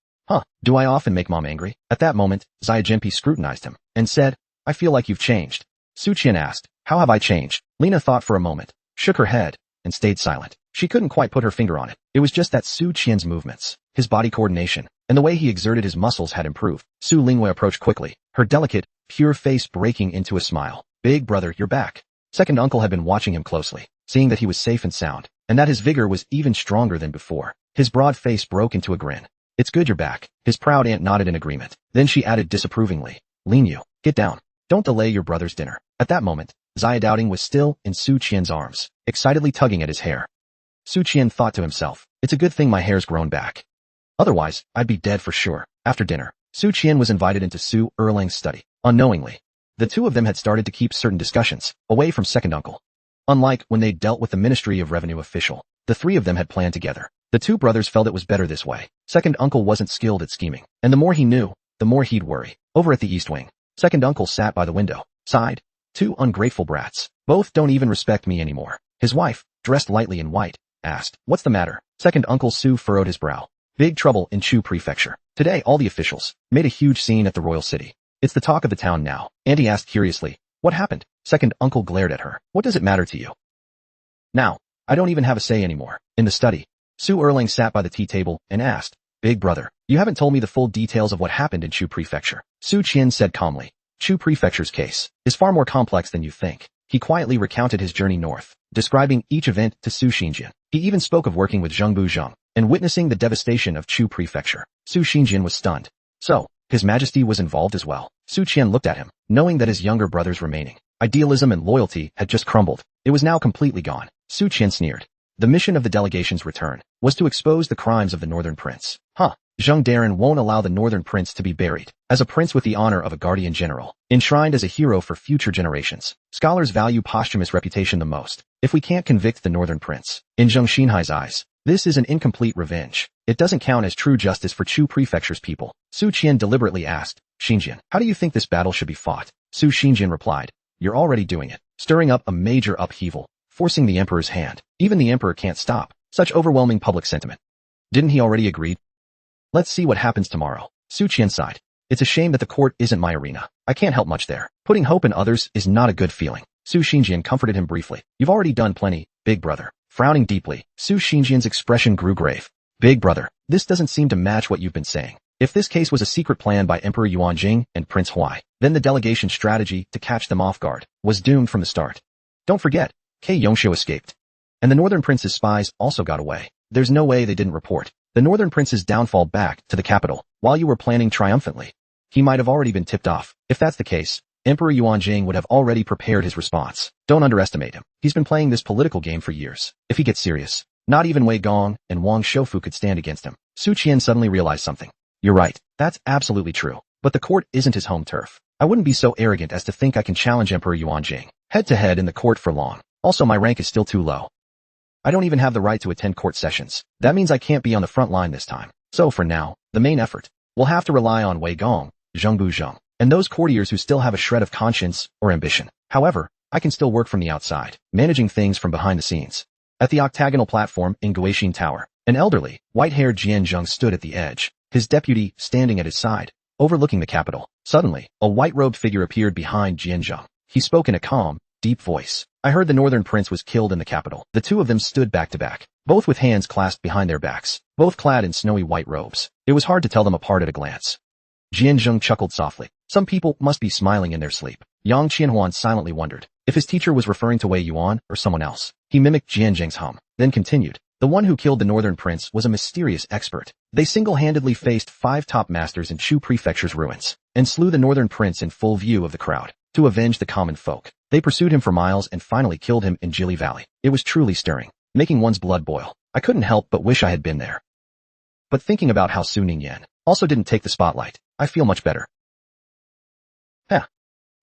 Do I often make mom angry? At that moment, Xia Jinpi scrutinized him and said, I feel like you've changed. Su Qian asked, how have I changed? Lena thought for a moment, shook her head, and stayed silent. She couldn't quite put her finger on it. It was just that Su Qian's movements, his body coordination, and the way he exerted his muscles had improved. Su Lingwei approached quickly, her delicate, pure face breaking into a smile. Big brother, you're back. Second uncle had been watching him closely, seeing that he was safe and sound, and that his vigor was even stronger than before. His broad face broke into a grin. It's good you're back. His proud aunt nodded in agreement. Then she added disapprovingly, Lin Yu, get down. Don't delay your brother's dinner. At that moment, Xiaodao was still in Su Qian's arms, excitedly tugging at his hair. Su Qian thought to himself, it's a good thing my hair's grown back. Otherwise, I'd be dead for sure. After dinner, Su Qian was invited into Su Erling's study. Unknowingly, the two of them had started to keep certain discussions away from second uncle. Unlike when they dealt with the Ministry of Revenue official, the three of them had planned together. The two brothers felt it was better this way. Second uncle wasn't skilled at scheming, and the more he knew, the more he'd worry. Over at the East Wing, second uncle sat by the window, sighed. Two ungrateful brats. Both don't even respect me anymore. His wife, dressed lightly in white, asked, what's the matter? Second uncle Su furrowed his brow. Big trouble in Chu Prefecture. Today all the officials made a huge scene at the royal city. It's the talk of the town now. Auntie asked curiously, what happened? Second uncle glared at her. What does it matter to you? Now, I don't even have a say anymore. In the study, Su Erling sat by the tea table and asked, Big brother, you haven't told me the full details of what happened in Chu Prefecture. Su Qian said calmly, Chu Prefecture's case is far more complex than you think. He quietly recounted his journey north, describing each event to Su Xinjian. He even spoke of working with Zhengbu Zheng and witnessing the devastation of Chu Prefecture. Su Xinjian was stunned. So, His Majesty was involved as well. Su Qian looked at him, knowing that his younger brother's remaining idealism and loyalty had just crumbled. It was now completely gone. Su Qian sneered. The mission of the delegation's return was to expose the crimes of the Northern Prince. Zheng Darren won't allow the Northern Prince to be buried as a prince with the honor of a guardian general, enshrined as a hero for future generations. Scholars value posthumous reputation the most. If we can't convict the Northern Prince, in Zheng Xinhai's eyes, this is an incomplete revenge. It doesn't count as true justice for Chu Prefecture's people. Su Qian deliberately asked, Xinjian, how do you think this battle should be fought? Su Xinjian replied, you're already doing it, stirring up a major upheaval, forcing the emperor's hand. Even the emperor can't stop such overwhelming public sentiment. Didn't he already agree? Let's see what happens tomorrow. Su Qian sighed. It's a shame that the court isn't my arena. I can't help much there. Putting hope in others is not a good feeling. Su Xinjian comforted him briefly. You've already done plenty, big brother. Frowning deeply, Su Xinjian's expression grew grave. Big brother, this doesn't seem to match what you've been saying. If this case was a secret plan by Emperor Yuanjing and Prince Huai, then the delegation's strategy to catch them off guard was doomed from the start. Don't forget, Ke Yongxiu escaped. And the Northern Prince's spies also got away. There's no way they didn't report the Northern Prince's downfall back to the capital while you were planning triumphantly. He might have already been tipped off. If that's the case, Emperor Yuanjing would have already prepared his response. Don't underestimate him. He's been playing this political game for years. If he gets serious, not even Wei Gong and Wang Shoufu could stand against him. Su Qian suddenly realized something. You're right. That's absolutely true. But the court isn't his home turf. I wouldn't be so arrogant as to think I can challenge Emperor Yuanjing head-to-head in the court for long. Also, my rank is still too low. I don't even have the right to attend court sessions. That means I can't be on the front line this time. So for now, the main effort will have to rely on Wei Gong, Zhengbu Zheng, and those courtiers who still have a shred of conscience or ambition. However, I can still work from the outside, managing things from behind the scenes. At the octagonal platform in Guixin Tower, an elderly, white-haired Jian Zheng stood at the edge, his deputy standing at his side, overlooking the capital. Suddenly, a white-robed figure appeared behind Jian Zheng. He spoke in a calm, deep voice. I heard the Northern Prince was killed in the capital. The two of them stood back to back, both with hands clasped behind their backs, both clad in snowy white robes. It was hard to tell them apart at a glance. Jian Zheng chuckled softly. Some people must be smiling in their sleep. Yang Qianhuan silently wondered if his teacher was referring to Wei Yuan or someone else. He mimicked Jian Zheng's hum, then continued. The one who killed the Northern Prince was a mysterious expert. They single-handedly faced 5 top masters in Chu Prefecture's ruins, and slew the Northern Prince in full view of the crowd. To avenge the common folk, they pursued him for miles and finally killed him in Jili Valley. It was truly stirring, making one's blood boil. I couldn't help but wish I had been there. But thinking about how Su Ningyan also didn't take the spotlight, I feel much better.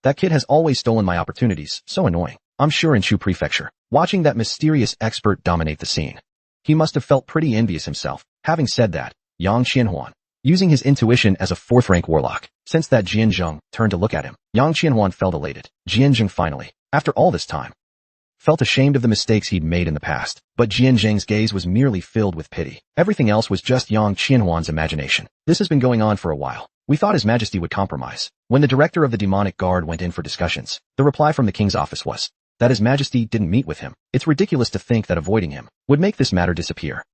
That kid has always stolen my opportunities, so annoying. I'm sure in Chu Prefecture, watching that mysterious expert dominate the scene, he must have felt pretty envious himself. Having said that, Yang Qianhuan, using his intuition as a 4th-rank warlock, sensed that Jian Zheng turned to look at him. Yang Qianhuan felt elated. Jian Zheng finally, after all this time, felt ashamed of the mistakes he'd made in the past, but Jian Zheng's gaze was merely filled with pity. Everything else was just Yang Qianhuan's imagination. This has been going on for a while. We thought His Majesty would compromise. When the director of the demonic guard went in for discussions, the reply from the king's office was that His Majesty didn't meet with him. It's ridiculous to think that avoiding him would make this matter disappear.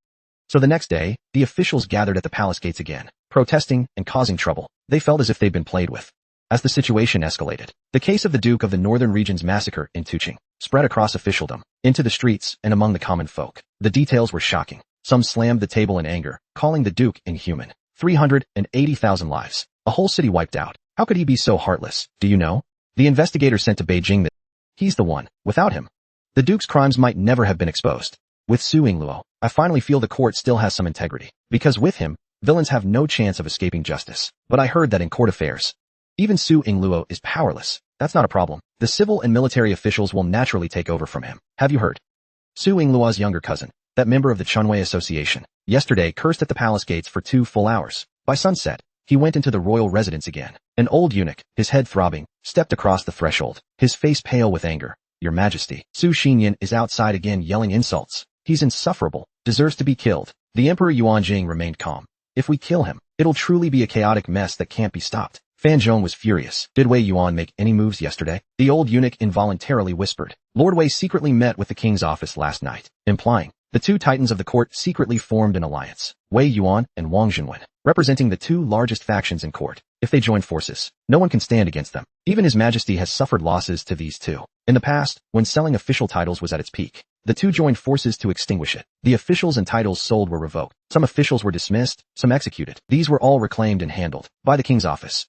So the next day, the officials gathered at the palace gates again, protesting and causing trouble. They felt as if they'd been played with. As the situation escalated, the case of the Duke of the Northern Region's massacre in Tuqing spread across officialdom, into the streets and among the common folk. The details were shocking. Some slammed the table in anger, calling the Duke inhuman. 380,000 lives. A whole city wiped out. How could he be so heartless? Do you know? The investigator sent to Beijing that he's the one. Without him, the Duke's crimes might never have been exposed. With Su Yingluo, I finally feel the court still has some integrity. Because with him, villains have no chance of escaping justice. But I heard that in court affairs, even Su Yingluo is powerless. That's not a problem. The civil and military officials will naturally take over from him. Have you heard? Su Yingluo's younger cousin, that member of the Chunwei Association, yesterday cursed at the palace gates for 2 full hours. By sunset, he went into the royal residence again. An old eunuch, his head throbbing, stepped across the threshold, his face pale with anger. Your Majesty, Su Xinyan is outside again yelling insults. He's insufferable, deserves to be killed. The Emperor Yuanjing remained calm. If we kill him, it'll truly be a chaotic mess that can't be stopped. Fan Zhong was furious. Did Wei Yuan make any moves yesterday? The old eunuch involuntarily whispered. Lord Wei secretly met with the king's office last night, implying the two titans of the court secretly formed an alliance. Wei Yuan and Wang Zhenwen, representing the two largest factions in court. If they join forces, no one can stand against them. Even His Majesty has suffered losses to these two. In the past, when selling official titles was at its peak, the two joined forces to extinguish it. The officials and titles sold were revoked. Some officials were dismissed, some executed. These were all reclaimed and handled by the king's office.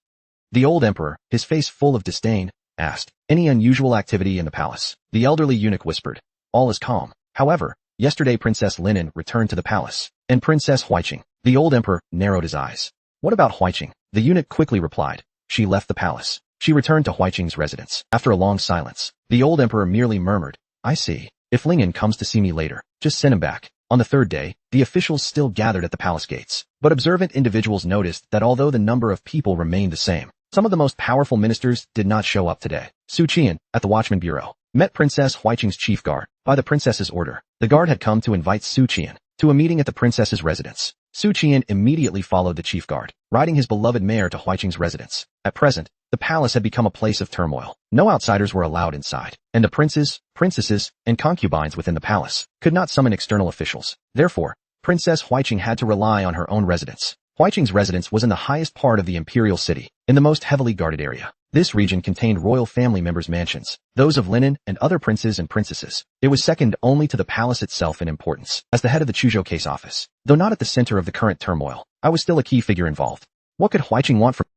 The old emperor, his face full of disdain, asked, "Any unusual activity in the palace?" The elderly eunuch whispered, "All is calm. However, yesterday Princess Linen returned to the palace, and Princess Huiqing." The old emperor narrowed his eyes. "What about Huiqing?" The eunuch quickly replied, "She left the palace. She returned to Huiqing's residence." After a long silence, the old emperor merely murmured, "I see. If Lingen comes to see me later, just send him back." On the third day, the officials still gathered at the palace gates, but observant individuals noticed that although the number of people remained the same, some of the most powerful ministers did not show up today. Su Qian, at the Watchman Bureau, met Princess Huiqing's chief guard. By the princess's order, the guard had come to invite Su Qian to a meeting at the princess's residence. Su Qian immediately followed the chief guard, riding his beloved mare to Huiqing's residence. At present, the palace had become a place of turmoil. No outsiders were allowed inside, and the princes, princesses, and concubines within the palace could not summon external officials. Therefore, Princess Huiqing had to rely on her own residence. Huiqing's residence was in the highest part of the imperial city, in the most heavily guarded area. This region contained royal family members' mansions, those of Linen and other princes and princesses. It was second only to the palace itself in importance. As the head of the Chujo case office, though not at the center of the current turmoil, I was still a key figure involved. What could Huiqing want from me?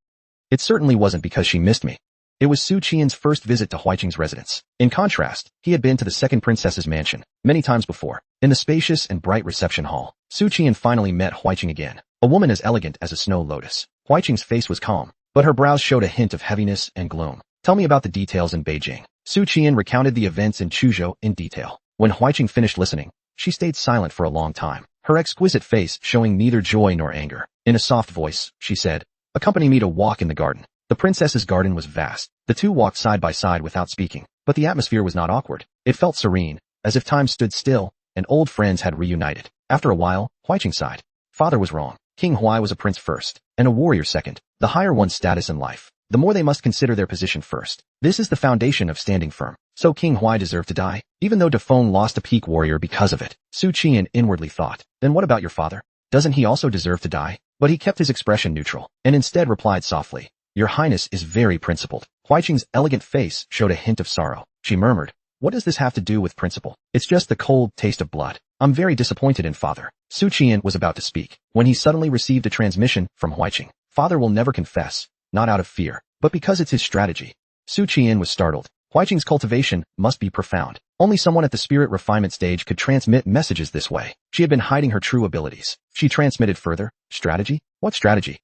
It certainly wasn't because she missed me. It was Su Qian's first visit to Huiqing's residence. In contrast, he had been to the second princess's mansion many times before. In the spacious and bright reception hall, Su Qian finally met Huiqing again, a woman as elegant as a snow lotus. Huiqing's face was calm, but her brows showed a hint of heaviness and gloom. "Tell me about the details in Beijing." Su Qian recounted the events in Chujo in detail. When Huiqing finished listening, she stayed silent for a long time, her exquisite face showing neither joy nor anger. In a soft voice, she said, "Accompany me to walk in the garden." The princess's garden was vast. The two walked side by side without speaking, but the atmosphere was not awkward. It felt serene, as if time stood still, and old friends had reunited. After a while, Huiqing sighed. Father was wrong. King Huai was a prince first, and a warrior second. The higher one's status in life, the more they must consider their position first. This is the foundation of standing firm. So King Huai deserved to die, even though Defeng lost a peak warrior because of it. Su Qian inwardly thought, "Then what about your father? Doesn't he also deserve to die?" But he kept his expression neutral, and instead replied softly, "Your Highness is very principled." Huiqing's elegant face showed a hint of sorrow. She murmured, "What does this have to do with principle? It's just the cold taste of blood. I'm very disappointed in father." Su Qian was about to speak, when he suddenly received a transmission from Huiqing. "Father will never confess, not out of fear, but because it's his strategy." Su Qian was startled. Huiqing's cultivation must be profound. Only someone at the spirit refinement stage could transmit messages this way. She had been hiding her true abilities. She transmitted further. Strategy? What strategy?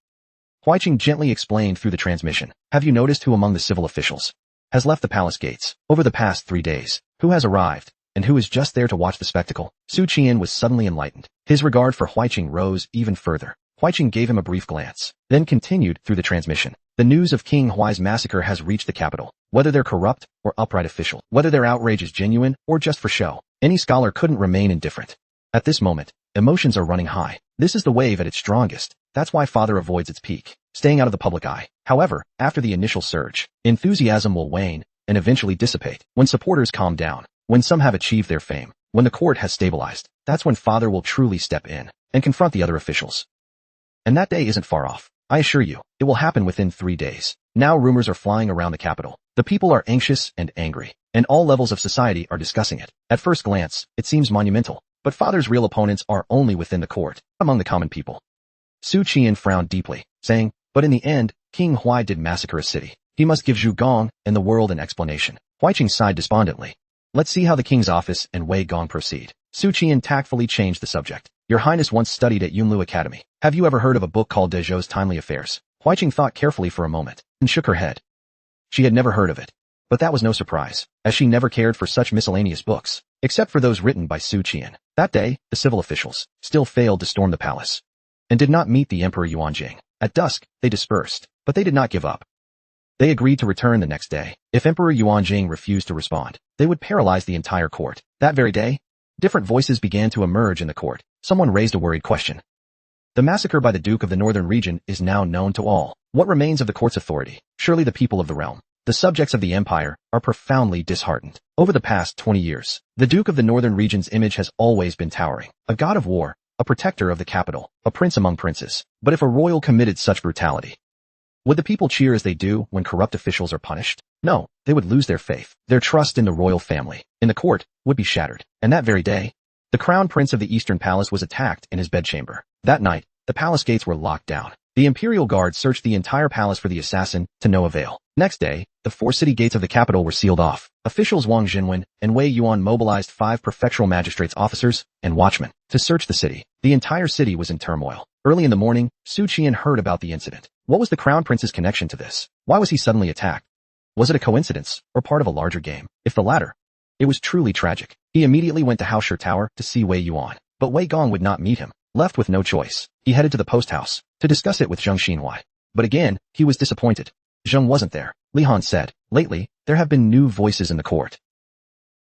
Huiqing gently explained through the transmission. "Have you noticed who among the civil officials has left the palace gates over the past 3 days? Who has arrived, and who is just there to watch the spectacle?" Su Qian was suddenly enlightened. His regard for Huiqing rose even further. Huiqing gave him a brief glance, then continued through the transmission. "The news of King Huai's massacre has reached the capital. Whether they're corrupt or upright official, whether their outrage is genuine or just for show, any scholar couldn't remain indifferent. At this moment, emotions are running high. This is the wave at its strongest. That's why father avoids its peak, staying out of the public eye. However, after the initial surge, enthusiasm will wane and eventually dissipate. When supporters calm down, when some have achieved their fame, when the court has stabilized, that's when father will truly step in and confront the other officials. And that day isn't far off. I assure you, it will happen within 3 days. Now rumors are flying around the capital. The people are anxious and angry, and all levels of society are discussing it. At first glance, it seems monumental, but father's real opponents are only within the court, among the common people." Su Qian frowned deeply, saying, "But in the end, King Huai did massacre a city. He must give Zhu Gong and the world an explanation." Huiqing sighed despondently. "Let's see how the king's office and Wei Gong proceed." Su Qian tactfully changed the subject. "Your Highness once studied at Yunlu Academy. Have you ever heard of a book called Dezhou's Timely Affairs?" Huiqing thought carefully for a moment, and shook her head. She had never heard of it. But that was no surprise, as she never cared for such miscellaneous books, except for those written by Su Qian. That day, the civil officials still failed to storm the palace, and did not meet the Emperor Yuanjing. At dusk, they dispersed, but they did not give up. They agreed to return the next day. If Emperor Yuanjing refused to respond, they would paralyze the entire court. That very day, different voices began to emerge in the court. Someone raised a worried question. The massacre by the Duke of the Northern Region is now known to all. What remains of the court's authority? Surely the people of the realm, the subjects of the empire, are profoundly disheartened. Over the past 20 years, the Duke of the Northern Region's image has always been towering. A god of war, a protector of the capital, a prince among princes. But if a royal committed such brutality, would the people cheer as they do when corrupt officials are punished? No, they would lose their faith. Their trust in the royal family, in the court, would be shattered. And that very day, the crown prince of the Eastern Palace was attacked in his bedchamber. That night, the palace gates were locked down. The imperial guard searched the entire palace for the assassin, to no avail. Next day, the 4 city gates of the capital were sealed off. Officials Wang Jinwen and Wei Yuan mobilized 5 prefectural magistrates officers and watchmen to search the city. The entire city was in turmoil. Early in the morning, Su Qian heard about the incident. What was the crown prince's connection to this? Why was he suddenly attacked? Was it a coincidence, or part of a larger game? If the latter, it was truly tragic. He immediately went to Haosher Tower to see Wei Yuan, but Wei Gong would not meet him. Left with no choice, he headed to the post house to discuss it with Zheng Xinhuai. But again, he was disappointed. Zheng wasn't there. Li Han said, lately, there have been new voices in the court,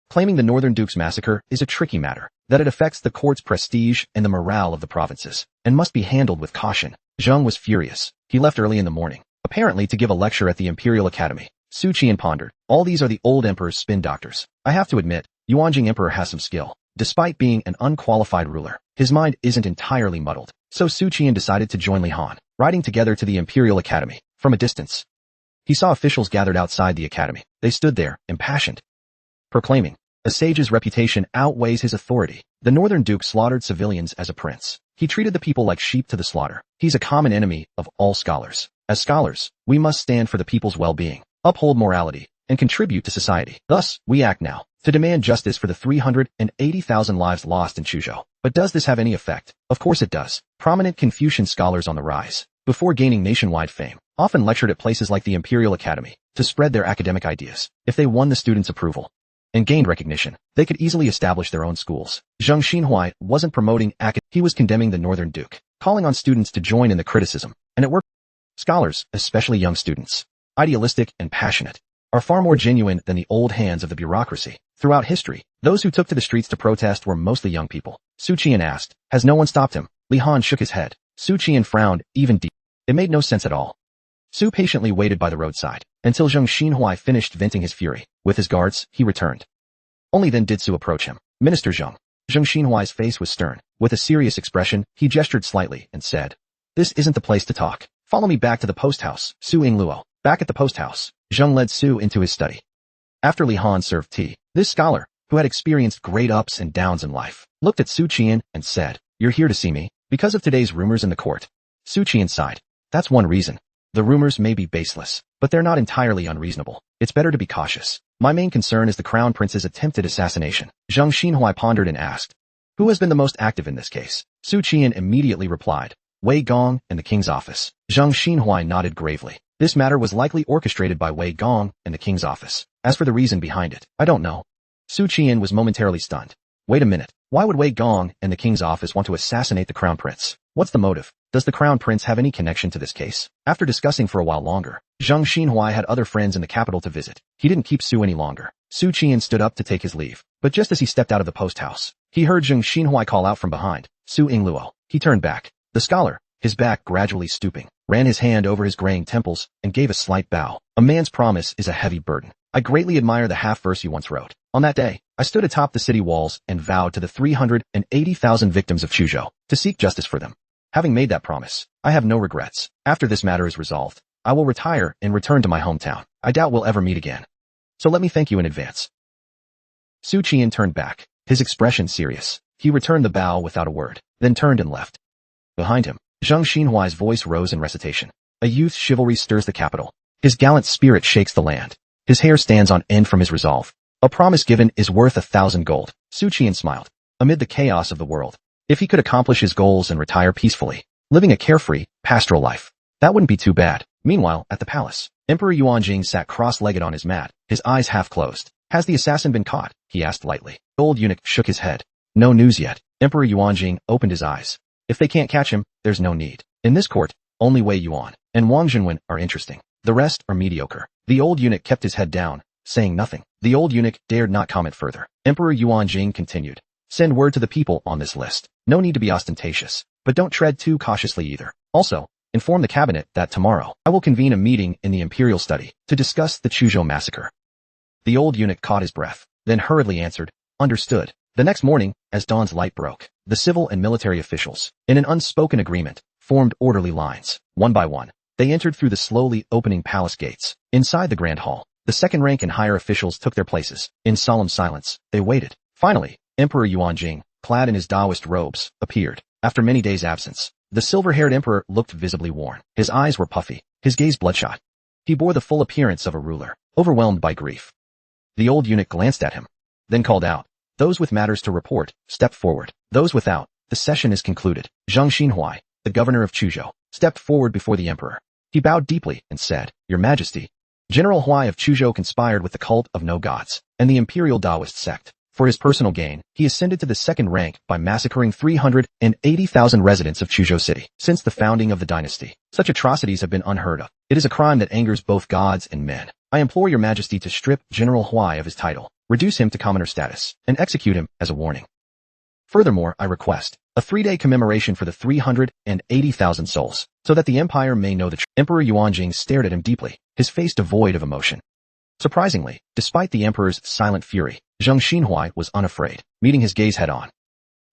claiming the Northern Duke's massacre is a tricky matter, that it affects the court's prestige and the morale of the provinces, and must be handled with caution. Zheng was furious. He left early in the morning, apparently to give a lecture at the Imperial Academy. Su Qian pondered, all these are the old emperor's spin doctors. I have to admit, Yuanjing Emperor has some skill. Despite being an unqualified ruler, his mind isn't entirely muddled. So Su Qian decided to join Li Han, riding together to the Imperial Academy. From a distance, he saw officials gathered outside the academy. They stood there, impassioned, proclaiming, a sage's reputation outweighs his authority. The Northern Duke slaughtered civilians as a prince. He treated the people like sheep to the slaughter. He's a common enemy of all scholars. As scholars, we must stand for the people's well-being, uphold morality, and contribute to society. Thus, we act now to demand justice for the 380,000 lives lost in Chujo. But does this have any effect? Of course it does. Prominent Confucian scholars on the rise, before gaining nationwide fame, often lectured at places like the Imperial Academy to spread their academic ideas. If they won the students' approval and gained recognition, they could easily establish their own schools. Zheng Xinhuai wasn't promoting he was condemning the Northern Duke, calling on students to join in the criticism, and it worked. Scholars, especially young students, idealistic and passionate, are far more genuine than the old hands of the bureaucracy. Throughout history, those who took to the streets to protest were mostly young people. Su Qian asked, has no one stopped him? Li Han shook his head. Su Qian frowned, even deep. It made no sense at all. Su patiently waited by the roadside, until Zheng Xinhuai finished venting his fury. With his guards, he returned. Only then did Su approach him. Minister Zheng. Zheng Xinhuai's face was stern. With a serious expression, he gestured slightly and said, this isn't the place to talk. Follow me back to the post house. Su Ingluo. Back at the post house, Zheng led Su into his study. After Li Han served tea, this scholar, who had experienced great ups and downs in life, looked at Su Qian and said, you're here to see me, because of today's rumors in the court. Su Qian sighed. That's one reason. The rumors may be baseless, but they're not entirely unreasonable. It's better to be cautious. My main concern is the crown prince's attempted assassination. Zheng Xinhuai pondered and asked, who has been the most active in this case? Su Qian immediately replied, Wei Gong and the king's office. Zheng Xinhuai nodded gravely. This matter was likely orchestrated by Wei Gong and the king's office. As for the reason behind it, I don't know. Su Qian was momentarily stunned. Wait a minute. Why would Wei Gong and the king's office want to assassinate the crown prince? What's the motive? Does the crown prince have any connection to this case? After discussing for a while longer, Zheng Xinhuai had other friends in the capital to visit. He didn't keep Su any longer. Su Qian stood up to take his leave, but just as he stepped out of the post house, he heard Zheng Xinhuai call out from behind, Su Ingluo. He turned back. The scholar, his back gradually stooping, ran his hand over his graying temples and gave a slight bow. A man's promise is a heavy burden. I greatly admire the half-verse you once wrote. On that day, I stood atop the city walls and vowed to the 380,000 victims of Chujo to seek justice for them. Having made that promise, I have no regrets. After this matter is resolved, I will retire and return to my hometown. I doubt we'll ever meet again. So let me thank you in advance. Su Qian turned back, his expression serious. He returned the bow without a word, then turned and left. Behind him, Zheng Xinhuai's voice rose in recitation. A youth's chivalry stirs the capital. His gallant spirit shakes the land. His hair stands on end from his resolve. A promise given is worth 1,000 gold. Su Qian smiled. Amid the chaos of the world, if he could accomplish his goals and retire peacefully, living a carefree, pastoral life, that wouldn't be too bad. Meanwhile, at the palace, Emperor Yuanjing sat cross-legged on his mat, his eyes half closed. Has the assassin been caught? He asked lightly. The old eunuch shook his head. No news yet. Emperor Yuanjing opened his eyes. If they can't catch him, there's no need. In this court, only Wei Yuan and Wang Jinwen are interesting. The rest are mediocre. The old eunuch kept his head down, saying nothing. The old eunuch dared not comment further. Emperor Yuanjing continued. Send word to the people on this list. No need to be ostentatious, but don't tread too cautiously either. Also, inform the cabinet that tomorrow I will convene a meeting in the imperial study to discuss the Chujo massacre. The old eunuch caught his breath, then hurriedly answered, understood. The next morning, as dawn's light broke, the civil and military officials, in an unspoken agreement, formed orderly lines. One by one, they entered through the slowly opening palace gates. Inside the grand hall, the second-rank and higher officials took their places. In solemn silence, they waited. Finally, Emperor Yuanjing, clad in his Taoist robes, appeared. After many days' absence, the silver-haired emperor looked visibly worn. His eyes were puffy, his gaze bloodshot. He bore the full appearance of a ruler, overwhelmed by grief. The old eunuch glanced at him, then called out, those with matters to report, step forward. Those without, the session is concluded. Zhang Xinhuai, the governor of Chujo, stepped forward before the emperor. He bowed deeply and said, Your Majesty, General Huai of Chujo conspired with the cult of no gods and the imperial Taoist sect. For his personal gain, he ascended to the second rank by massacring 380,000 residents of Chujo City. Since the founding of the dynasty, such atrocities have been unheard of. It is a crime that angers both gods and men. I implore your majesty to strip General Huai of his title, reduce him to commoner status, and execute him as a warning. Furthermore, I request a 3-day commemoration for the 380,000 souls, so that the empire may know the truth. Emperor Yuanjing stared at him deeply, his face devoid of emotion. Surprisingly, despite the emperor's silent fury, Zhang Xinhuai was unafraid, meeting his gaze head-on.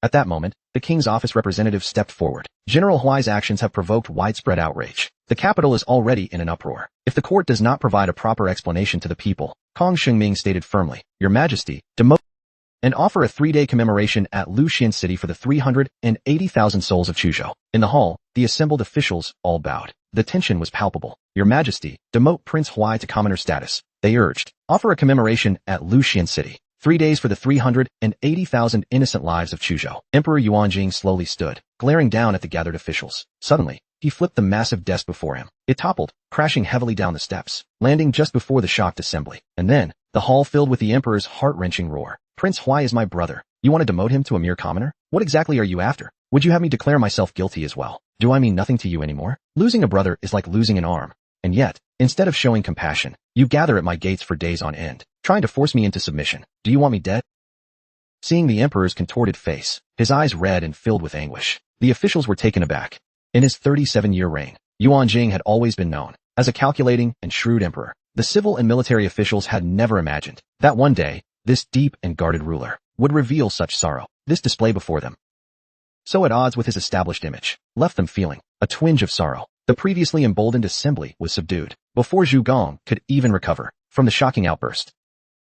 At that moment, the king's office representative stepped forward. General Huai's actions have provoked widespread outrage. The capital is already in an uproar. If the court does not provide a proper explanation to the people, Kong Shengming stated firmly, Your Majesty, demote and offer a 3-day commemoration at Luxian City for the 380,000 souls of Chujo. In the hall, the assembled officials all bowed. The tension was palpable. Your Majesty, demote Prince Huai to commoner status, they urged. Offer a commemoration at Luxian City. 3 days for the 380,000 innocent lives of Chujo. Emperor Yuanjing slowly stood, glaring down at the gathered officials. Suddenly, he flipped the massive desk before him. It toppled, crashing heavily down the steps, landing just before the shocked assembly. And then, the hall filled with the emperor's heart-wrenching roar. Prince Huai is my brother. You want to demote him to a mere commoner? What exactly are you after? Would you have me declare myself guilty as well? Do I mean nothing to you anymore? Losing a brother is like losing an arm. And yet, instead of showing compassion, you gather at my gates for days on end, trying to force me into submission. Do you want me dead? Seeing the emperor's contorted face, his eyes red and filled with anguish, the officials were taken aback. In his 37-year reign, Yuanjing had always been known as a calculating and shrewd emperor. The civil and military officials had never imagined that one day, this deep and guarded ruler would reveal such sorrow. This display before them, so at odds with his established image, left them feeling a twinge of sorrow. The previously emboldened assembly was subdued before Zhu Gong could even recover from the shocking outburst.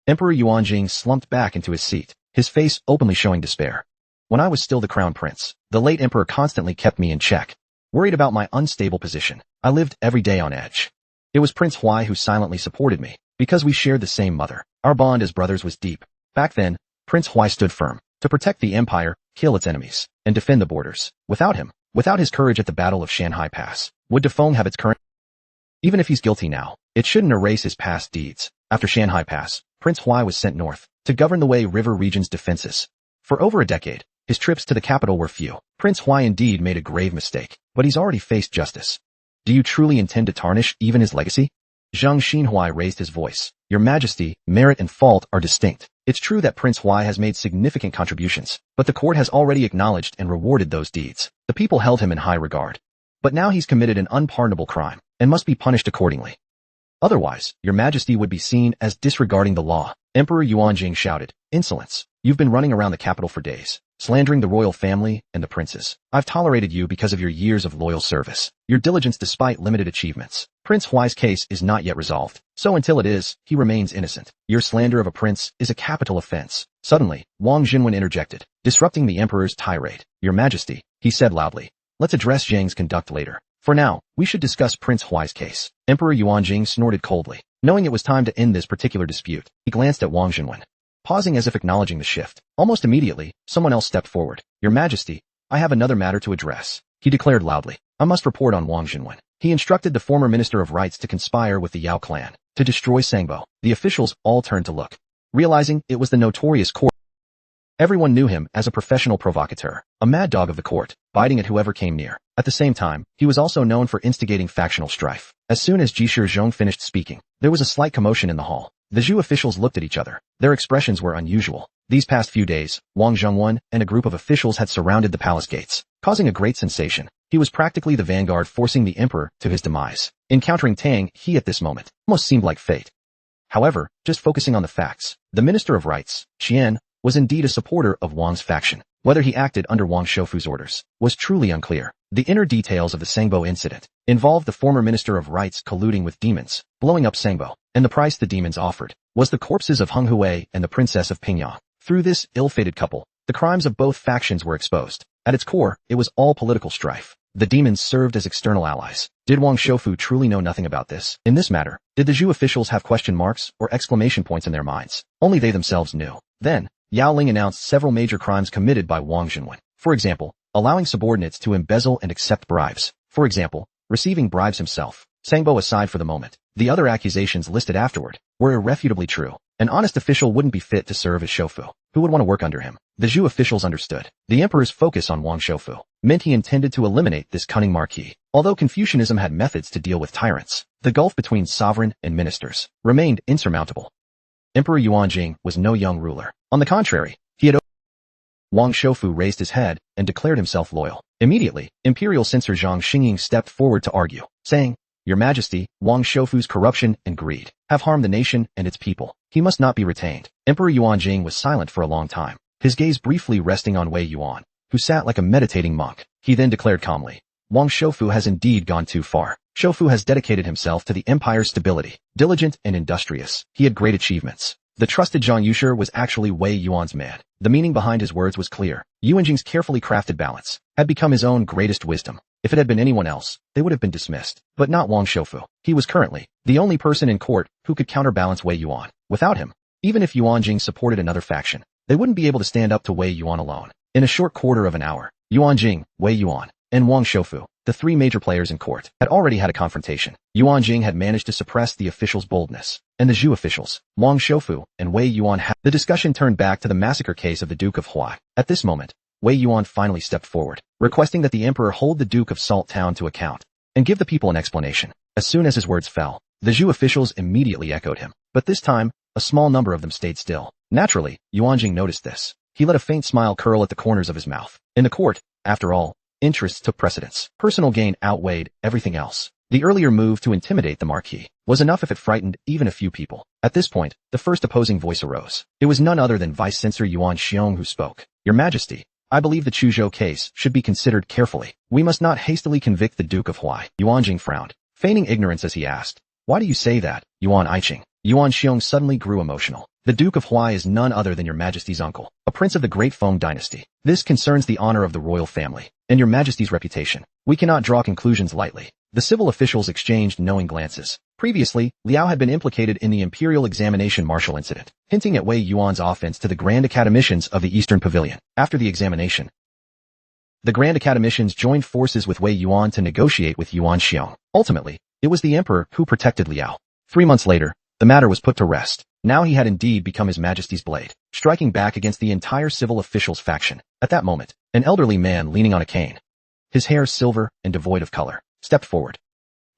Emperor Yuanjing slumped back into his seat, his face openly showing despair. When I was still the crown prince, the late emperor constantly kept me in check. Worried about my unstable position, I lived every day on edge. It was Prince Huai who silently supported me, because we shared the same mother. Our bond as brothers was deep. Back then, Prince Huai stood firm to protect the empire, kill its enemies, and defend the borders. Without him, without his courage at the Battle of Shanhai Pass, would Defeng have its current? Even if he's guilty now, it shouldn't erase his past deeds. After Shanhai Pass, Prince Huai was sent north to govern the Wei River region's defenses. For over a decade, his trips to the capital were few. Prince Huai indeed made a grave mistake, but he's already faced justice. Do you truly intend to tarnish even his legacy? Zhang Xinhuai raised his voice. Your Majesty, merit and fault are distinct. It's true that Prince Huai has made significant contributions, but the court has already acknowledged and rewarded those deeds. The people held him in high regard. But now he's committed an unpardonable crime, and must be punished accordingly. Otherwise, Your Majesty would be seen as disregarding the law. Emperor Yuanjing shouted, Insolence! You've been running around the capital for days, slandering the royal family and the princes. I've tolerated you because of your years of loyal service, your diligence despite limited achievements. Prince Huai's case is not yet resolved, so until it is, he remains innocent. Your slander of a prince is a capital offense. Suddenly, Wang Jinwen interjected, disrupting the emperor's tirade. Your Majesty, he said loudly, let's address Zhang's conduct later. For now, we should discuss Prince Huai's case. Emperor Yuanjing snorted coldly. Knowing it was time to end this particular dispute, he glanced at Wang Jinwen, pausing as if acknowledging the shift. Almost immediately, someone else stepped forward. Your Majesty, I have another matter to address, he declared loudly. I must report on Wang Jinwen. He instructed the former Minister of Rights to conspire with the Yao clan to destroy Sangbo. The officials all turned to look, realizing it was the notorious court. Everyone knew him as a professional provocateur, a mad dog of the court, biting at whoever came near. At the same time, he was also known for instigating factional strife. As soon as Jishir Zhong finished speaking, there was a slight commotion in the hall. The Zhu officials looked at each other. Their expressions were unusual. These past few days, Wang Zhongwen and a group of officials had surrounded the palace gates, causing a great sensation. He was practically the vanguard forcing the emperor to his demise. Encountering Tang, he at this moment almost seemed like fate. However, just focusing on the facts, the Minister of Rights, Qian, was indeed a supporter of Wang's faction. Whether he acted under Wang Shoufu's orders was truly unclear. The inner details of the Sangbo incident involved the former Minister of Rights colluding with demons, blowing up Sangbo, and the price the demons offered was the corpses of Heng Hui and the Princess of Pingyang. Through this ill-fated couple, the crimes of both factions were exposed. At its core, it was all political strife. The demons served as external allies. Did Wang Shoufu truly know nothing about this? In this matter, did the Zhu officials have question marks or exclamation points in their minds? Only they themselves knew. Then, Yao Ling announced several major crimes committed by Wang Zhongwen. For example, allowing subordinates to embezzle and accept bribes. For example, receiving bribes himself. Sangbo aside for the moment, the other accusations listed afterward were irrefutably true. An honest official wouldn't be fit to serve as Shoufu. Who would want to work under him? The Zhu officials understood. The emperor's focus on Wang Shoufu meant he intended to eliminate this cunning marquis. Although Confucianism had methods to deal with tyrants, the gulf between sovereign and ministers remained insurmountable. Emperor Yuanjing was no young ruler. On the contrary, he had Wang Shoufu raised his head and declared himself loyal. Immediately, Imperial Censor Zhang Xingying stepped forward to argue, saying, "Your Majesty, Wang Shoufu's corruption and greed have harmed the nation and its people. He must not be retained." Emperor Yuanjing was silent for a long time, his gaze briefly resting on Wei Yuan, who sat like a meditating monk. He then declared calmly, "Wang Shoufu has indeed gone too far. Shoufu has dedicated himself to the empire's stability. Diligent and industrious, he had great achievements. The trusted Zhang Yusher was actually Wei Yuan's man." The meaning behind his words was clear. Yuanjing's carefully crafted balance had become his own greatest wisdom. If it had been anyone else, they would have been dismissed. But not Wang Shoufu. He was currently the only person in court who could counterbalance Wei Yuan. Without him, even if Yuanjing supported another faction, they wouldn't be able to stand up to Wei Yuan alone. In a short quarter of an hour, Yuanjing, Wei Yuan, and Wang Shoufu, the three major players in court, had already had a confrontation. Yuanjing had managed to suppress the officials' boldness, and the Zhu officials, Wang Shoufu and Wei Yuan had. The discussion turned back to the massacre case of the Duke of Huai. At this moment, Wei Yuan finally stepped forward, requesting that the emperor hold the Duke of Salt Town to account and give the people an explanation. As soon as his words fell, the Zhu officials immediately echoed him. But this time, a small number of them stayed still. Naturally, Yuanjing noticed this. He let a faint smile curl at the corners of his mouth. In the court, after all, interests took precedence. Personal gain outweighed everything else. The earlier move to intimidate the marquis was enough if it frightened even a few people. At this point, the first opposing voice arose. It was none other than Vice Censor Yuan Xiong who spoke. "Your Majesty, I believe the chujo case should be considered carefully. We must not hastily convict the Duke of Huai." Yuanjing frowned, feigning ignorance as he asked, "Why do you say that, Yuan Aiqing?" Yuan Xiong suddenly grew emotional. "The Duke of Huai is none other than your Majesty's uncle, a prince of the great Feng dynasty. This concerns the honor of the royal family and your Majesty's reputation. We cannot draw conclusions lightly." The civil officials exchanged knowing glances. Previously, Liao had been implicated in the Imperial Examination Marshal incident, hinting at Wei Yuan's offense to the Grand Academicians of the Eastern Pavilion. After the examination, the Grand Academicians joined forces with Wei Yuan to negotiate with Yuan Xiong. Ultimately, it was the emperor who protected Liao. 3 months later, the matter was put to rest. Now he had indeed become his Majesty's blade, striking back against the entire civil officials faction. At that moment, an elderly man leaning on a cane, his hair silver and devoid of color, stepped forward.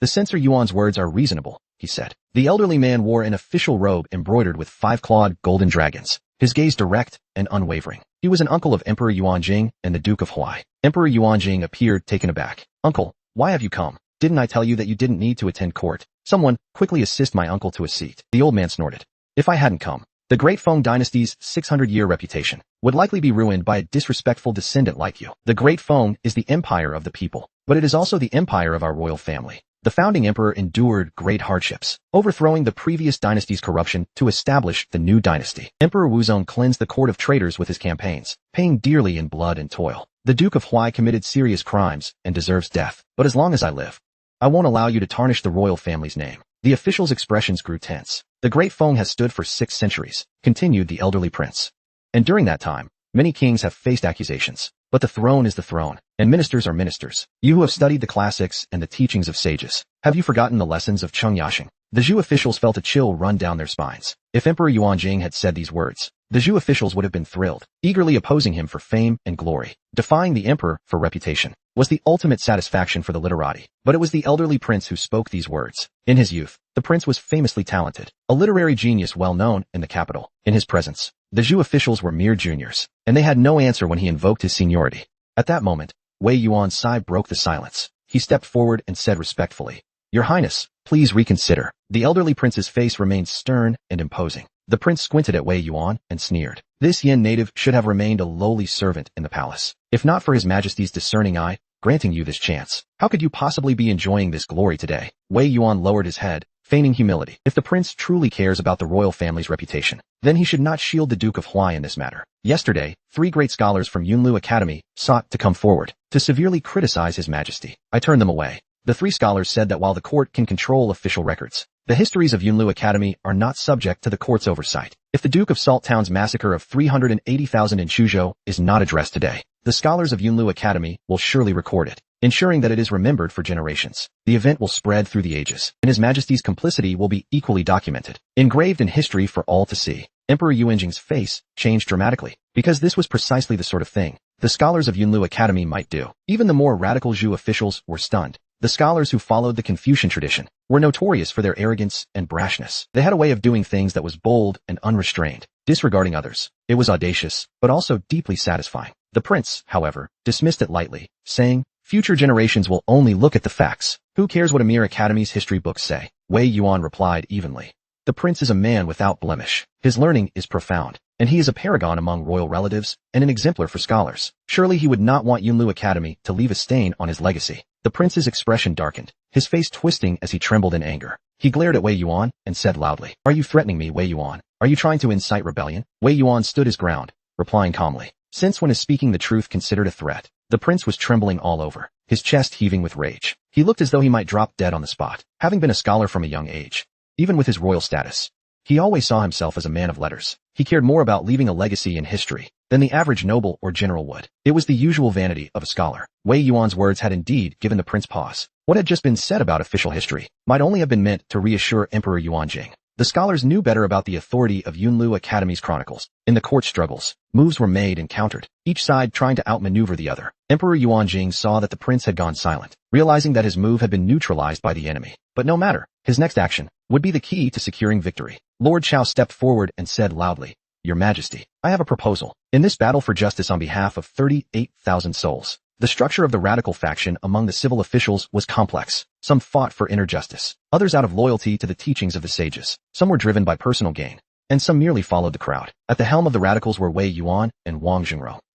"The censor Yuan's words are reasonable," he said. The elderly man wore an official robe embroidered with 5-clawed golden dragons, his gaze direct and unwavering. He was an uncle of Emperor Yuanjing and the Duke of Huai. Emperor Yuanjing appeared taken aback. "Uncle, why have you come? Didn't I tell you that you didn't need to attend court? Someone, quickly assist my uncle to a seat." The old man snorted. "If I hadn't come, the great Feng dynasty's 600-year reputation would likely be ruined by a disrespectful descendant like you. The great Feng is the empire of the people, but it is also the empire of our royal family. The founding emperor endured great hardships, overthrowing the previous dynasty's corruption to establish the new dynasty. Emperor Wuzong cleansed the court of traitors with his campaigns, paying dearly in blood and toil. The Duke of Huai committed serious crimes and deserves death, but as long as I live, I won't allow you to tarnish the royal family's name." The official's expressions grew tense. "The great Feng has stood for 6 centuries, continued the elderly prince. And during that time, many kings have faced accusations. But the throne is the throne, and ministers are ministers. You who have studied the classics and the teachings of sages, have you forgotten the lessons of Cheng Yashing?" The Zhu officials felt a chill run down their spines. If Emperor Yuanjing had said these words, the Zhu officials would have been thrilled, eagerly opposing him for fame and glory. Defying the emperor for reputation was the ultimate satisfaction for the literati. But it was the elderly prince who spoke these words. In his youth, the prince was famously talented, a literary genius well known in the capital. In his presence, The Zhu officials were mere juniors, and they had no answer when he invoked his seniority. At that moment, Wei Yuan's sigh broke the silence. He stepped forward and said respectfully, "Your Highness, please reconsider." The elderly prince's face remained stern and imposing. The prince squinted at Wei Yuan and sneered. This Yin native should have remained a lowly servant in the palace, if not for his majesty's discerning eye granting you this chance. How could you possibly be enjoying this glory today? Wei Yuan lowered his head, feigning humility. If the prince truly cares about the royal family's reputation, then he should not shield the Duke of Huai in this matter. Yesterday, 3 great scholars from Yunlu Academy sought to come forward to severely criticize his majesty. I turned them away. The 3 scholars said that while the court can control official records, the histories of Yunlu Academy are not subject to the court's oversight. If the Duke of Salt Town's massacre of 380,000 in Chujo is not addressed today, the scholars of Yunlu Academy will surely record it, ensuring that it is remembered for generations. The event will spread through the ages, and His Majesty's complicity will be equally documented, engraved in history for all to see. Emperor Yuanjing's face changed dramatically, because this was precisely the sort of thing the scholars of Yunlu Academy might do. Even the more radical Zhu officials were stunned. The scholars who followed the Confucian tradition were notorious for their arrogance and brashness. They had a way of doing things that was bold and unrestrained, disregarding others. It was audacious, but also deeply satisfying. The prince, however, dismissed it lightly, saying, "Future generations will only look at the facts. Who cares what a mere academy's history books say?" Wei Yuan replied evenly. The prince is a man without blemish. His learning is profound, and he is a paragon among royal relatives and an exemplar for scholars. Surely he would not want Yunlu Academy to leave a stain on his legacy. The prince's expression darkened, his face twisting as he trembled in anger. He glared at Wei Yuan and said loudly, "Are you threatening me, Wei Yuan? Are you trying to incite rebellion?" Wei Yuan stood his ground, replying calmly. Since when is speaking the truth considered a threat? The prince was trembling all over, his chest heaving with rage. He looked as though he might drop dead on the spot. Having been a scholar from a young age, even with his royal status, he always saw himself as a man of letters. He cared more about leaving a legacy in history than the average noble or general would. It was the usual vanity of a scholar. Wei Yuan's words had indeed given the prince pause. What had just been said about official history might only have been meant to reassure Emperor Yuanjing. The scholars knew better about the authority of Yunlu Academy's chronicles. In the court struggles, moves were made and countered, each side trying to outmaneuver the other. Emperor Yuanjing saw that the prince had gone silent, realizing that his move had been neutralized by the enemy. But no matter, his next action would be the key to securing victory. Lord Shaou stepped forward and said loudly, "Your Majesty, I have a proposal. In this battle for justice on behalf of 38,000 souls, the structure of the radical faction among the civil officials was complex. Some fought for inner justice, others out of loyalty to the teachings of the sages. Some were driven by personal gain, and some merely followed the crowd. At the helm of the radicals were Wei Yuan and Wang.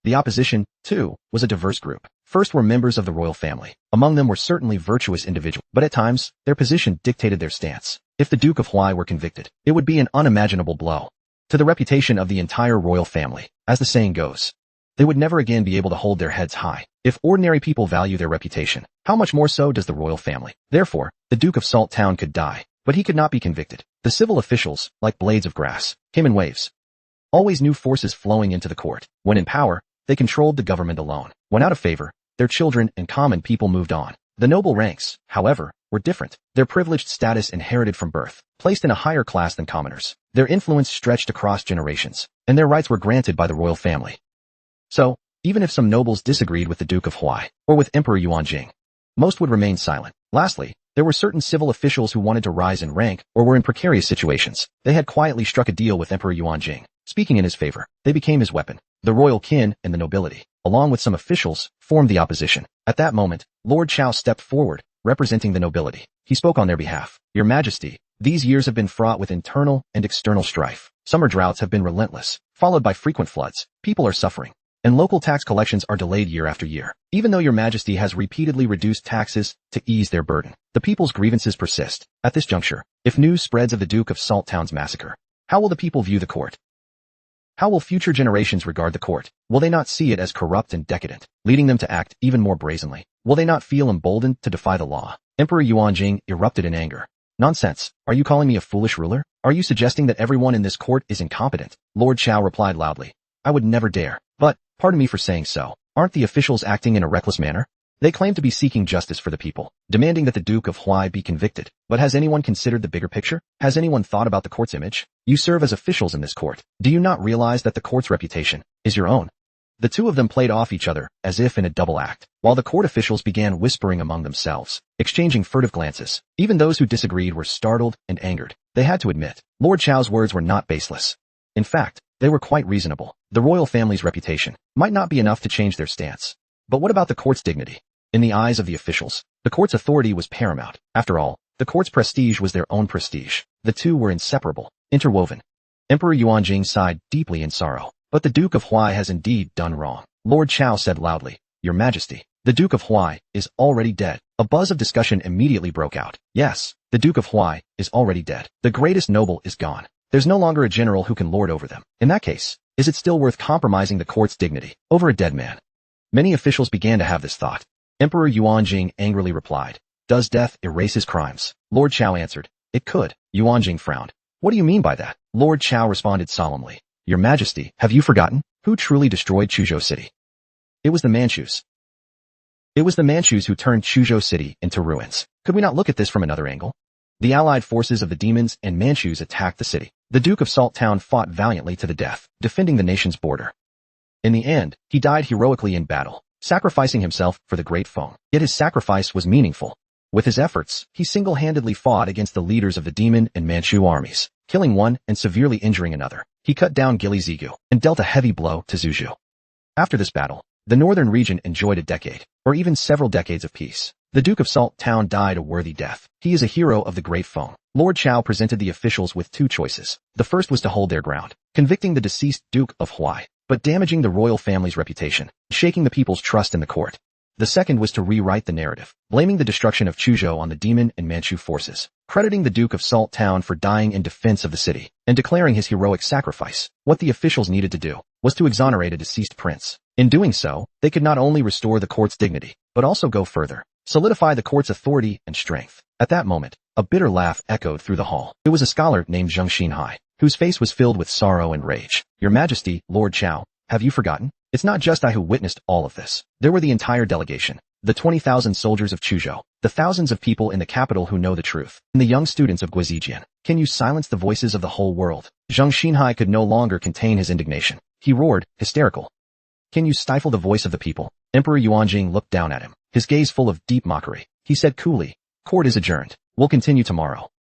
The opposition, too, was a diverse group. First were members of the royal family. Among them were certainly virtuous individuals, but at times, their position dictated their stance. If the Duke of Huai were convicted, it would be an unimaginable blow to the reputation of the entire royal family. As the saying goes, they would never again be able to hold their heads high. If ordinary people value their reputation, how much more so does the royal family? Therefore, the Duke of Salt Town could die, but he could not be convicted. The civil officials, like blades of grass, came in waves. Always new forces flowing into the court. When in power, they controlled the government alone. When out of favor, their children and common people moved on. The noble ranks, however, were different. Their privileged status inherited from birth, placed in a higher class than commoners. Their influence stretched across generations, and their rights were granted by the royal family. So, even if some nobles disagreed with the Duke of Huai, or with Emperor Yuanjing, most would remain silent. Lastly, there were certain civil officials who wanted to rise in rank or were in precarious situations. They had quietly struck a deal with Emperor Yuanjing, speaking in his favor. They became his weapon. The royal kin and the nobility, along with some officials, formed the opposition. At that moment, Lord Shaou stepped forward, representing the nobility. He spoke on their behalf. "Your Majesty, these years have been fraught with internal and external strife. Summer droughts have been relentless, followed by frequent floods. People are suffering, and local tax collections are delayed year after year. Even though your Majesty has repeatedly reduced taxes to ease their burden, the people's grievances persist. At this juncture, if news spreads of the Duke of Salt Town's massacre, how will the people view the court? How will future generations regard the court? Will they not see it as corrupt and decadent, leading them to act even more brazenly? Will they not feel emboldened to defy the law?" Emperor Yuanjing erupted in anger. "Nonsense! Are you calling me a foolish ruler? Are you suggesting that everyone in this court is incompetent?" Lord Shaou replied loudly. "I would never dare. But, pardon me for saying so, aren't the officials acting in a reckless manner? They claim to be seeking justice for the people, demanding that the Duke of Huai be convicted. But has anyone considered the bigger picture? Has anyone thought about the court's image? You serve as officials in this court. Do you not realize that the court's reputation is your own?" The two of them played off each other, as if in a double act, while the court officials began whispering among themselves, exchanging furtive glances. Even those who disagreed were startled and angered. They had to admit, Lord Shao's words were not baseless. In fact, They were quite reasonable. The royal family's reputation might not be enough to change their stance. But what about the court's dignity? In the eyes of the officials, the court's authority was paramount. After all, the court's prestige was their own prestige. The two were inseparable, interwoven. Emperor Yuanjing sighed deeply in sorrow. But the Duke of Huai has indeed done wrong. Lord Chao said loudly, Your Majesty, the Duke of Huai is already dead. A buzz of discussion immediately broke out. Yes, the Duke of Huai is already dead. The greatest noble is gone. There's no longer a general who can lord over them. In that case, is it still worth compromising the court's dignity over a dead man? Many officials began to have this thought. Emperor Yuanjing angrily replied, Does death erase his crimes? Lord Chao answered, It could. Yuanjing frowned. What do you mean by that? Lord Chao responded solemnly, Your Majesty, have you forgotten who truly destroyed Chujo City? It was the Manchus. It was the Manchus who turned Chujo City into ruins. Could we not look at this from another angle? The allied forces of the demons and Manchus attacked the city. The Duke of Salt Town fought valiantly to the death, defending the nation's border. In the end, he died heroically in battle, sacrificing himself for the great Feng. Yet his sacrifice was meaningful. With his efforts, he single-handedly fought against the leaders of the demon and Manchu armies, killing one and severely injuring another. He cut down Gili Zigu and dealt a heavy blow to Zuzhu. After this battle, the northern region enjoyed a decade, or even several decades of peace. The Duke of Salt Town died a worthy death. He is a hero of the great Feng. Lord Chao presented the officials with two choices. The first was to hold their ground, convicting the deceased Duke of Huai, but damaging the royal family's reputation, shaking the people's trust in the court. The second was to rewrite the narrative, blaming the destruction of Chujo on the demon and Manchu forces, crediting the Duke of Salt Town for dying in defense of the city, and declaring his heroic sacrifice. What the officials needed to do was to exonerate a deceased prince. In doing so, they could not only restore the court's dignity, but also go further, solidify the court's authority and strength. At that moment, a bitter laugh echoed through the hall. It was a scholar named Zheng Xinhai, whose face was filled with sorrow and rage. Your Majesty, Lord Chao, have you forgotten? It's not just I who witnessed all of this. There were the entire delegation, the 20,000 soldiers of Chujo, the thousands of people in the capital who know the truth, and the young students of Guizijian. Can you silence the voices of the whole world? Zheng Xinhai could no longer contain his indignation. He roared, hysterical. Can you stifle the voice of the people? Emperor Yuanjing looked down at him, his gaze full of deep mockery. He said coolly, Court is adjourned. We'll continue tomorrow.